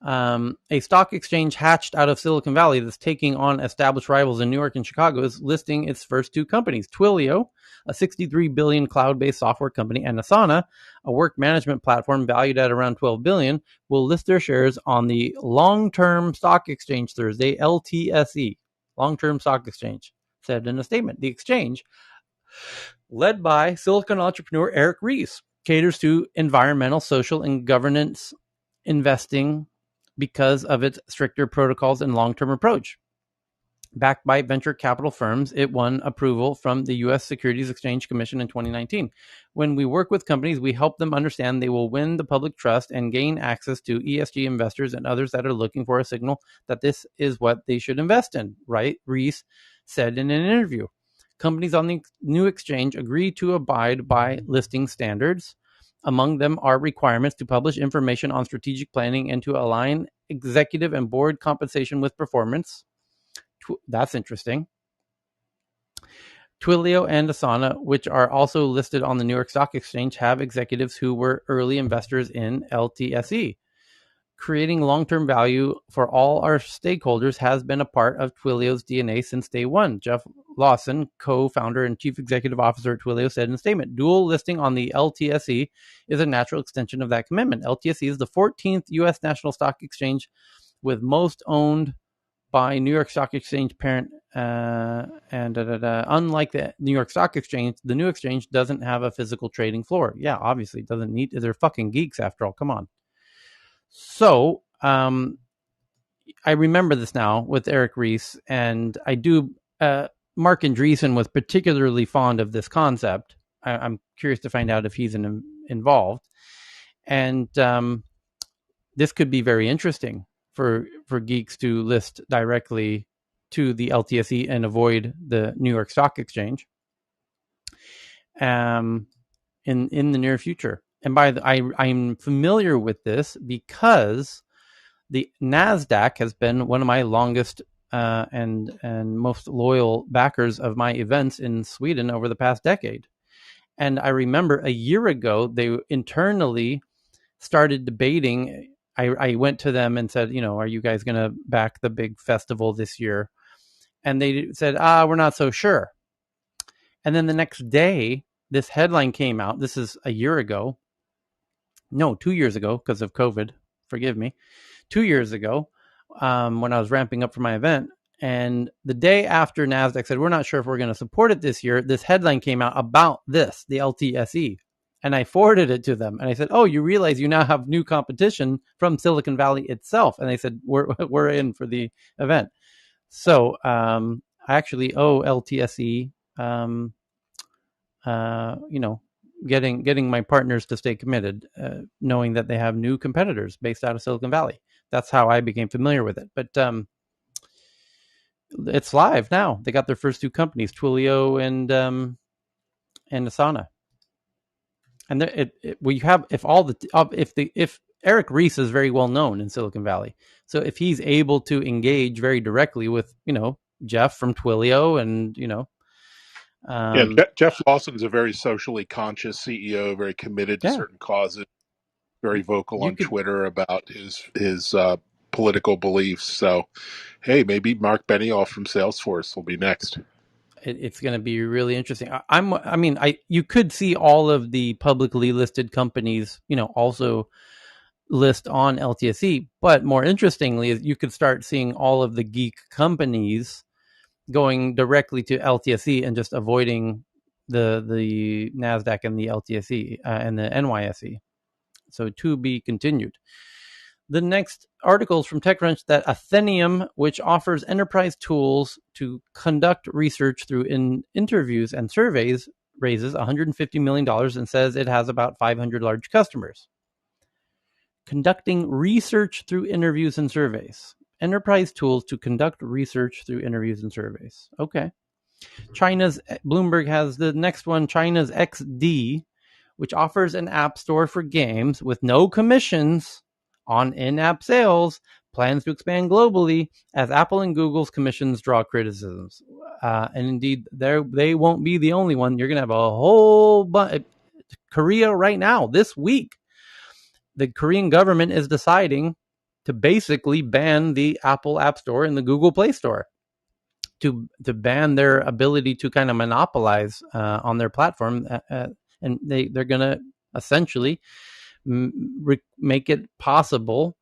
a stock exchange hatched out of Silicon Valley that's taking on established rivals in New York and Chicago is listing its first 2 companies. Twilio, a $63 billion cloud-based software company, and Asana, a work management platform valued at around $12 billion, will list their shares on the Long-Term Stock Exchange Thursday, LTSE, Long-Term Stock Exchange, said in a statement. The exchange, led by Silicon entrepreneur Eric Ries, caters to environmental, social, and governance investing because of its stricter protocols and long-term approach. Backed by venture capital firms, it won approval from the U.S. Securities Exchange Commission in 2019. When we work with companies, we help them understand they will win the public trust and gain access to ESG investors and others that are looking for a signal that this is what they should invest in, right? Ries said in an interview. Companies on the new exchange agree to abide by listing standards. Among them are requirements to publish information on strategic planning and to align executive and board compensation with performance. That's interesting. Twilio and Asana, which are also listed on the New York Stock Exchange, have executives who were early investors in LTSE. Creating long-term value for all our stakeholders has been a part of Twilio's DNA since day one. Jeff Lawson, co-founder and chief executive officer at Twilio, said in a statement, dual listing on the LTSE is a natural extension of that commitment. LTSE is the 14th U.S. national stock exchange with most owned by New York Stock Exchange parent. Unlike the New York Stock Exchange, the new exchange doesn't have a physical trading floor. Yeah, obviously, it doesn't need. They're fucking geeks after all. Come on. So I remember this now with Eric Ries, and I do. Mark Andreessen was particularly fond of this concept. I'm curious to find out if he's involved, and this could be very interesting for geeks to list directly to the LTSE and avoid the New York Stock Exchange in the near future. And I'm familiar with this because the NASDAQ has been one of my longest and most loyal backers of my events in Sweden over the past decade. And I remember a year ago, they internally started debating. I went to them and said, are you guys going to back the big festival this year? And they said, we're not so sure. And then the next day, this headline came out. This is a year ago. No, 2 years ago because of COVID. Forgive me. 2 years ago, when I was ramping up for my event. And the day after NASDAQ said, we're not sure if we're going to support it this year, this headline came out about this, the LTSE. And I forwarded it to them. And I said, oh, you realize you now have new competition from Silicon Valley itself. And they said, we're in for the event. So I actually owe LTSE, getting my partners to stay committed, knowing that they have new competitors based out of Silicon Valley. That's how I became familiar with it. But it's live now. They got their first two companies, Twilio and Asana. And if Eric Ries is very well known in Silicon Valley, so if he's able to engage very directly with Jeff from Twilio and Jeff Lawson's a very socially conscious CEO, very committed to certain causes, very vocal on Twitter about his political beliefs. So, hey, maybe Mark Benioff from Salesforce will be next. It's going to be really interesting. You could see all of the publicly listed companies, also list on LTSE. But more interestingly, you could start seeing all of the geek companies going directly to LTSE and just avoiding the NASDAQ and the LTSE and the NYSE. So to be continued. The next article is from TechCrunch that Athenium, which offers enterprise tools to conduct research through interviews and surveys, raises $150 million and says it has about 500 large customers. Conducting research through interviews and surveys. Enterprise tools to conduct research through interviews and surveys. Okay. Bloomberg has the next one, China's XD, which offers an app store for games with no commissions on in-app sales, plans to expand globally as Apple and Google's commissions draw criticisms. And indeed, they won't be the only one. You're going to have a whole bunch. Korea right now, this week, the Korean government is deciding to basically ban the Apple App Store and the Google Play Store, to ban their ability to kind of monopolize on their platform. And they're going to essentially make it possible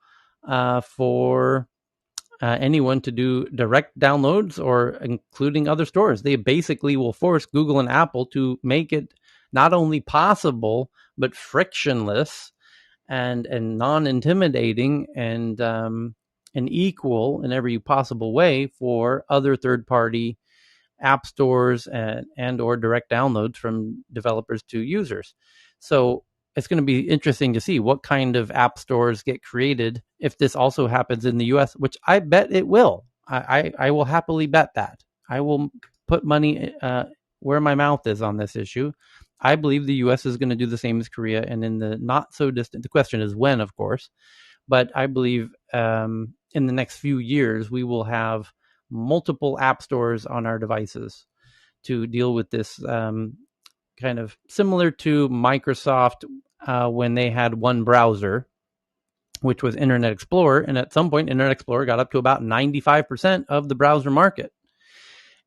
for anyone to do direct downloads or including other stores. They basically will force Google and Apple to make it not only possible, but frictionless and non-intimidating and equal in every possible way for other third-party app stores and or direct downloads from developers to users. So it's going to be interesting to see what kind of app stores get created if this also happens in the US, which I bet it will. I will happily bet that. I will put money where my mouth is on this issue. I believe the US is going to do the same as Korea, and in the not so distant, the question is when, of course, but I believe in the next few years we will have multiple app stores on our devices to deal with this kind of similar to Microsoft when they had one browser, which was Internet Explorer. And at some point, Internet Explorer got up to about 95% of the browser market.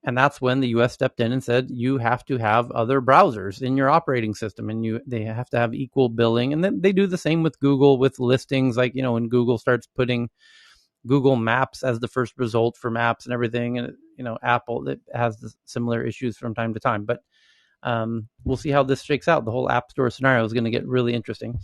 And that's when the US stepped in and said, you have to have other browsers in your operating system, and they have to have equal billing. And then they do the same with Google with listings, like, when Google starts putting Google Maps as the first result for maps and everything. And, Apple, it has similar issues from time to time. But we'll see how this shakes out. The whole App Store scenario is going to get really interesting.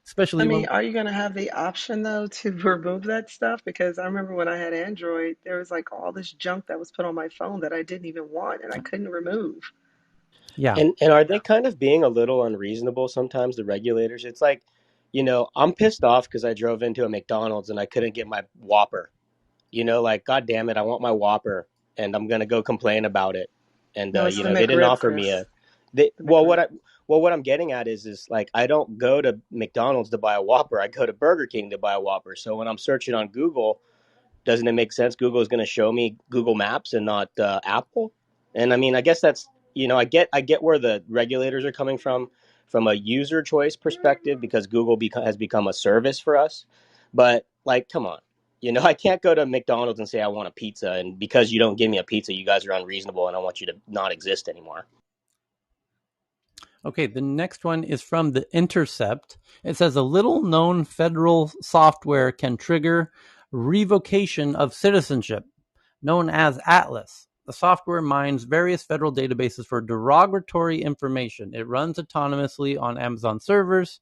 Especially are you going to have the option, though, to remove that stuff? Because I remember when I had Android, there was like all this junk that was put on my phone that I didn't even want and I couldn't remove. Yeah. And are they kind of being a little unreasonable sometimes, the regulators? It's like, I'm pissed off because I drove into a McDonald's and I couldn't get my Whopper. Like, God damn it, I want my Whopper, and I'm gonna go complain about it. And No, it's the they didn't McRib, offer me Chris. what I'm getting at is like, I don't go to McDonald's to buy a Whopper. I go to Burger King to buy a Whopper. So when I'm searching on Google, doesn't it make sense Google is going to show me Google Maps and not Apple? And I mean, I guess that's, I get where the regulators are coming from a user choice perspective, because Google has become a service for us. But like, come on, I can't go to McDonald's and say I want a pizza, and because you don't give me a pizza, you guys are unreasonable and I want you to not exist anymore. Okay, the next one is from The Intercept. It says a little known federal software can trigger revocation of citizenship, known as Atlas. The software mines various federal databases for derogatory information. It runs autonomously on Amazon servers.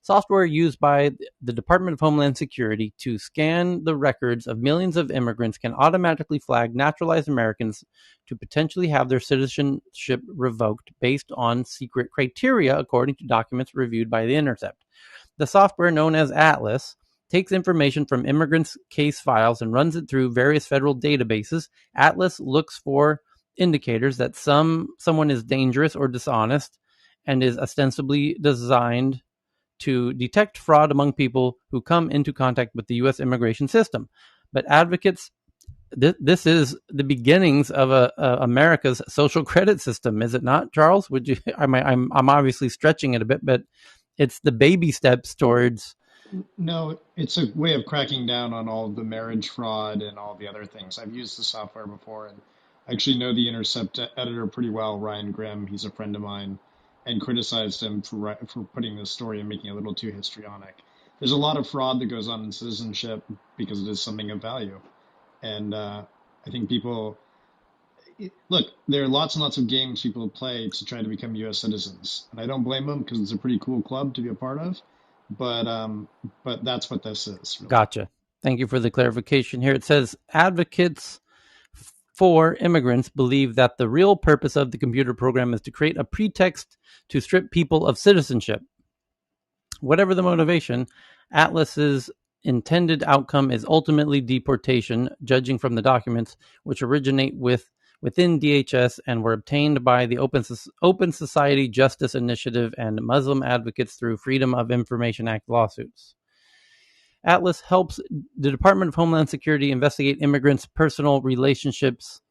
Software used by the Department of Homeland Security to scan the records of millions of immigrants can automatically flag naturalized Americans to potentially have their citizenship revoked based on secret criteria, according to documents reviewed by The Intercept. The software, known as Atlas, takes information from immigrants' case files and runs it through various federal databases. Atlas looks for indicators that someone is dangerous or dishonest, and is ostensibly designed to detect fraud among people who come into contact with the U.S. immigration system. But advocates, this is the beginnings of America's social credit system, is it not, Charles? Would you? I'm obviously stretching it a bit, but it's the baby steps towards. No, it's a way of cracking down on all of the marriage fraud and all the other things. I've used the software before, and I actually know the Intercept editor pretty well, Ryan Grimm. He's a friend of mine, and criticized him for putting this story and making it a little too histrionic. There's a lot of fraud that goes on in citizenship because it is something of value, and I think people look. There are lots and lots of games people play to try to become U.S. citizens, and I don't blame them because it's a pretty cool club to be a part of. But that's what this is. Really. Gotcha. Thank you for the clarification here. It says advocates for immigrants believe that the real purpose of the computer program is to create a pretext to strip people of citizenship. Whatever the motivation, Atlas's intended outcome is ultimately deportation, judging from the documents, which originate within DHS and were obtained by the Open Society Justice Initiative and Muslim advocates through Freedom of Information Act lawsuits. Atlas helps the Department of Homeland Security investigate immigrants' personal relationships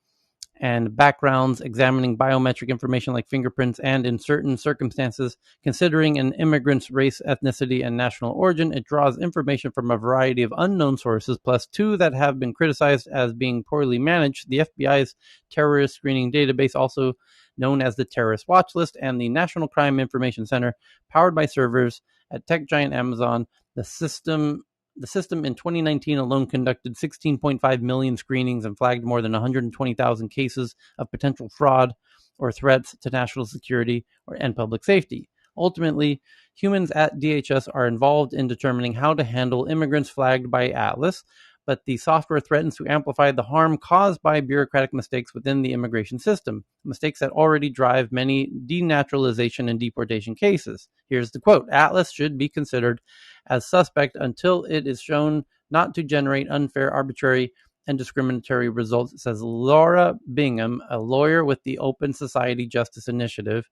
and backgrounds, examining biometric information like fingerprints, and in certain circumstances, considering an immigrant's race, ethnicity, and national origin. It draws information from a variety of unknown sources, plus two that have been criticized as being poorly managed: the FBI's terrorist screening database, also known as the Terrorist Watch List, and the National Crime Information Center, powered by servers at tech giant Amazon. The system in 2019 alone conducted 16.5 million screenings and flagged more than 120,000 cases of potential fraud or threats to national security and public safety. Ultimately, humans at DHS are involved in determining how to handle immigrants flagged by Atlas, but the software threatens to amplify the harm caused by bureaucratic mistakes within the immigration system, mistakes that already drive many denaturalization and deportation cases. Here's the quote: Atlas should be considered as suspect until it is shown not to generate unfair, arbitrary, and discriminatory results, says Laura Bingham, a lawyer with the Open Society Justice Initiative.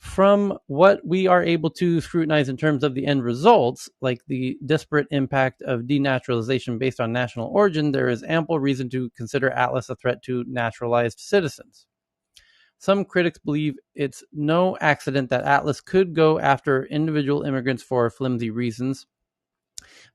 From what we are able to scrutinize in terms of the end results, like the disparate impact of denaturalization based on national origin, there is ample reason to consider Atlas a threat to naturalized citizens. Some critics believe it's no accident that Atlas could go after individual immigrants for flimsy reasons.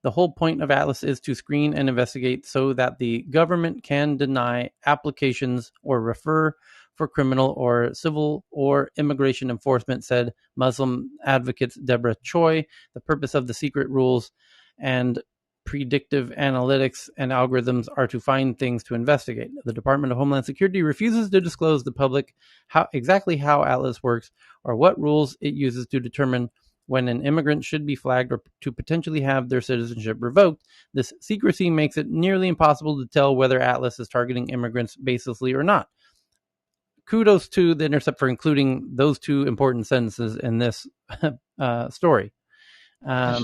The whole point of Atlas is to screen and investigate so that the government can deny applications or refer for criminal or civil or immigration enforcement, said Muslim advocate Deborah Choi. The purpose of the secret rules and predictive analytics and algorithms are to find things to investigate. The Department of Homeland Security refuses to disclose to the public exactly how Atlas works or what rules it uses to determine when an immigrant should be flagged or to potentially have their citizenship revoked. This secrecy makes it nearly impossible to tell whether Atlas is targeting immigrants baselessly or not. Kudos to The Intercept for including those two important sentences in this story. I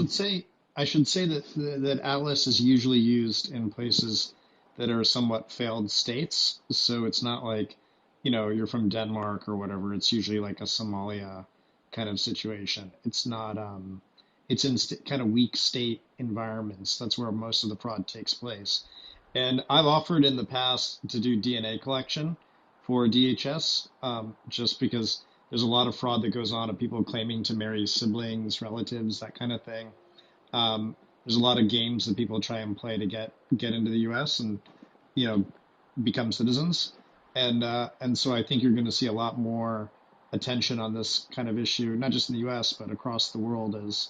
should say that Atlas is usually used in places that are somewhat failed states. So it's not like, you're from Denmark or whatever. It's usually like a Somalia kind of situation. It's not. It's in kind of weak state environments. That's where most of the fraud takes place. And I've offered in the past to do DNA collection for DHS, just because there's a lot of fraud that goes on of people claiming to marry siblings, relatives, that kind of thing. There's a lot of games that people try and play to get into the U.S. and become citizens, and so I think you're going to see a lot more attention on this kind of issue, not just in the U.S. but across the world as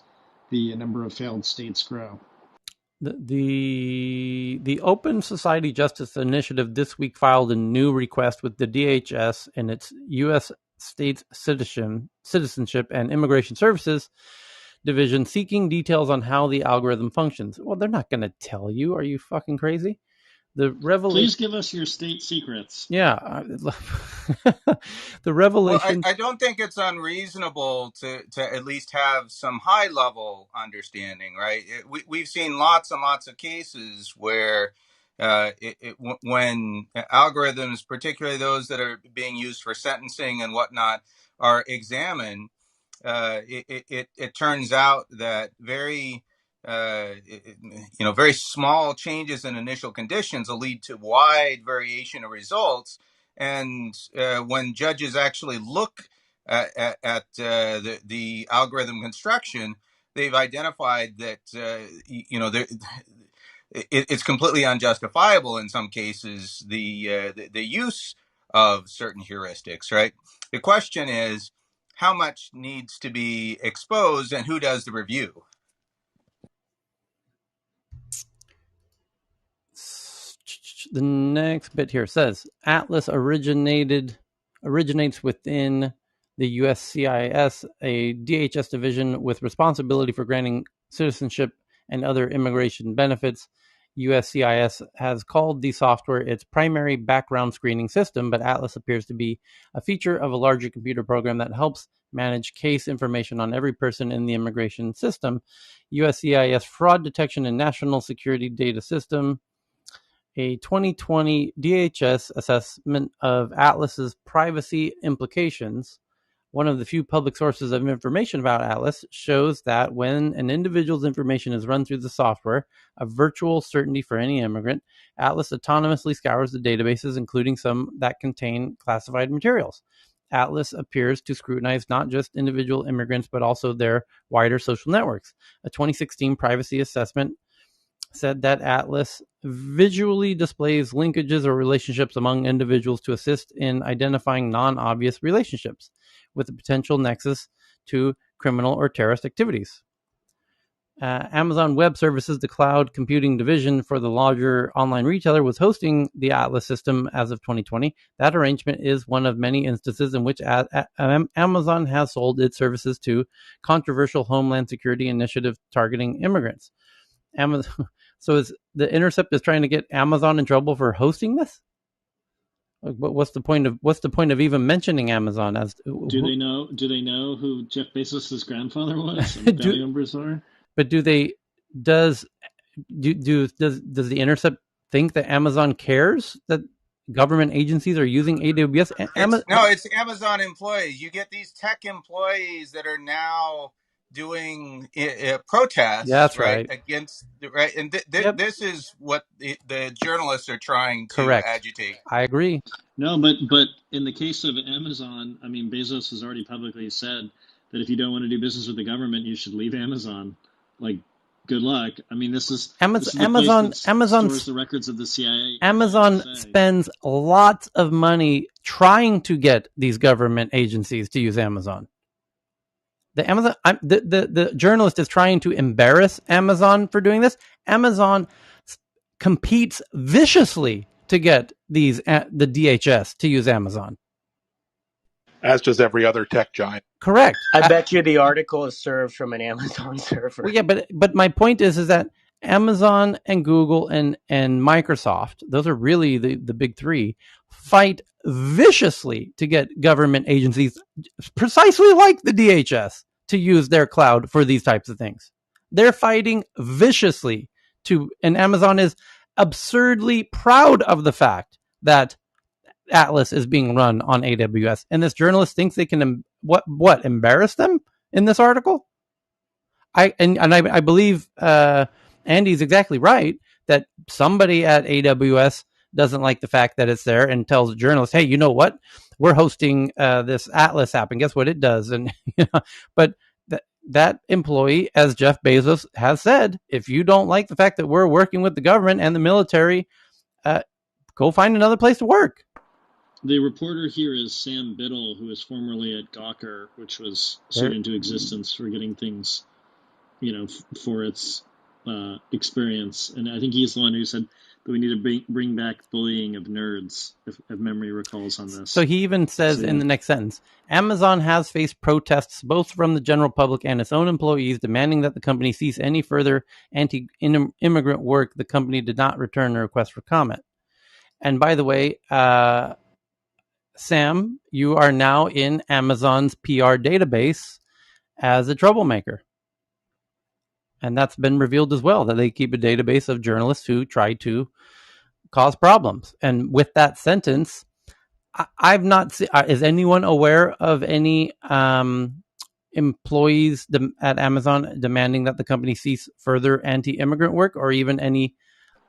the number of failed states grow. The Open Society Justice Initiative this week filed a new request with the DHS and its U.S. States Citizenship and Immigration Services Division seeking details on how the algorithm functions. Well, they're not going to tell you. Are you fucking crazy? Please give us your state secrets. Yeah. The revelation. Well, I don't think it's unreasonable to at least have some high level understanding, right? We've seen lots and lots of cases where when algorithms, particularly those that are being used for sentencing and whatnot, are examined, it turns out that very small changes in initial conditions will lead to wide variation of results. And when judges actually look at the algorithm construction, they've identified that it's completely unjustifiable in some cases the use of certain heuristics. Right. The question is, how much needs to be exposed and who does the review? The next bit here says Atlas originates within the USCIS, a DHS division with responsibility for granting citizenship and other immigration benefits. USCIS has called the software its primary background screening system, but Atlas appears to be a feature of a larger computer program that helps manage case information on every person in the immigration system. USCIS Fraud Detection and National Security Data System, a 2020 DHS assessment of Atlas's privacy implications. One of the few public sources of information about Atlas shows that when an individual's information is run through the software, a virtual certainty for any immigrant, Atlas autonomously scours the databases, including some that contain classified materials. Atlas appears to scrutinize not just individual immigrants, but also their wider social networks. A 2016 privacy assessment said that Atlas visually displays linkages or relationships among individuals to assist in identifying non-obvious relationships with a potential nexus to criminal or terrorist activities. Amazon Web Services, the cloud computing division for the larger online retailer, was hosting the Atlas system as of 2020. That arrangement is one of many instances in which Amazon has sold its services to controversial Homeland Security initiative targeting immigrants. Amazon. So is the Intercept is trying to get Amazon in trouble for hosting this? What's the point of even mentioning Amazon? Do they know who Jeff Bezos' grandfather was? And family members are. But does the Intercept think that Amazon cares that government agencies are using AWS. It's Amazon employees. You get these tech employees that are now doing protests, That's right, right. against right, and Yep. this is what the journalists are trying to Correct. agitate. I agree. No, but in the case of Amazon, I mean, Bezos has already publicly said that if you don't want to do business with the government, you should leave Amazon. Like, good luck. I mean, this is the place that stores the records of the CIA. Amazon spends lots of money trying to get these government agencies to use Amazon. The journalist is trying to embarrass Amazon for doing this. Amazon competes viciously to get the DHS to use Amazon. As does every other tech giant. Correct. I bet you the article is served from an Amazon server. Well, yeah, but my point is that Amazon and Google and Microsoft, those are really the big three, fight viciously to get government agencies precisely like the DHS to use their cloud for these types of things. They're fighting viciously and Amazon is absurdly proud of the fact that Atlas is being run on AWS. And this journalist thinks they can embarrass them in this article? I believe Andy's exactly right that somebody at AWS doesn't like the fact that it's there and tells the journalist, "Hey, you know what? We're hosting this Atlas app, and guess what it does?" And but that employee, as Jeff Bezos has said, if you don't like the fact that we're working with the government and the military, go find another place to work. The reporter here is Sam Biddle, who was formerly at Gawker, which was sued into existence for getting things, for its experience. And I think he's the one who said that we need to bring back bullying of nerds, if memory recalls on this. So he even says in the next sentence, Amazon has faced protests both from the general public and its own employees demanding that the company cease any further anti-immigrant work. The company did not return a request for comment. And by the way, Sam, you are now in Amazon's PR database as a troublemaker. And that's been revealed as well, that they keep a database of journalists who try to cause problems. And with that sentence, I've not seen, is anyone aware of any employees at Amazon demanding that the company cease further anti-immigrant work, or even any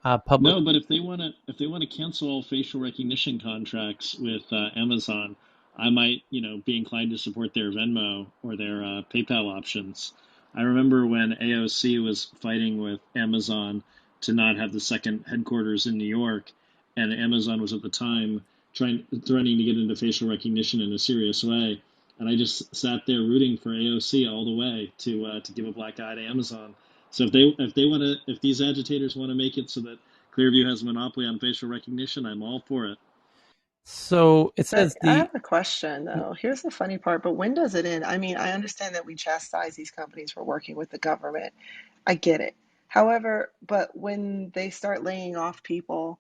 public? No, but if they want to cancel all facial recognition contracts with Amazon, I might be inclined to support their Venmo or their PayPal options. I remember when AOC was fighting with Amazon to not have the second headquarters in New York, and Amazon was at the time threatening to get into facial recognition in a serious way, and I just sat there rooting for AOC all the way to give a black eye to Amazon. So if these agitators want to make it so that Clearview has a monopoly on facial recognition, I'm all for it. So it says I have a question though. Here's the funny part, but when does it end? I mean, I understand that we chastise these companies for working with the government. I get it. However, but when they start laying off people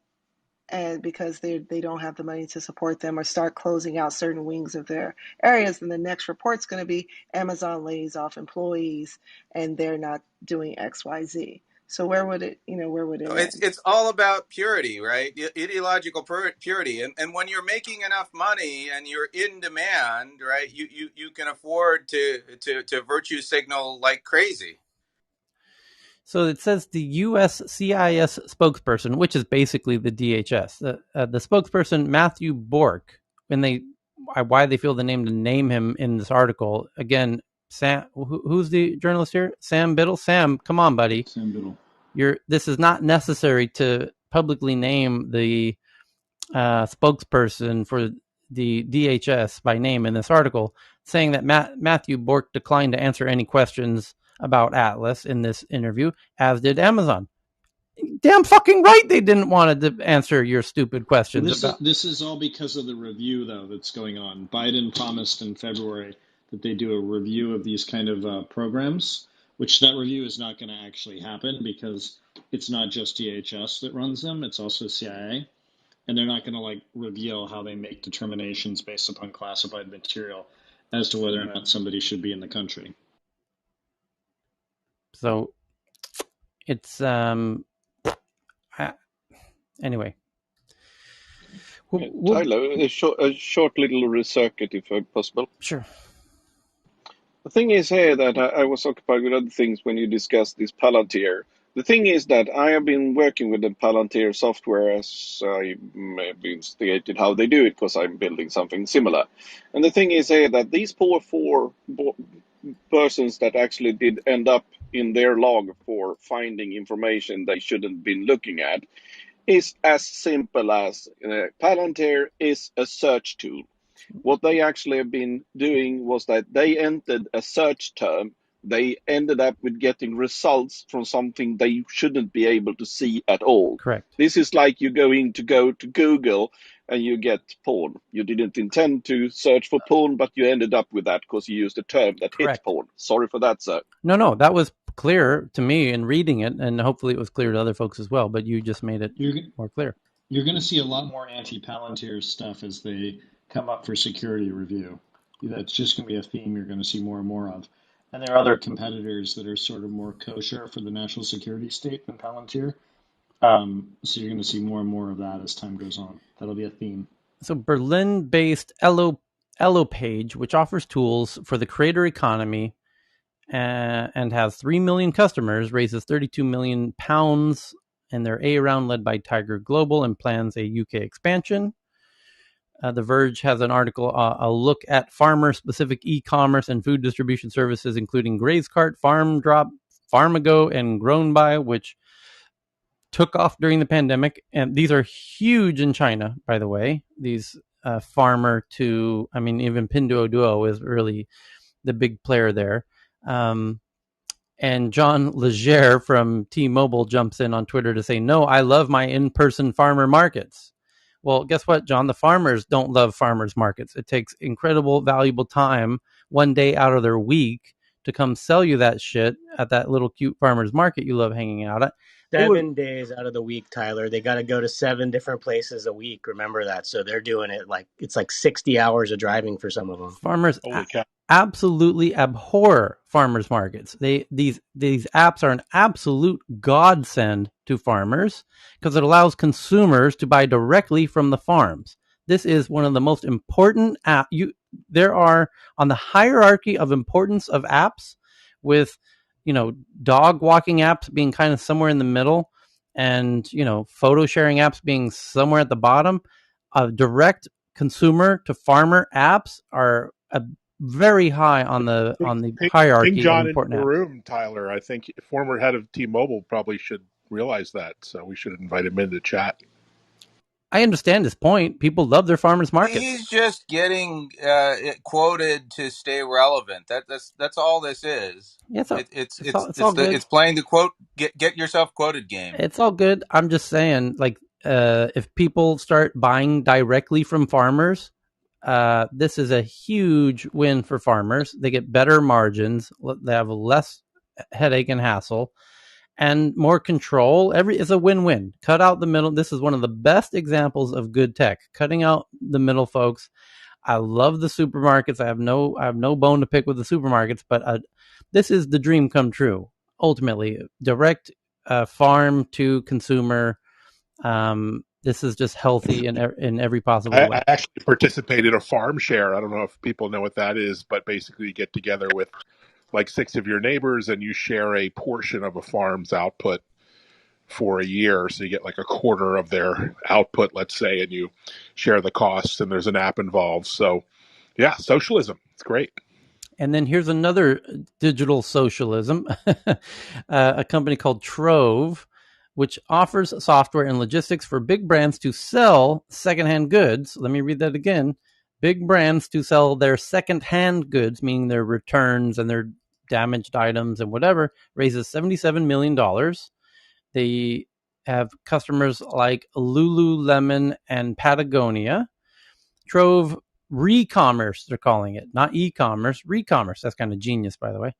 and because they don't have the money to support them or start closing out certain wings of their areas, then the next report's going to be Amazon lays off employees and they're not doing XYZ. So where would it end? It's all about purity, right? Ideological purity, and when you're making enough money and you're in demand, right? You can afford to virtue signal like crazy. So it says the U.S. CIS spokesperson, which is basically the DHS, the spokesperson Matthew Bork, why they feel the name to name him in this article again. Sam, who's the journalist here? Sam Biddle. Sam, come on, buddy. Sam Biddle. This is not necessary to publicly name the spokesperson for the DHS by name in this article, saying that Matthew Bork declined to answer any questions about Atlas in this interview, as did Amazon. Damn fucking right they didn't want to answer your stupid questions. This is all because of the review, though, that's going on. Biden promised in February that they do a review of these kind of programs, which that review is not going to actually happen because it's not just DHS that runs them, it's also CIA. And they're not going to reveal how they make determinations based upon classified material as to whether or not somebody should be in the country. So it's anyway, Tyler, a short little recircuit, if possible. Sure. The thing is here that I was occupied with other things when you discussed this Palantir. The thing is that I have been working with the Palantir software as I may have instigated how they do it because I'm building something similar. And the thing is here that these poor four persons that actually did end up in their log for finding information they shouldn't been looking at is as simple as Palantir is a search tool. What they actually have been doing was that they entered a search term. They ended up with getting results from something they shouldn't be able to see at all. Correct. This is like you go to Google and you get porn. You didn't intend to search for porn, but you ended up with that because you used a term that hit porn. Sorry for that, sir. No, that was clear to me in reading it, and hopefully it was clear to other folks as well, but you just made it more clear. You're going to see a lot more anti-Palantir stuff as they come up for security review. That's just going to be a theme you're going to see more and more of. And there are other competitors that are sort of more kosher for the national security state than Palantir. So you're going to see more and more of that as time goes on. That'll be a theme. So Berlin-based Elopage, which offers tools for the creator economy and has 3 million customers, raises £32 million in their A round led by Tiger Global and plans a UK expansion. The Verge has an article, a look at farmer-specific e-commerce and food distribution services, including GrazeCart, Farm Drop, Farmago, and Grown By, which took off during the pandemic. And these are huge in China, by the way. These farmer to, I mean, even Pinduoduo is really the big player there. And John Legere from T-Mobile jumps in on Twitter to say, no, I love my in-person farmer markets. Well, guess what, John? The farmers don't love farmers markets. It takes incredible, valuable time, one day out of their week, to come sell you that shit at that little cute farmers market you love hanging out at. 7 days out of the week, Tyler. They got to go to 7 different places a week. Remember that. So they're doing it like it's like 60 hours of driving for some of them. Farmers absolutely abhor farmers markets. These apps are an absolute godsend to farmers because it allows consumers to buy directly from the farms. This is one of the most important there are on the hierarchy of importance of apps, with dog walking apps being kind of somewhere in the middle, and photo sharing apps being somewhere at the bottom. Direct consumer to farmer apps are very high on the hierarchy John of important in the apps. room, Tyler. I think former head of T-Mobile probably should realize that, so we should invite him in to chat. I understand his point. People love their farmers markets. He's just getting quoted to stay relevant. That's all this is. Yeah, it's playing the quote get yourself quoted game. It's all good. I'm just saying, like, if people start buying directly from farmers, this is a huge win for farmers. They get better margins. They have less headache and hassle and more control. It's a win-win. Cut out the middle. This is one of the best examples of good tech, cutting out the middle folks. I love the supermarkets. I have no bone to pick with the supermarkets, but this is the dream come true. Ultimately, direct farm to consumer. This is just healthy in every possible way. I actually participated in a farm share. I don't know if people know what that is, but basically you get together with like 6 of your neighbors and you share a portion of a farm's output for a year. So you get like a quarter of their output, let's say, and you share the costs, and there's an app involved. So yeah, socialism. It's great. And then here's another digital socialism, a company called Trove, which offers software and logistics for big brands to sell secondhand goods. Let me read that again. Big brands to sell their secondhand goods, meaning their returns and their damaged items and whatever, raises $77 million. They have customers like Lululemon and Patagonia. Trove Recommerce, they're calling it, not e-commerce, Recommerce. That's kind of genius, by the way.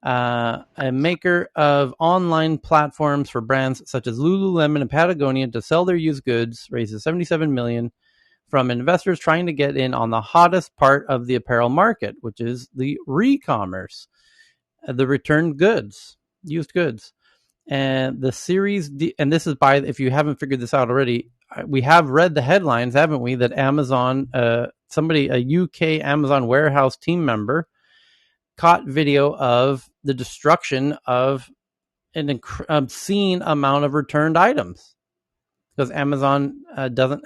A maker of online platforms for brands such as Lululemon and Patagonia to sell their used goods, raises $77 million from investors trying to get in on the hottest part of the apparel market, which is the Recommerce, the returned goods, used goods. And the Series D, and this is by, if you haven't figured this out already, we have read the headlines, haven't we, that Amazon, a UK Amazon warehouse team member, caught video of the destruction of an obscene amount of returned items, because Amazon doesn't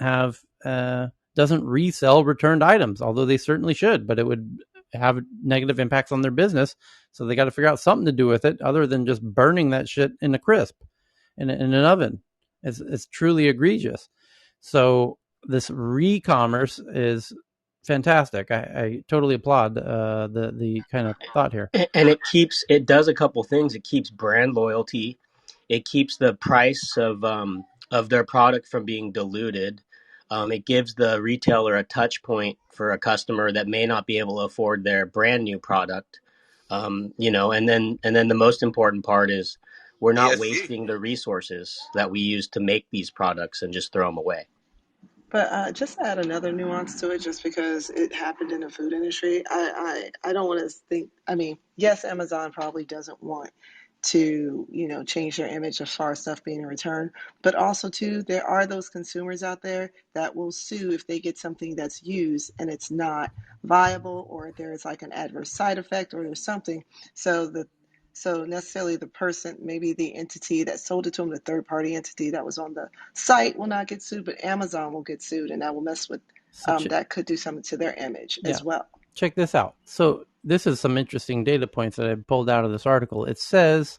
resell returned items, although they certainly should, but it would have negative impacts on their business. So they got to figure out something to do with it other than just burning that shit in a crisp in an oven. It's truly egregious. So this re-commerce is fantastic. I totally applaud the kind of thought here. And it does a couple things. It keeps brand loyalty. It keeps the price of their product from being diluted. It gives the retailer a touch point for a customer that may not be able to afford their brand new product. And then the most important part is we're not ESG. wasting the resources that we use to make these products and just throw them away. But just to add another nuance to it, just because it happened in the food industry, I don't want to think. I mean, yes, Amazon probably doesn't want to, change their image as far as stuff being returned, but also too, there are those consumers out there that will sue if they get something that's used and it's not viable, or there's like an adverse side effect, or there's something. So necessarily the person, maybe the entity that sold it to them, the third party entity that was on the site, will not get sued, but Amazon will get sued, and that will mess with, that could do something to their image as well. Check this out. So this is some interesting data points that I pulled out of this article. It says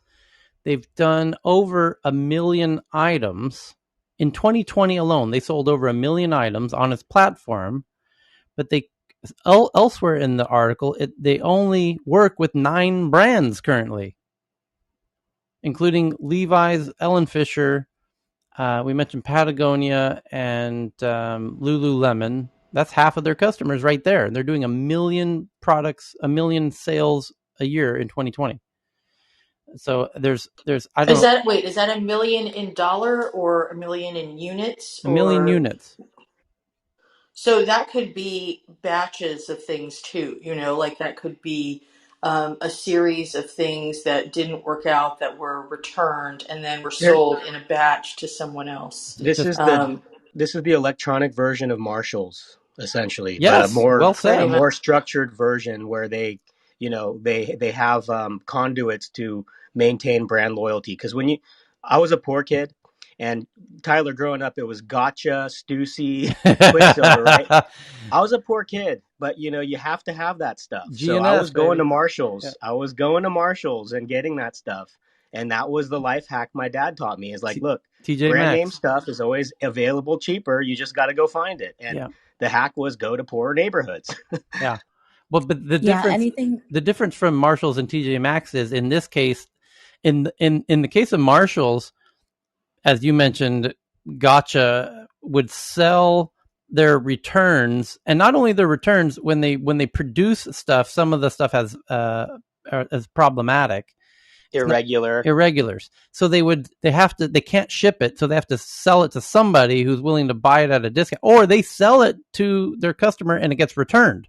they've done over 1 million items in 2020 alone. They sold over 1 million items on its platform, but they elsewhere in the article, they only work with 9 brands currently, including Levi's, Ellen Fisher. We mentioned Patagonia and Lululemon. That's half of their customers right there. They're doing 1 million products, 1 million sales a year in 2020. So there's I don't know. Is that $1 million in dollar or $1 million in units? 1 million Or units. so that could be batches of things too, like that could be a series of things that didn't work out that were returned and then were There, sold in a batch to someone else. this Just is the electronic version of Marshalls, essentially, but yes, well Pretty a said. much. more structured version where they have conduits to maintain brand loyalty. Because I was a poor kid, and Tyler, growing up, it was Gotcha, Stussy, Quicksilver, right? I was a poor kid, but you have to have that stuff. So I was GNS, going to baby. Marshalls. Yeah. I was going to Marshalls and getting that stuff. And that was the life hack my dad taught me, is like, look, TJ brand name Maxx. stuff is always available cheaper. You just got to go find it. And the hack was go to poorer neighborhoods. Yeah. Well, but the Yeah, difference anything. the difference from Marshalls and TJ Maxx is, in this case, in the case of Marshalls, as you mentioned, Gotcha would sell their returns, and not only their returns, when they produce stuff, some of the stuff is problematic. Irregulars. So they can't ship it, so they have to sell it to somebody who's willing to buy it at a discount, or they sell it to their customer and it gets returned.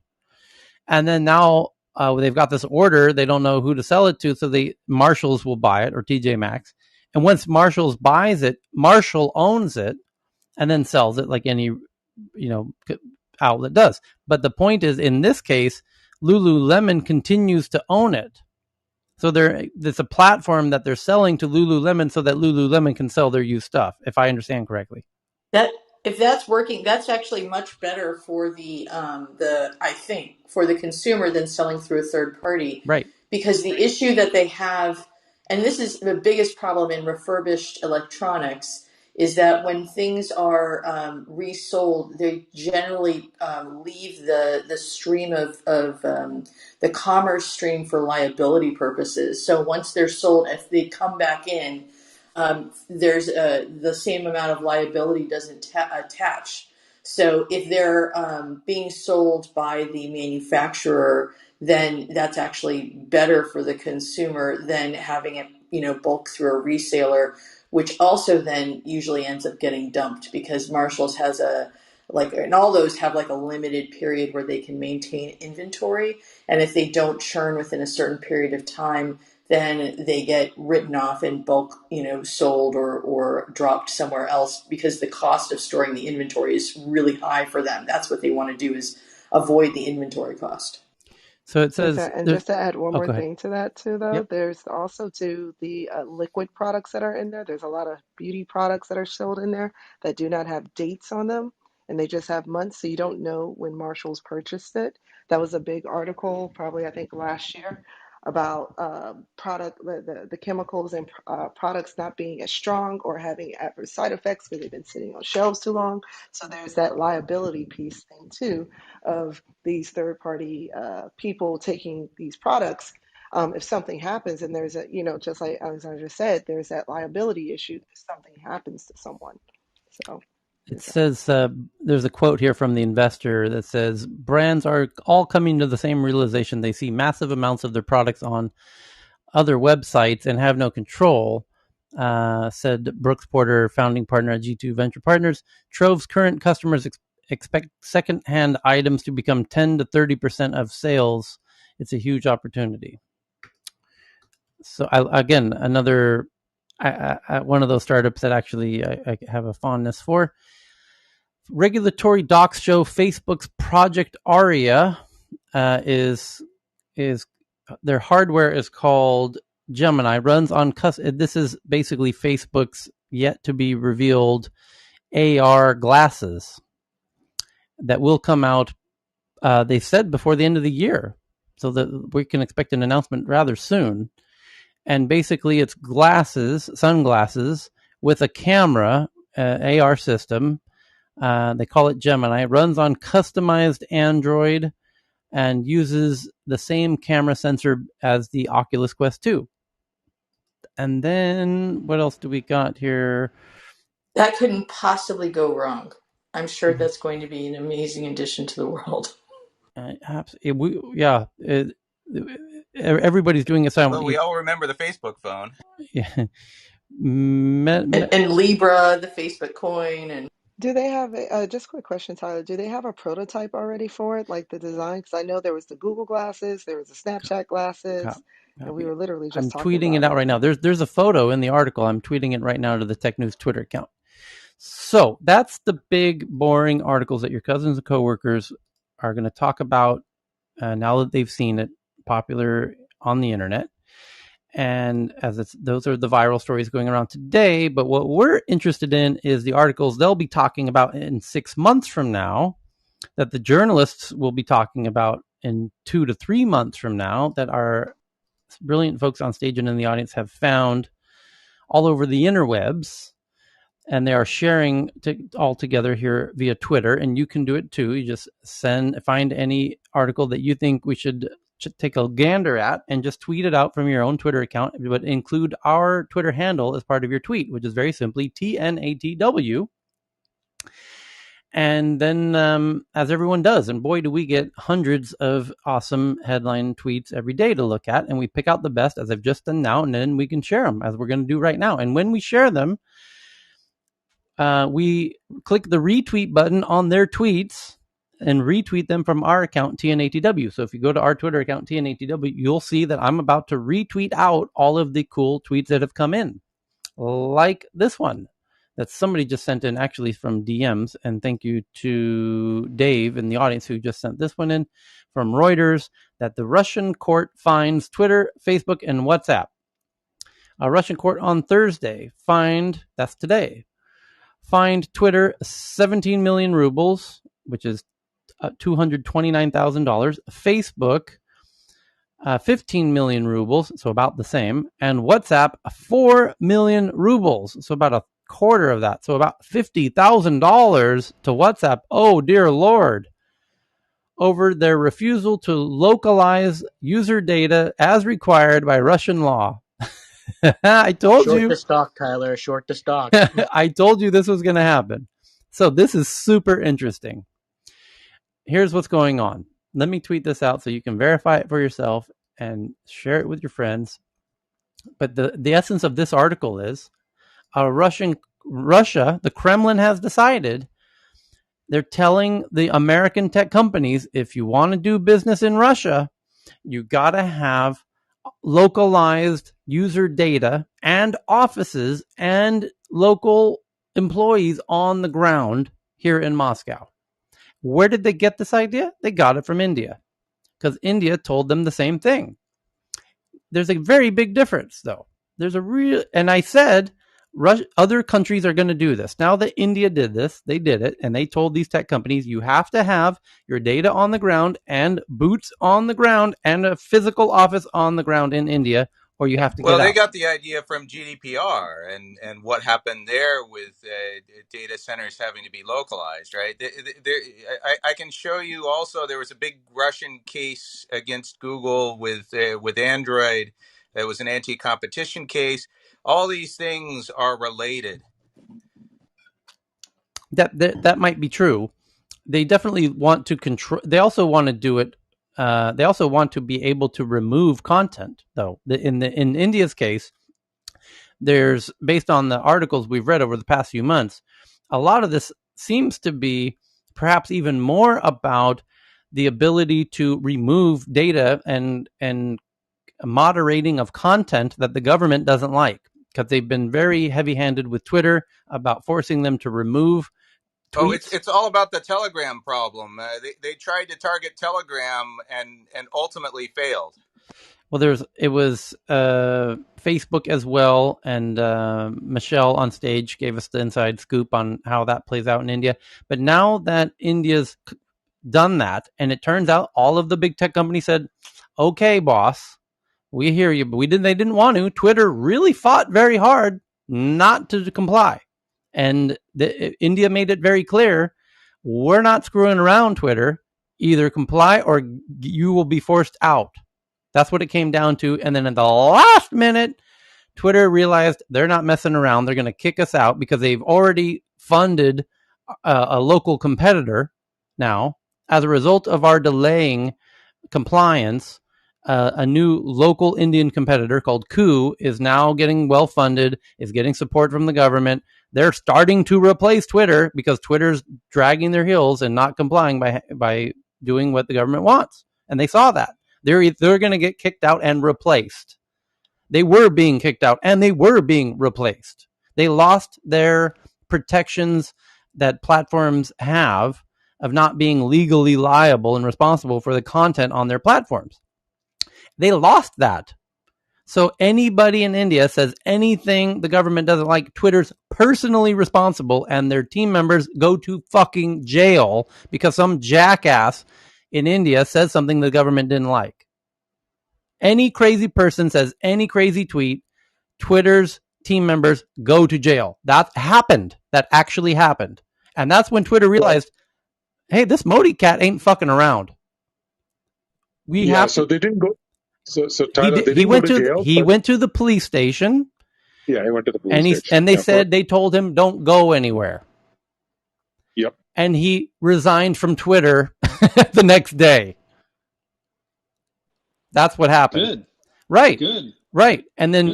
And then now they've got this order, they don't know who to sell it to, so Marshalls will buy it, or TJ Maxx. And once Marshalls buys it, Marshall owns it and then sells it like any outlet does. But the point is, in this case, Lululemon continues to own it. So it's a platform that they're selling to Lululemon so that Lululemon can sell their used stuff, if I understand correctly. That if that's working, that's actually much better for the I think for the consumer than selling through a third party. Right. Because the issue that they have, and this is the biggest problem in refurbished electronics, is that when things are resold, they generally leave the stream of the commerce stream for liability purposes. So once they're sold, if they come back in, there's the same amount of liability doesn't attach. So if they're being sold by the manufacturer, then that's actually better for the consumer than having it, bulk through a reseller, which also then usually ends up getting dumped because Marshalls has and all those have like a limited period where they can maintain inventory. And if they don't churn within a certain period of time, then they get written off and bulk, sold or dropped somewhere else because the cost of storing the inventory is really high for them. That's what they want to do, is avoid the inventory cost. So it says, And just to add one more go ahead. thing to that too, though, Yep. there's also to the liquid products that are in there. There's a lot of beauty products that are sold in there that do not have dates on them, and they just have months, so you don't know when Marshalls purchased it. That was a big article, probably I think last year, about the chemicals and products not being as strong or having adverse side effects because they've been sitting on shelves too long. So there's that liability piece thing too of these third party people taking these products. If something happens and there's just like Alexandra said, there's that liability issue if something happens to someone. So it says, there's a quote here from the investor that says, brands are all coming to the same realization. They see massive amounts of their products on other websites and have no control, said Brooks Porter, founding partner at G2 Venture Partners. Trove's current customers expect secondhand items to become 10 to 30% of sales. It's a huge opportunity. So again, another one of those startups that actually I have a fondness for. Regulatory docs show Facebook's Project Aria is their hardware is called Gemini. Runs on this is basically Facebook's yet to be revealed AR glasses that will come out. They said before the end of the year, so that we can expect an announcement rather soon. And basically, it's sunglasses with a camera, AR system. They call it Gemini. It runs on customized Android and uses the same camera sensor as the Oculus Quest 2. And then what else do we got here? That couldn't possibly go wrong. I'm sure that's going to be an amazing addition to the world. Everybody's doing it. Well, we all remember the Facebook phone. Yeah. And Libra, the Facebook coin, and do they have just a quick question, Tyler? Do they have a prototype already for it, like the design? Because I know there was the Google glasses, there was the Snapchat glasses, and we were literally just I'm talking tweeting about it out right now. There's a photo in the article. I'm tweeting it right now to the Tech News Twitter account. So that's the big, boring articles that your cousins and coworkers are going to talk about now that they've seen it popular on the internet. And those are the viral stories going around today. But what we're interested in is the articles they'll be talking about in 6 months from now, that the journalists will be talking about in 2 to 3 months from now, that our brilliant folks on stage and in the audience have found all over the interwebs. And they are sharing all together here via Twitter, and you can do it too. You just find any article that you think we should take a gander at and just tweet it out from your own Twitter account, but include our Twitter handle as part of your tweet, which is very simply TNATW. And then as everyone does, and boy, do we get hundreds of awesome headline tweets every day to look at, and we pick out the best, as I've just done now, and then we can share them, as we're going to do right now. And when we share them, we click the retweet button on their tweets and retweet them from our account, TNATW. So if you go to our Twitter account, TNATW, you'll see that I'm about to retweet out all of the cool tweets that have come in, like this one that somebody just sent in, actually from DMs. And thank you to Dave in the audience who just sent this one in from Reuters, that the Russian court finds Twitter, Facebook, and WhatsApp. A Russian court on Thursday that's today, fined Twitter 17 million rubles, which is $229,000. Facebook 15 million rubles, so about the same, and WhatsApp 4 million rubles, so about a quarter of that, so about $50,000 to WhatsApp. Oh dear Lord, over their refusal to localize user data as required by Russian law. I told you. Short the stock, Tyler. Short the stock. I told you this was going to happen. So this is super interesting. Here's what's going on. Let me tweet this out so you can verify it for yourself and share it with your friends. But the essence of this article is Russia, the Kremlin has decided, they're telling the American tech companies, if you want to do business in Russia, you got to have localized user data and offices and local employees on the ground here in Moscow. Where did they get this idea? They got it from India, because India told them the same thing. There's a very big difference, though. There's a real, and I said, other countries are going to do this. Now that India did this, they did it, and they told these tech companies, you have to have your data on the ground and boots on the ground and a physical office on the ground in India, or you have to Well, get they out. got the idea from GDPR and what happened there with data centers having to be localized, right? I can show you also there was a big Russian case against Google with Android. It was an anti-competition case. All these things are related. That might be true. They definitely want to control. They also want to do it. They also want to be able to remove content, though. In India's case, there's, based on the articles we've read over the past few months, a lot of this seems to be perhaps even more about the ability to remove data and moderating of content that the government doesn't like, because they've been very heavy-handed with Twitter about forcing them to remove Oh, tweets. it's all about the Telegram problem. They tried to target Telegram and ultimately failed. Well, it was Facebook as well, and Michelle on stage gave us the inside scoop on how that plays out in India. But now that India's done that, and it turns out all of the big tech companies said, "Okay, boss, we hear you," but they didn't want to. Twitter really fought very hard not to comply, and India made it very clear, we're not screwing around, Twitter. Either comply or you will be forced out. That's what it came down to. And then at the last minute, Twitter realized they're not messing around. They're going to kick us out because they've already funded a local competitor now. As a result of our delaying compliance, a new local Indian competitor called Coup is now getting well funded, is getting support from the government. They're starting to replace Twitter because Twitter's dragging their heels and not complying by doing what the government wants. And they saw that. They're going to get kicked out and replaced. They were being kicked out and they were being replaced. They lost their protections that platforms have of not being legally liable and responsible for the content on their platforms. They lost that. So anybody in India says anything the government doesn't like, Twitter's personally responsible, and their team members go to fucking jail because some jackass in India says something the government didn't like. Any crazy person says any crazy tweet, Twitter's team members go to jail. That happened. That actually happened. And that's when Twitter realized, hey, this Modi cat ain't fucking around. So they didn't go. So Tyler, they He didn't go went to to jail, he but went to the police station. yeah, he went to the police station. And they said they told him don't go anywhere. Yep. And he resigned from Twitter the next day. That's what happened. Good. Right. Good. Right. And then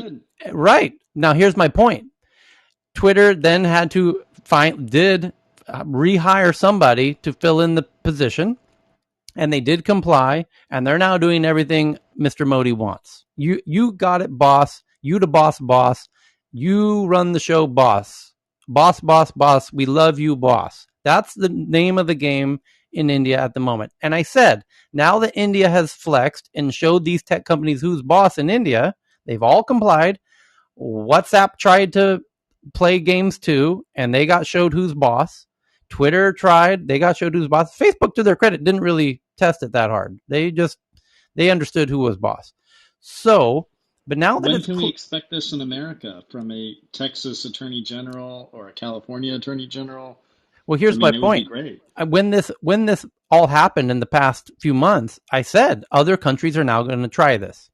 Good. right. Now here's my point. Twitter then had to rehire somebody to fill in the position, and they did comply, and they're now doing everything Mr. Modi wants. You got it, boss. You the boss. You run the show, boss. Boss. We love you, boss. That's the name of the game in India at the moment. And I said, now that India has flexed and showed these tech companies who's boss in India, they've all complied. WhatsApp tried to play games too, and they got showed who's boss. Twitter tried, they got showed who's boss. Facebook, to their credit, didn't really test it that hard. They understood who was boss. So, but now that When can we expect this in America from a Texas Attorney General or a California Attorney General? Well, here's my point. It would be great. When this all happened in the past few months, I said other countries are now going to try this.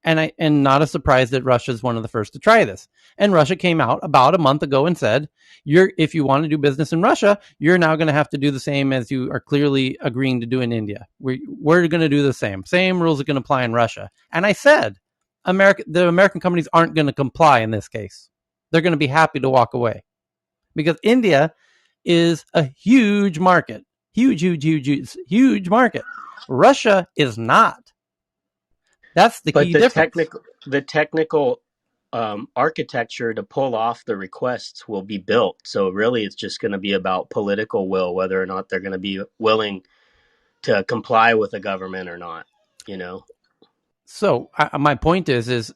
And not a surprise that Russia is one of the first to try this. And Russia came out about a month ago and said, if you want to do business in Russia, you're now going to have to do the same as you are clearly agreeing to do in India. We're going to do the same. Same rules are going to apply in Russia. And I said, the American companies aren't going to comply in this case. They're going to be happy to walk away. Because India is a huge market. Huge market. Russia is not. That's the But key difference. the technical architecture to pull off the requests will be built. So really, it's just going to be about political will, whether or not they're going to be willing to comply with the government or not. You know. So my point is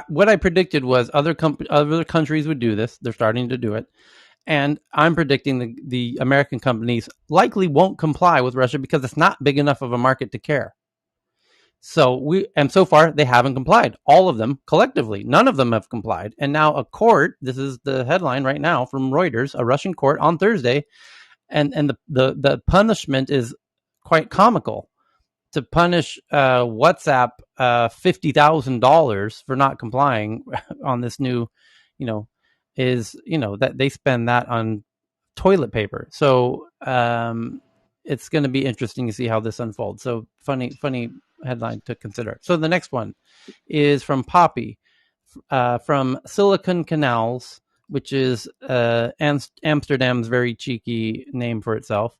what I predicted was other countries would do this. They're starting to do it, and I'm predicting the American companies likely won't comply with Russia because it's not big enough of a market to care. So far they haven't complied. All of them collectively, none of them have complied. And now a court, this is the headline right now from Reuters, a Russian court on Thursday, and the punishment is quite comical. To punish WhatsApp $50,000 for not complying on this new, is that they spend that on toilet paper. So it's going to be interesting to see how this unfolds. So funny headline to consider. So the next one is from Poppy, from Silicon Canals, which is Amsterdam's very cheeky name for itself.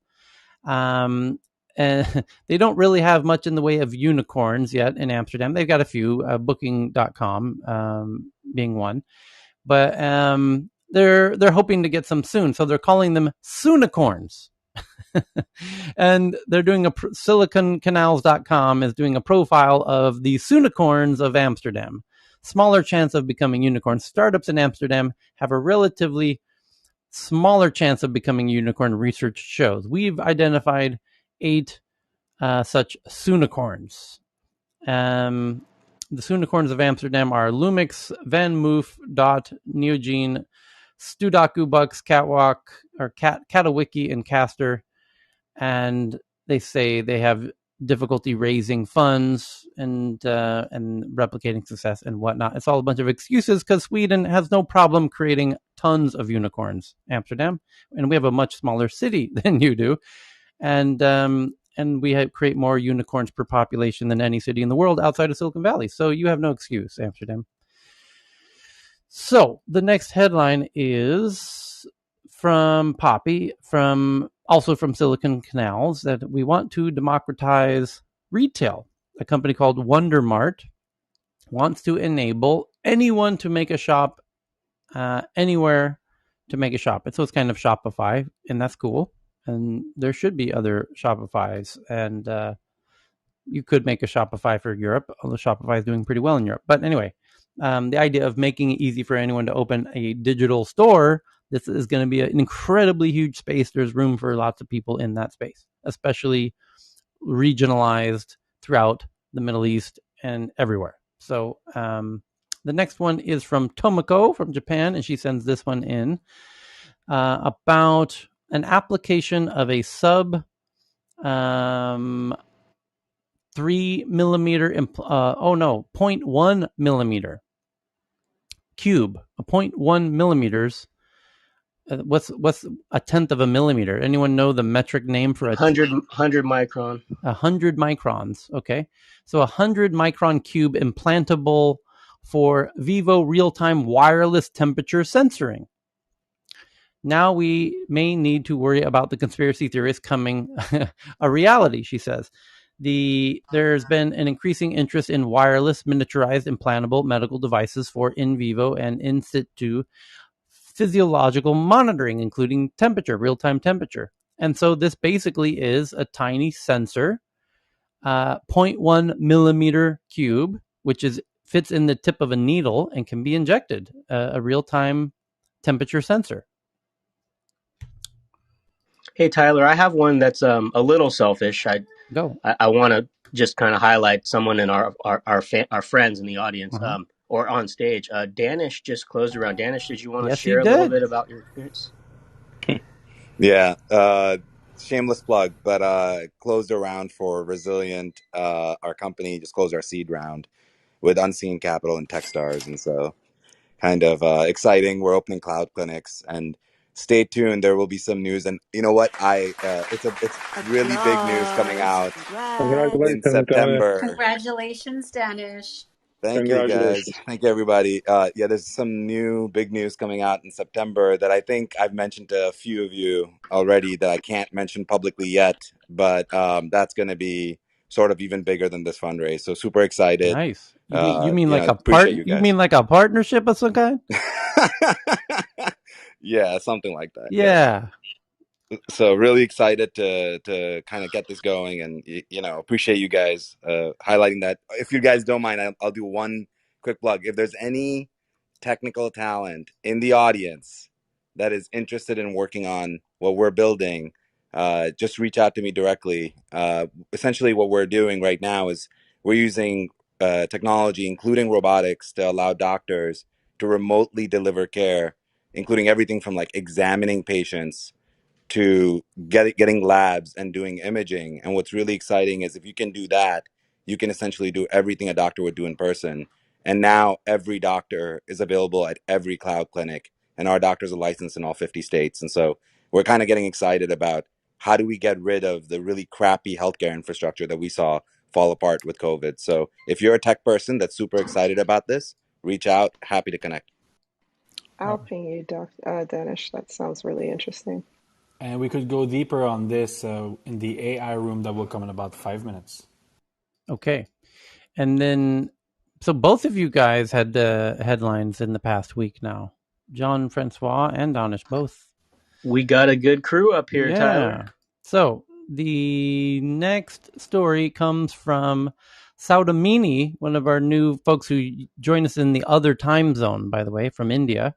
And they don't really have much in the way of unicorns yet in Amsterdam. They've got a few, Booking.com being one, but they're hoping to get some soon. So they're calling them Soonicorns. And they're doing siliconcanals.com is doing a profile of the Soonicorns of Amsterdam. Smaller chance of becoming unicorns. Startups in Amsterdam have a relatively smaller chance of becoming unicorn, research shows. We've identified 8 such Soonicorns. The Soonicorns of Amsterdam are Lumix, Van Moof, Dot, Neogene, Studaku Bucks, Catwalk, or Catawiki, and Caster. And they say they have difficulty raising funds and replicating success and whatnot. It's all a bunch of excuses because Sweden has no problem creating tons of unicorns. Amsterdam, and we have a much smaller city than you do, and we create more unicorns per population than any city in the world outside of Silicon Valley. So you have no excuse, Amsterdam. So the next headline is from Poppy, also from Silicon Canals, that we want to democratize retail. A company called Wondermart wants to enable anyone to make a shop anywhere to make a shop. And so it's kind of Shopify, and that's cool. And there should be other Shopifys, and you could make a Shopify for Europe, although Shopify is doing pretty well in Europe. But anyway, the idea of making it easy for anyone to open a digital store, this is going to be an incredibly huge space. There's room for lots of people in that space, especially regionalized throughout the Middle East and everywhere. So the next one is from Tomoko from Japan, and she sends this one in about an application of a sub 3 millimeter, 0.1 millimeter cube, a 0.1 millimeters. What's a tenth of a millimeter? Anyone know the metric name for 100 micron? 100 microns. Okay, so 100 micron cube implantable for Vivo real-time wireless temperature sensoring. Now we may need to worry about the conspiracy theorists coming a reality, she says. There's been an increasing interest in wireless miniaturized implantable medical devices for in vivo and in situ physiological monitoring, including temperature, real-time temperature. And so this basically is a tiny sensor, 0.1 millimeter cube, which fits in the tip of a needle and can be injected, a real-time temperature sensor. Hey Tyler, I have one that's a little selfish. Go. I want to just kind of highlight someone in our friends in the audience, or on stage. Danish just closed around. Danish, did you want to share a little bit about your experience? Yeah, shameless plug, but closed a round for Resilient. Our company just closed our seed round with Unseen Capital and Techstars, and so kind of exciting. We're opening cloud clinics, and stay tuned. There will be some news, and you know what? It's really big news coming out in Congratulations, Dennis. September. Congratulations, Danish. Thank you, guys. Congratulations. Thank you, everybody. Yeah, there's some new big news coming out in September that I think I've mentioned to a few of you already that I can't mention publicly yet, but that's going to be sort of even bigger than this fundraise. So super excited. Nice. You mean like a Appreciate you You guys. mean like a partnership of some kind? Yeah, something like that. Yes. Yeah. So really excited to kind of get this going, and appreciate you guys highlighting that. If you guys don't mind, I'll do one quick plug. If there's any technical talent in the audience that is interested in working on what we're building, just reach out to me directly. Essentially what we're doing right now is we're using technology, including robotics, to allow doctors to remotely deliver care, including everything from like examining patients to getting labs and doing imaging. And what's really exciting is if you can do that, you can essentially do everything a doctor would do in person. And now every doctor is available at every cloud clinic, and our doctors are licensed in all 50 states. And so we're kind of getting excited about how do we get rid of the really crappy healthcare infrastructure that we saw fall apart with COVID. So if you're a tech person that's super excited about this, reach out. Happy to connect. I'll ping you, Danish. That sounds really interesting. And we could go deeper on this in the AI room that will come in about 5 minutes. Okay. And then, so both of you guys had headlines in the past week now. John, Francois, and Danish, both. We got a good crew up here, Yeah. Tyler. So the next story comes from Saudamini, one of our new folks who joined us in the other time zone, by the way, from India.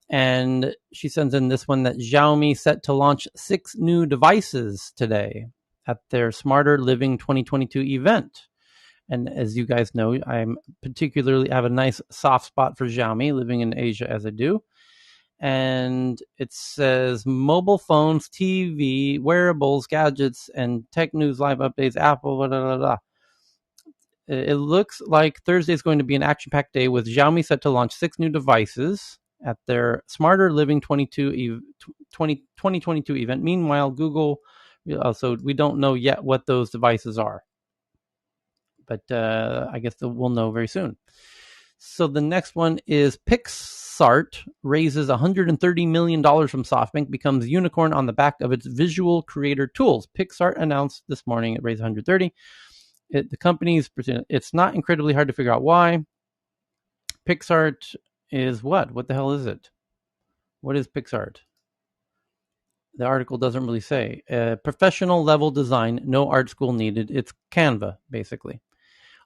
And she sends in this one that Xiaomi set to launch 6 new devices today at their Smarter Living 2022 event. And as you guys know, I'm particularly have a nice soft spot for Xiaomi, living in Asia as I do. And it says mobile phones, TV, wearables, gadgets, and tech news, live updates, Apple, blah, blah, blah. It looks like Thursday is going to be an action-packed day with Xiaomi set to launch 6 new devices at their Smarter Living 2022 event. Meanwhile, Google, also, we don't know yet what those devices are. But I guess we'll know very soon. So the next one is Pixart raises $130 million from SoftBank, becomes unicorn on the back of its visual creator tools. Pixart announced this morning it raised $130. The company's, it's not incredibly hard to figure out why. Pixart is what? What the hell is it? What is Pixart? The article doesn't really say. Professional level design, no art school needed. It's Canva, basically.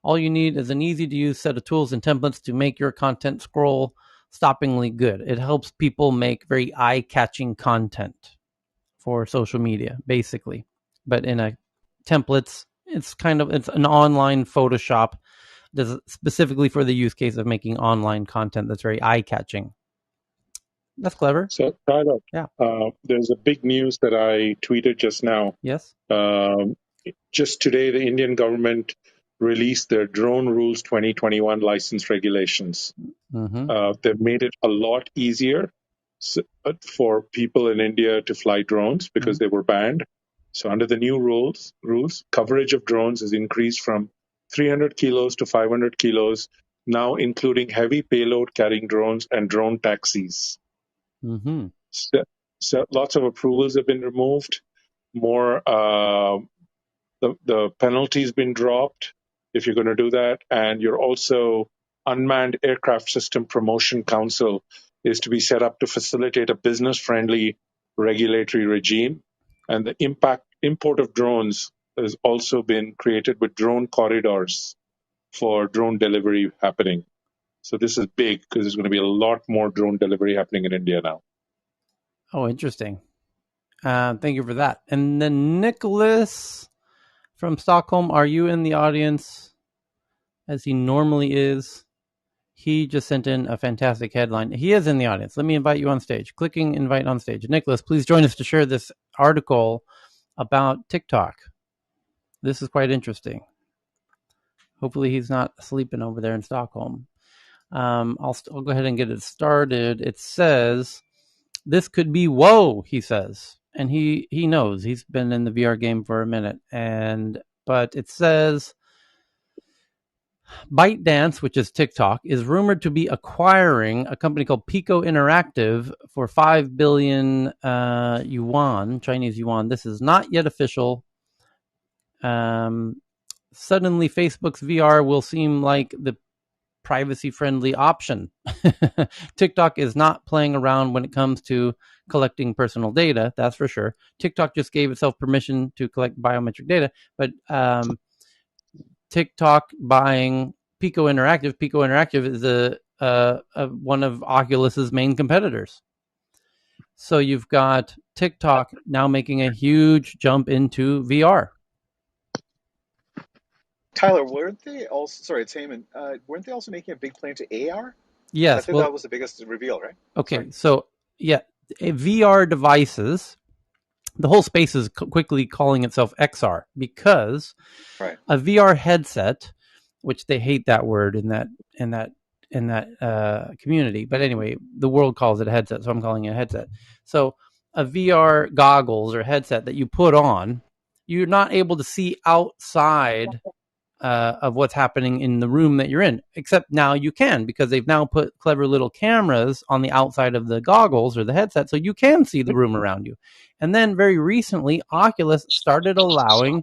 All you need is an easy-to-use set of tools and templates to make your content scroll stoppingly good. It helps people make very eye-catching content for social media, basically. But in a templates, it's an online Photoshop specifically for the use case of making online content that's very eye-catching. That's clever. So, Tyler, yeah. There's a big news that I tweeted just now. Yes. Just today, the Indian government released their Drone Rules 2021 license regulations. Mm-hmm. They've made it a lot easier for people in India to fly drones because they were banned. So under the new rules, coverage of drones is increased from 300 kilos to 500 kilos, now including heavy payload carrying drones and drone taxis. Mm-hmm. So lots of approvals have been removed. More, the penalty's been dropped if you're going to do that, and you're also Unmanned Aircraft System Promotion Council is to be set up to facilitate a business-friendly regulatory regime, and the import of drones has also been created with drone corridors for drone delivery happening. So this is big because there's going to be a lot more drone delivery happening in India now. Oh, interesting. Thank you for that. And then Nicholas from Stockholm, are you in the audience as he normally is? He just sent in a fantastic headline. He is in the audience. Let me invite you on stage. Clicking invite on stage. Nicholas, please join us to share this article about TikTok. This is quite interesting. Hopefully he's not sleeping over there in Stockholm. I'll go ahead and get it started. It says, this could be whoa, he says. And he knows. He's been in the VR game for a minute. But it says, ByteDance, which is TikTok, is rumored to be acquiring a company called Pico Interactive for 5 billion yuan, Chinese yuan. This is not yet official. suddenly Facebook's VR will seem like the privacy-friendly option. TikTok is not playing around when it comes to collecting personal data, that's for sure. TikTok just gave itself permission to collect biometric data, but TikTok buying Pico Interactive is one of Oculus's main competitors. So you've got TikTok now making a huge jump into VR. Tyler, weren't they also? Sorry, it's Heyman. Weren't they also making a big play into AR? Yes. I think that was the biggest reveal, right? Okay, Sorry. so yeah, VR devices. The whole space is quickly calling itself XR because a VR headset, which they hate that word in that community, but anyway, the world calls it a headset, so I'm calling it a headset. So a VR goggles or headset that you put on, you're not able to see outside of what's happening in the room that you're in, except now you can, because they've now put clever little cameras on the outside of the goggles or the headset, so you can see the room around you. And then very recently, Oculus started allowing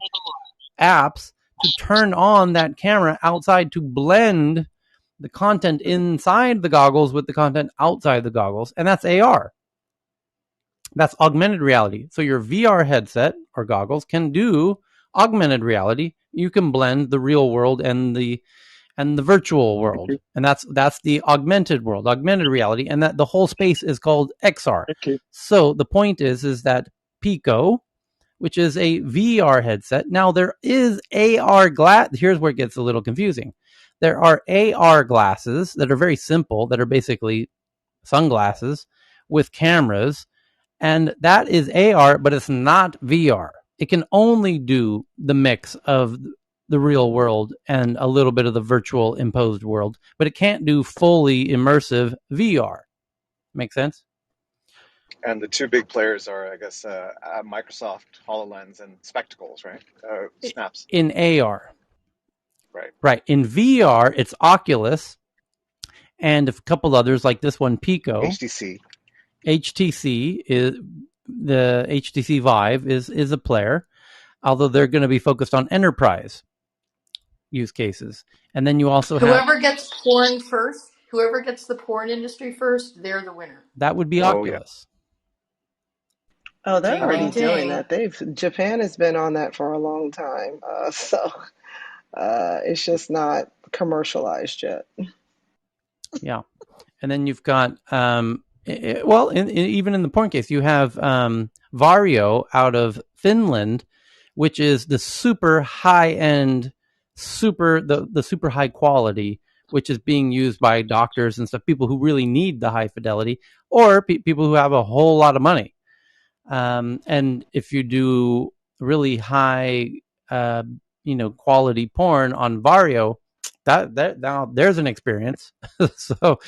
apps to turn on that camera outside to blend the content inside the goggles with the content outside the goggles, and that's AR. That's augmented reality. So your VR headset or goggles can do augmented reality. You can blend the real world and the virtual world, and that's the augmented world, augmented reality, and that the whole space is called XR. So the point is that Pico, which is a VR headset, now there is AR glass. Here's where it gets a little confusing. There are AR glasses that are very simple, that are basically sunglasses with cameras, and that is AR, but it's not VR. It can only do the mix of the real world and a little bit of the virtual imposed world, but it can't do fully immersive VR. Make sense? And the two big players are, I guess, Microsoft HoloLens and Spectacles, right? Snaps. In AR. Right. In VR, it's Oculus and a couple others like this one, Pico. HTC is the HTC Vive is a player, although they're going to be focused on enterprise use cases. And then you also whoever gets porn first, whoever gets the porn industry first, they're the winner. That would be Oculus. Oh, they're Ding, already ding, doing ding. that. Japan has been on that for a long time. So it's just not commercialized yet. Yeah. And then you've got, even in the porn case, you have Vario out of Finland, which is the super high end, the super high quality, which is being used by doctors and stuff, people who really need the high fidelity, or people who have a whole lot of money. And if you do really high, quality porn on Vario, that now there's an experience. So,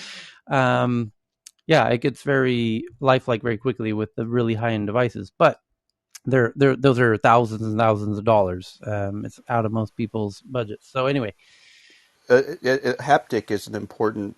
it gets very lifelike very quickly with the really high end devices, but those are thousands and thousands of dollars. It's out of most people's budgets. So anyway, haptic is an important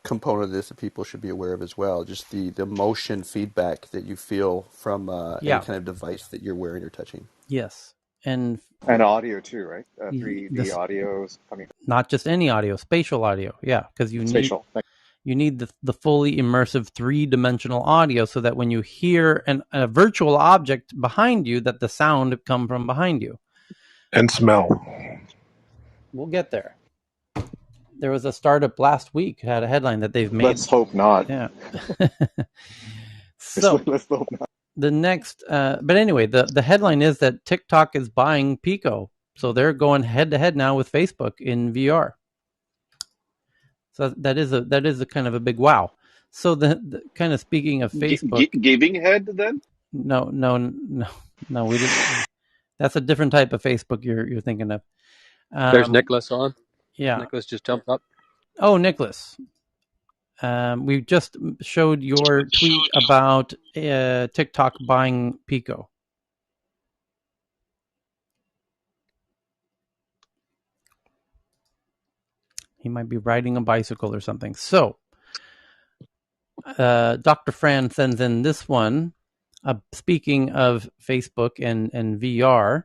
component of this that people should be aware of as well. Just the motion feedback that you feel from any kind of device that you're wearing or touching. Yes. And audio too, right? 3D audio coming. Not just any audio, spatial audio. Yeah, because you need the fully immersive 3-dimensional audio, so that when you hear a virtual object behind you, that the sound come from behind you. And smell. We'll get there. There was a startup last week had a headline that they've made. Let's hope not. Yeah. So let's hope not. The next, but anyway, the headline is that TikTok is buying Pico, so they're going head to head now with Facebook in VR. So that is a kind of a big wow. So the kind of speaking of Facebook, giving head then? No, we didn't. That's a different type of Facebook you're thinking of. There's Nicholas on. Yeah, Nicholas just jumped up. Oh, Nicholas. We just showed your tweet about TikTok buying Pico. He might be riding a bicycle or something. So, Dr. Fran sends in this one. Speaking of Facebook and VR,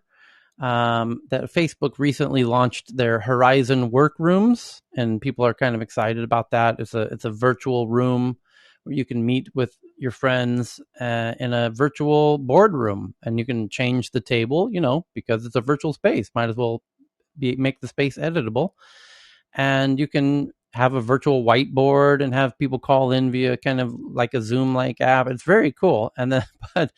that Facebook recently launched their Horizon Workrooms, and people are kind of excited about that. It's a virtual room where you can meet with your friends in a virtual boardroom, and you can change the table, because it's a virtual space. Might as well make the space editable, and you can have a virtual whiteboard and have people call in via kind of like a Zoom-like app. It's very cool. And then, but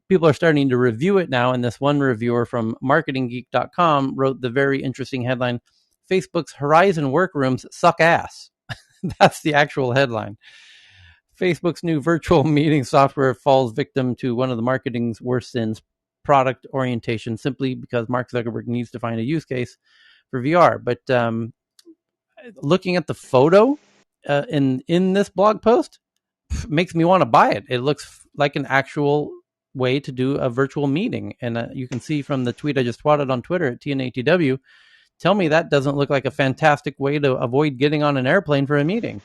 people are starting to review it now. And this one reviewer from marketinggeek.com wrote the very interesting headline, Facebook's Horizon Workrooms suck ass. That's the actual headline. Facebook's new virtual meeting software falls victim to one of the marketing's worst sins, product orientation, simply because Mark Zuckerberg needs to find a use case for VR. But looking at the photo in this blog post makes me want to buy it. It looks like an actual way to do a virtual meeting. And you can see from the tweet I just twatted on Twitter at TNATW, tell me that doesn't look like a fantastic way to avoid getting on an airplane for a meeting.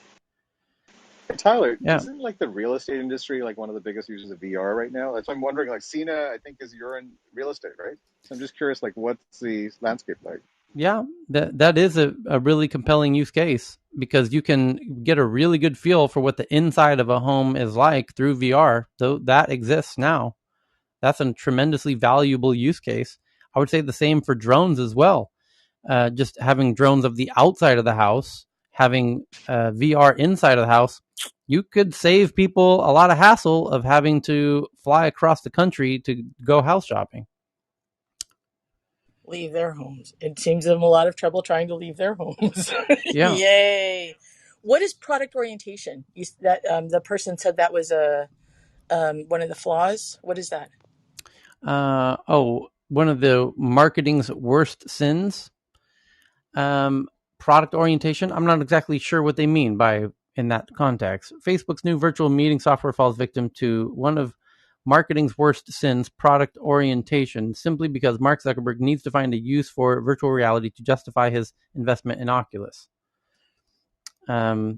Hey, Tyler, Yeah. isn't like the real estate industry like one of the biggest users of VR right now? That's why I'm wondering, like Cena, I think you're in real estate, right? So I'm just curious, like what's the landscape like? Yeah, that is a really compelling use case, because you can get a really good feel for what the inside of a home is like through VR. So that exists now. That's a tremendously valuable use case. I would say the same for drones as well. Just having drones of the outside of the house, having VR inside of the house, you could save people a lot of hassle of having to fly across the country to go house shopping. Leave their homes. It seems them a lot of trouble trying to leave their homes. Yeah. Yay. What is product orientation? The person said that was one of the flaws. What is that? One of the marketing's worst sins. Product orientation. I'm not exactly sure what they mean by in that context. Facebook's new virtual meeting software falls victim to one of marketing's worst sins, product orientation, simply because Mark Zuckerberg needs to find a use for virtual reality to justify his investment in Oculus. By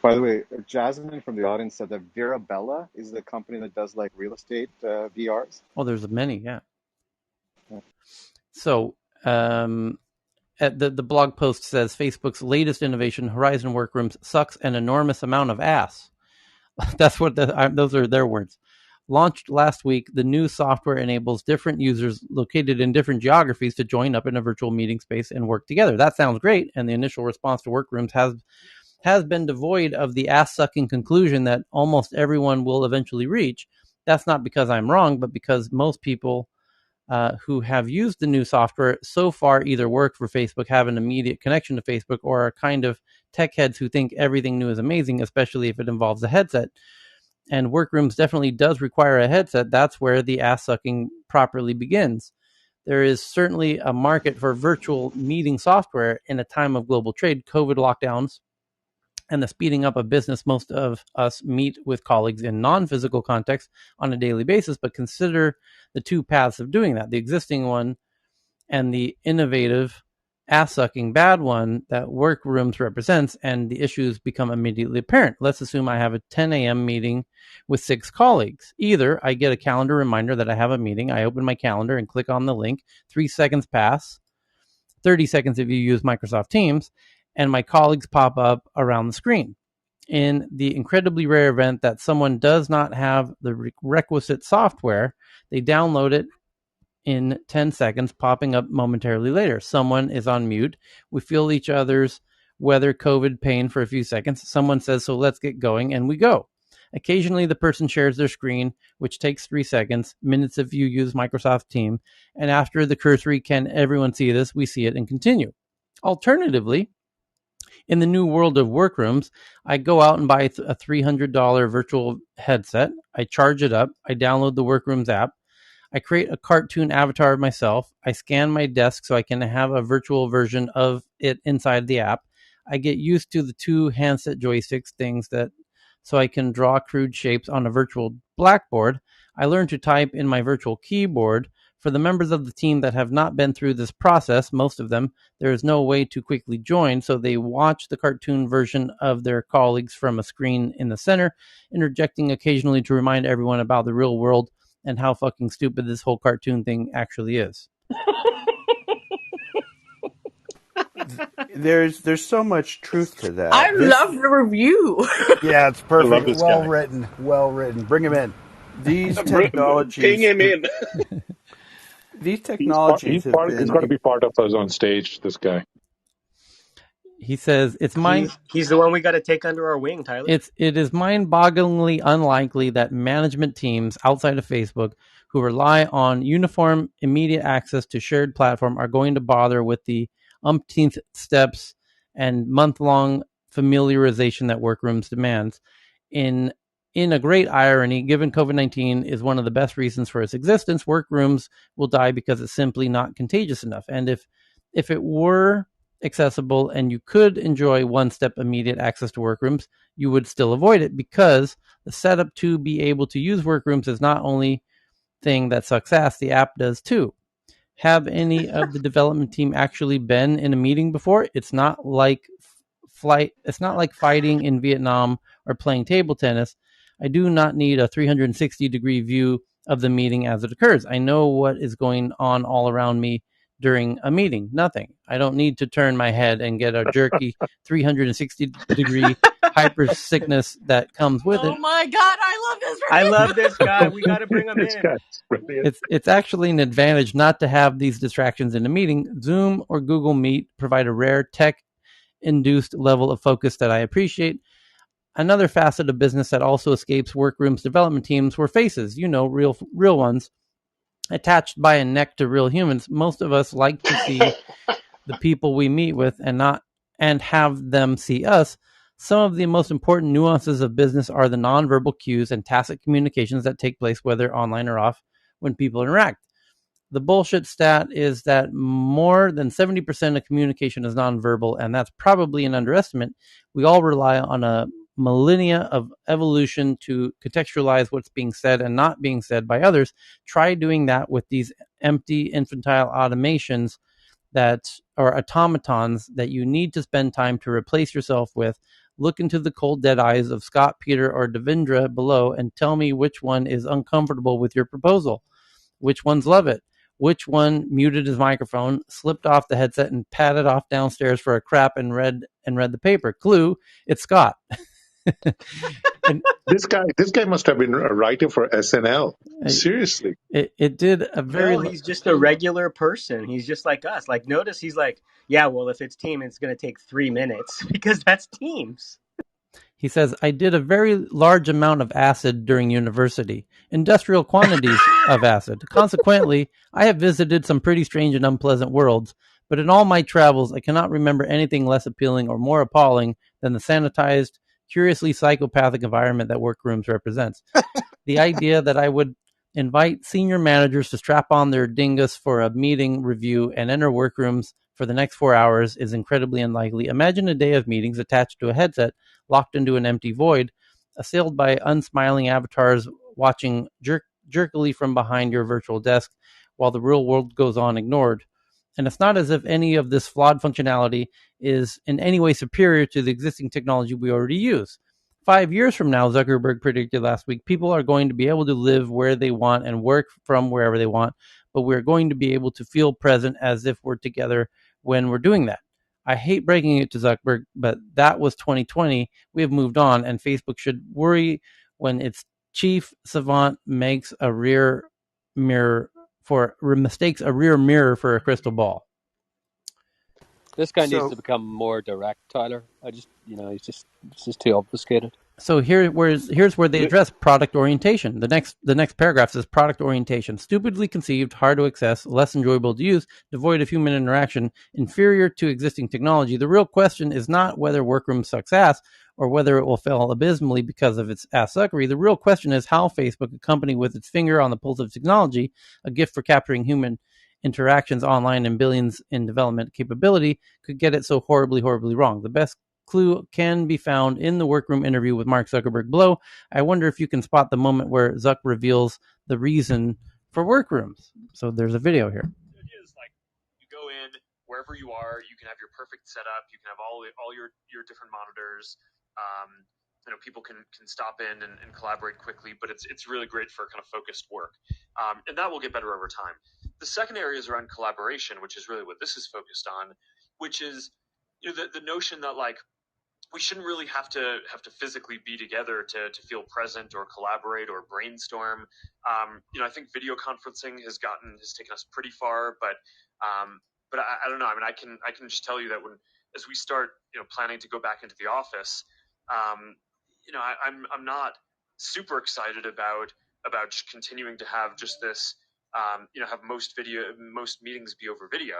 the way, Jasmine from the audience said that Virabella is the company that does like real estate VRs. Oh, there's many, yeah. So, the blog post says Facebook's latest innovation, Horizon Workrooms, sucks an enormous amount of ass. That's what those are their words. Launched last week, the new software enables different users located in different geographies to join up in a virtual meeting space and work together. That sounds great, and the initial response to Workrooms has been devoid of the ass-sucking conclusion that almost everyone will eventually reach. That's not because I'm wrong, but because most people who have used the new software so far either work for Facebook, have an immediate connection to Facebook, or are kind of tech heads who think everything new is amazing, especially if it involves a headset. And Workrooms definitely does require a headset. That's where the ass-sucking properly begins. There is certainly a market for virtual meeting software in a time of global trade, COVID lockdowns, and the speeding up of business. Most of us meet with colleagues in non-physical context on a daily basis, but consider the two paths of doing that, the existing one and the innovative, ass-sucking bad one that Workrooms represents, and the issues become immediately apparent. Let's assume I have a 10 a.m. meeting with 6 colleagues. Either I get a calendar reminder that I have a meeting, I open my calendar and click on the link, 3 seconds pass, 30 seconds if you use Microsoft Teams, and my colleagues pop up around the screen. In the incredibly rare event that someone does not have the requisite software, they download it in 10 seconds, popping up momentarily later. Someone is on mute. We feel each other's weather COVID pain for a few seconds. Someone says, so let's get going, and we go. Occasionally, the person shares their screen, which takes 3 seconds, minutes if you use Microsoft Teams, and after the cursory, can everyone see this? We see it and continue. Alternatively, in the new world of Workrooms, I go out and buy a $300 virtual headset. I charge it up. I download the Workrooms app. I create a cartoon avatar of myself. I scan my desk so I can have a virtual version of it inside the app. I get used to the 2 handset joysticks things so I can draw crude shapes on a virtual blackboard. I learn to type in my virtual keyboard. For the members of the team that have not been through this process, most of them, there is no way to quickly join, so they watch the cartoon version of their colleagues from a screen in the center, interjecting occasionally to remind everyone about the real world and how fucking stupid this whole cartoon thing actually is. There's so much truth to I that. love the review. Yeah, it's I love perfect. this Well guy. written. Well written. Bring him in. These Ping technologies, him in. these technologies have He's got to been. be part of us on stage. This guy. He says He's the one we got to take under our wing, Tyler. It is mind-bogglingly unlikely that management teams outside of Facebook who rely on uniform immediate access to shared platform are going to bother with the umpteenth steps and month-long familiarization that workrooms demands. In a great irony, given COVID-19 is one of the best reasons for its existence, workrooms will die because it's simply not contagious enough. And if it were accessible and you could enjoy one-step immediate access to workrooms, you would still avoid it because the setup to be able to use workrooms is not only thing that sucks ass, the app does too. Have any of the development team actually been in a meeting before? It's not like fighting in Vietnam or playing table tennis. I do not need a 360-degree view of the meeting as it occurs. I know what is going on all around me during a meeting. Nothing. I don't need to turn my head and get a jerky 360-degree hyper sickness that comes with it. Oh my god, I love this I review. love this guy. We got to bring him This in. guy's brilliant. It's actually an advantage not to have these distractions in a meeting. Zoom or Google Meet provide a rare tech-induced level of focus that I appreciate. Another facet of business that also escapes workrooms development teams were faces, real ones, attached by a neck to real humans. Most of us like to see the people we meet with and have them see us. Some of the most important nuances of business are the nonverbal cues and tacit communications that take place, whether online or off, when people interact. The bullshit stat is that more than 70% of communication is nonverbal, and that's probably an underestimate. We all rely on a millennia of evolution to contextualize what's being said and not being said by others. Try doing that with these empty, infantile automations that are automatons that you need to spend time to replace yourself with. Look into the cold, dead eyes of Scott, Peter, or Devendra below and tell me which one is uncomfortable with your proposal. Which ones love it? Which one muted his microphone, slipped off the headset, and padded off downstairs for a crap and read the paper? Clue: it's Scott. And This guy must have been a writer for SNL. Seriously. it did a very No, he's just a regular person. He's just like us. Like, notice he's like, yeah, well, if it's team, it's going to take 3 minutes because that's Teams. He says, I did a very large amount of acid during university, industrial quantities of acid. Consequently, I have visited some pretty strange and unpleasant worlds, but in all my travels, I cannot remember anything less appealing or more appalling than the sanitized, curiously psychopathic environment that workrooms represents. The idea that I would invite senior managers to strap on their dingus for a meeting review and enter workrooms for the next 4 hours is incredibly unlikely. Imagine a day of meetings attached to a headset, locked into an empty void, assailed by unsmiling avatars watching jerkily from behind your virtual desk while the real world goes on ignored. And it's not as if any of this flawed functionality is in any way superior to the existing technology we already use. 5 years from now, Zuckerberg predicted last week, people are going to be able to live where they want and work from wherever they want, but we're going to be able to feel present as if we're together when we're doing that. I hate breaking it to Zuckerberg, but that was 2020. We have moved on, and Facebook should worry when its chief savant makes a mistakes a rear mirror for a crystal ball. This guy needs to So become more direct, Tyler. He's just too obfuscated. So here's where they address product orientation. The next paragraph says product orientation: stupidly conceived, hard to access, less enjoyable to use, devoid of human interaction, inferior to existing technology. The real question is not whether Workroom sucks ass or whether it will fail abysmally because of its ass suckery. The real question is how Facebook, a company with its finger on the pulse of technology, a gift for capturing human interactions online and billions in development capability, could get it so horribly, horribly wrong. The best clue can be found in the workroom interview with Mark Zuckerberg below. I wonder if you can spot the moment where Zuck reveals the reason for workrooms. So there's a video here. The idea is like you go in wherever you are, you can have your perfect setup, you can have all your different monitors. people can stop in and collaborate quickly, but it's really great for kind of focused work, and that will get better over time. The second area is around collaboration, which is really what this is focused on, which is the notion that like we shouldn't really have to physically be together to feel present or collaborate or brainstorm. I think video conferencing has taken us pretty far, but I don't know. I mean, I can just tell you that as we start planning to go back into the office, I'm not super excited about just continuing to have just this. Have most meetings be over video,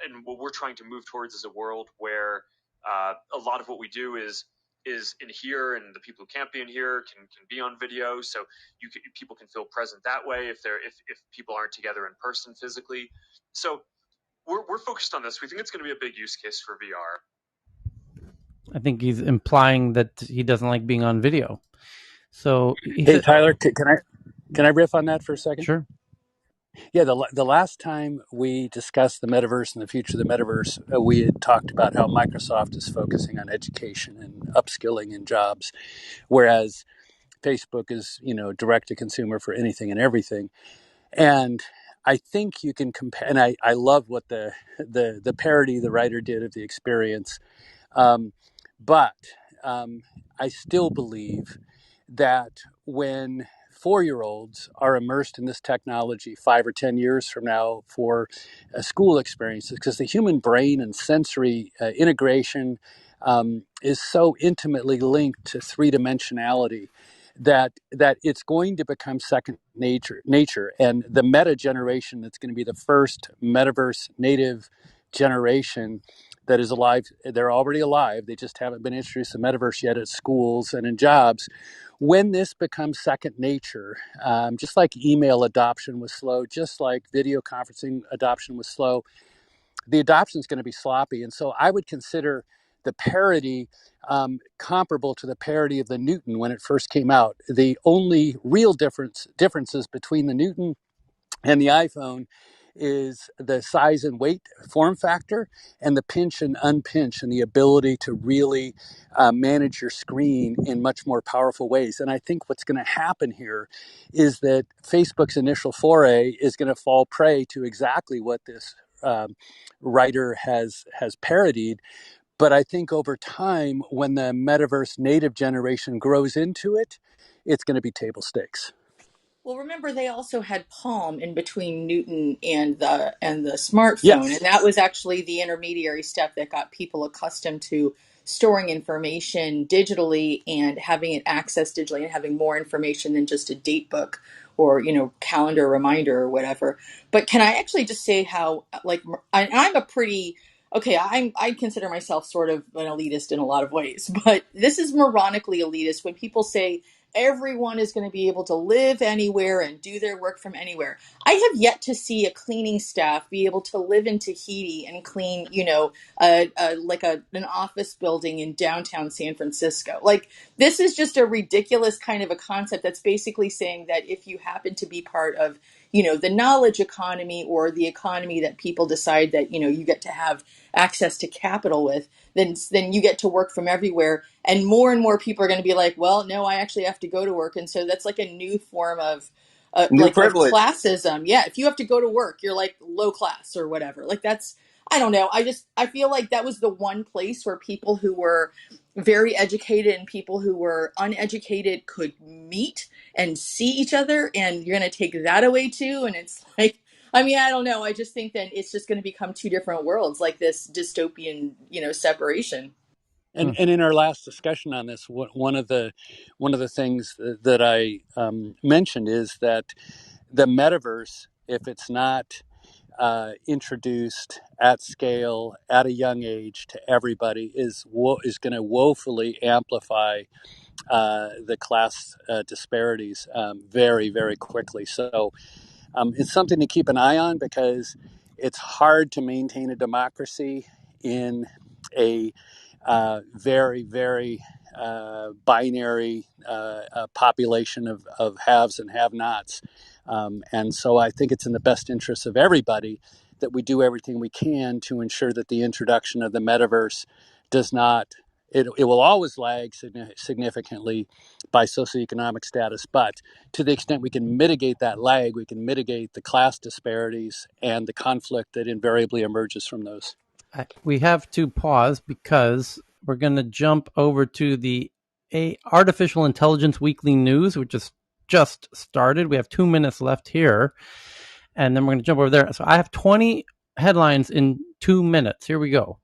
and what we're trying to move towards is a world where a lot of what we do is in here, and the people who can't be in here can be on video. So people can feel present that way if people aren't together in person physically. So we're focused on this. We think it's going to be a big use case for VR. I think he's implying that he doesn't like being on video. So hey, Tyler, can I riff on that for a second? Sure. Yeah, the last time we discussed the metaverse and the future of the metaverse, we had talked about how Microsoft is focusing on education and upskilling in jobs, whereas Facebook is, direct to consumer for anything and everything. And I think you can compare, and I love what the parody the writer did of the experience. But I still believe that when 4-year-olds are immersed in this technology 5 or 10 years from now for school experiences, because the human brain and sensory integration is so intimately linked to three-dimensionality that it's going to become second nature, and the meta generation that's going to be the first metaverse native generation that is alive. They're already alive. They just haven't been introduced to metaverse yet at schools and in jobs. When this becomes second nature, just like email adoption was slow, just like video conferencing adoption was slow, the adoption is going to be sloppy. And so I would consider the parity comparable to the parity of the Newton when it first came out. The only real differences between the Newton and the iPhone is the size and weight form factor and the pinch and unpinch and the ability to really manage your screen in much more powerful ways. And I think what's going to happen here is that Facebook's initial foray is going to fall prey to exactly what this writer has parodied. But I think over time, when the metaverse native generation grows into it, it's going to be table stakes. Well, remember they also had Palm in between Newton and the smartphone, Yes. and that was actually the intermediary step that got people accustomed to storing information digitally and having it accessed digitally and having more information than just a date book or calendar reminder or whatever. But can I actually just say how I'm a pretty okay, I consider myself sort of an elitist in a lot of ways, but this is moronically elitist when people say everyone is going to be able to live anywhere and do their work from anywhere. I have yet to see a cleaning staff be able to live in Tahiti and clean, an office building in downtown San Francisco. Like, this is just a ridiculous kind of a concept that's basically saying that if you happen to be part of, the knowledge economy or the economy that people decide that, you get to have access to capital with, then you get to work from everywhere. And more people are going to be like, well, no, I actually have to go to work. And so that's like a new form of New of privilege. classism. Yeah, if you have to go to work, you're like low class or whatever. Like, that's, I don't know. I feel like that was the one place where people who were very educated and people who were uneducated could meet and see each other, and you're going to take that away too. And it's like, I mean, I don't know. I just think that it's just going to become two different worlds, like this dystopian, separation. And in our last discussion on this, one of the things that I mentioned is that the metaverse, if it's not introduced at scale at a young age to everybody, is going to woefully amplify the class disparities very, very quickly. So it's something to keep an eye on, because it's hard to maintain a democracy in a very, very binary population of haves and have-nots. And so I think it's in the best interest of everybody that we do everything we can to ensure that the introduction of the metaverse does not It will always lag significantly by socioeconomic status, but to the extent we can mitigate that lag, we can mitigate the class disparities and the conflict that invariably emerges from those. We have to pause because we're going to jump over to the Artificial Intelligence Weekly News, which is just started. We have 2 minutes left here, and then we're going to jump over there. So I have 20 headlines in 2 minutes. Here we go.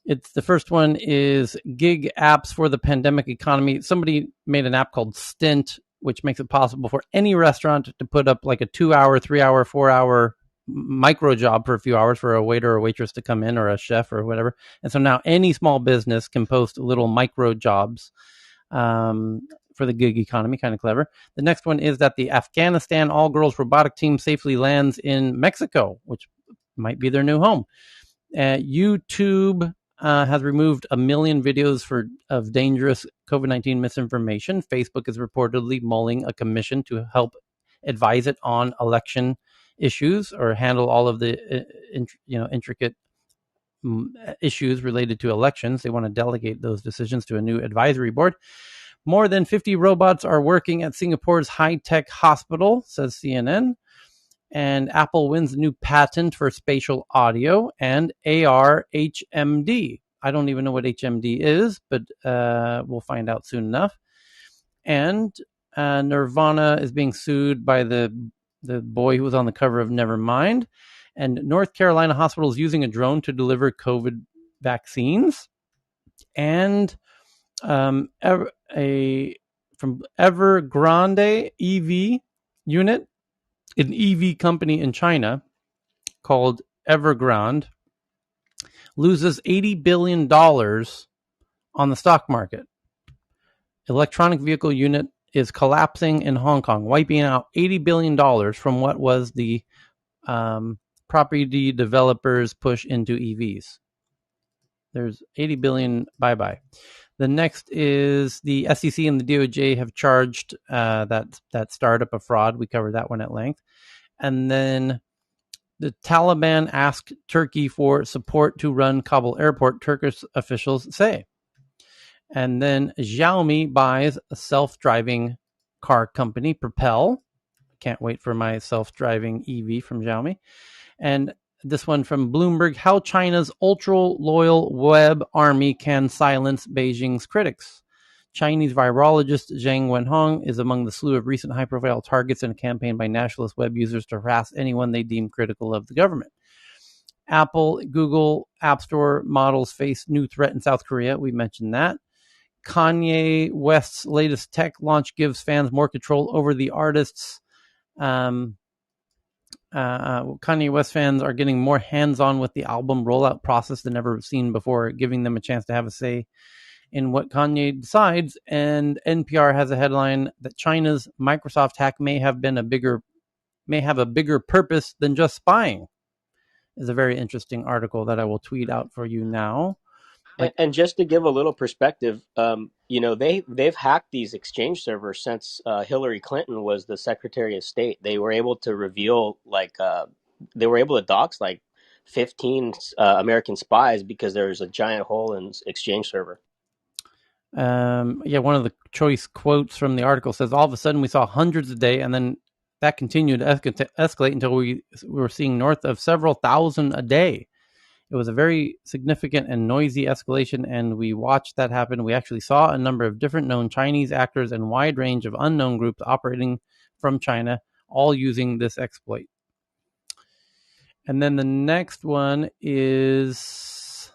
It's the first one is gig apps for the pandemic economy. Somebody made an app called Stint, which makes it possible for any restaurant to put up like a 2-hour, 3-hour, 4-hour micro job for a few hours for a waiter or waitress to come in, or a chef or whatever. And so now any small business can post little micro jobs for the gig economy. Kind of clever. The next one is that the Afghanistan all-girls robotic team safely lands in Mexico, which might be their new home. YouTube has removed 1 million videos of dangerous COVID-19 misinformation. Facebook is reportedly mulling a commission to help advise it on election issues or handle all of the intricate issues related to elections. They want to delegate those decisions to a new advisory board. More than 50 robots are working at Singapore's high-tech hospital, says CNN. And Apple wins a new patent for spatial audio and AR HMD. I don't even know what HMD is, but we'll find out soon enough. And Nirvana is being sued by the boy who was on the cover of Nevermind. And North Carolina hospital is using a drone to deliver COVID vaccines. And from Evergrande EV unit, an EV company in China called Evergrande, loses $80 billion on the stock market. Electronic vehicle unit is collapsing in Hong Kong, wiping out $80 billion from what was the property developers' push into EVs. There's $80 billion, bye-bye. The next is the SEC and the DOJ have charged that startup a fraud. We covered that one at length. And then the Taliban asked Turkey for support to run Kabul airport, Turkish officials say. And then Xiaomi buys a self-driving car company, Propel. Can't wait for my self-driving EV from Xiaomi. And this one from Bloomberg, how China's ultra-loyal web army can silence Beijing's critics. Chinese virologist Zhang Wenhong is among the slew of recent high-profile targets in a campaign by nationalist web users to harass anyone they deem critical of the government. Apple, Google, App Store models face new threat in South Korea. We mentioned that. Kanye West's latest tech launch gives fans more control over the artists. Kanye West fans are getting more hands-on with the album rollout process than ever seen before, giving them a chance to have a say in what Kanye decides. And NPR has a headline that China's Microsoft hack may have a bigger purpose than just spying. Is a very interesting article that I will tweet out for you now. And just to give a little perspective, they've hacked these exchange servers since Hillary Clinton was the Secretary of State. They were able to reveal they were able to dox 15 American spies because there was a giant hole in exchange server. One of the choice quotes from the article says, all of a sudden we saw hundreds a day, and then that continued to escalate until we were seeing north of several thousand a day. It was a very significant and noisy escalation, and we watched that happen. We actually saw a number of different known Chinese actors and wide range of unknown groups operating from China, all using this exploit. And then the next one is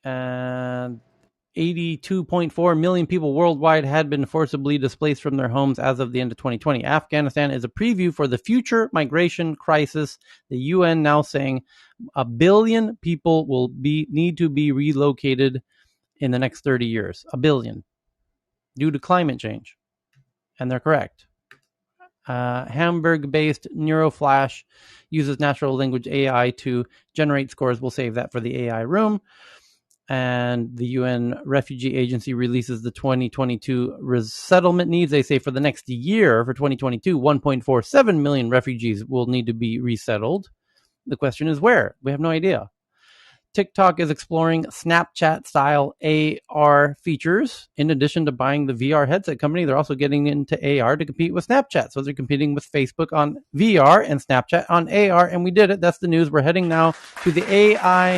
82.4 million people worldwide had been forcibly displaced from their homes as of the end of 2020. Afghanistan is a preview for the future migration crisis. The UN now saying 1 billion people will need to be relocated in the next 30 years. 1 billion. Due to climate change. And they're correct. Hamburg-based NeuroFlash uses natural language AI to generate scores. We'll save that for the AI room. And the UN Refugee Agency releases the 2022 resettlement needs. They say for the next year, for 2022, 1.47 million refugees will need to be resettled. The question is where? We have no idea. TikTok is exploring Snapchat-style AR features. In addition to buying the VR headset company, they're also getting into AR to compete with Snapchat. So they're competing with Facebook on VR and Snapchat on AR, and we did it. That's the news. We're heading now to the AI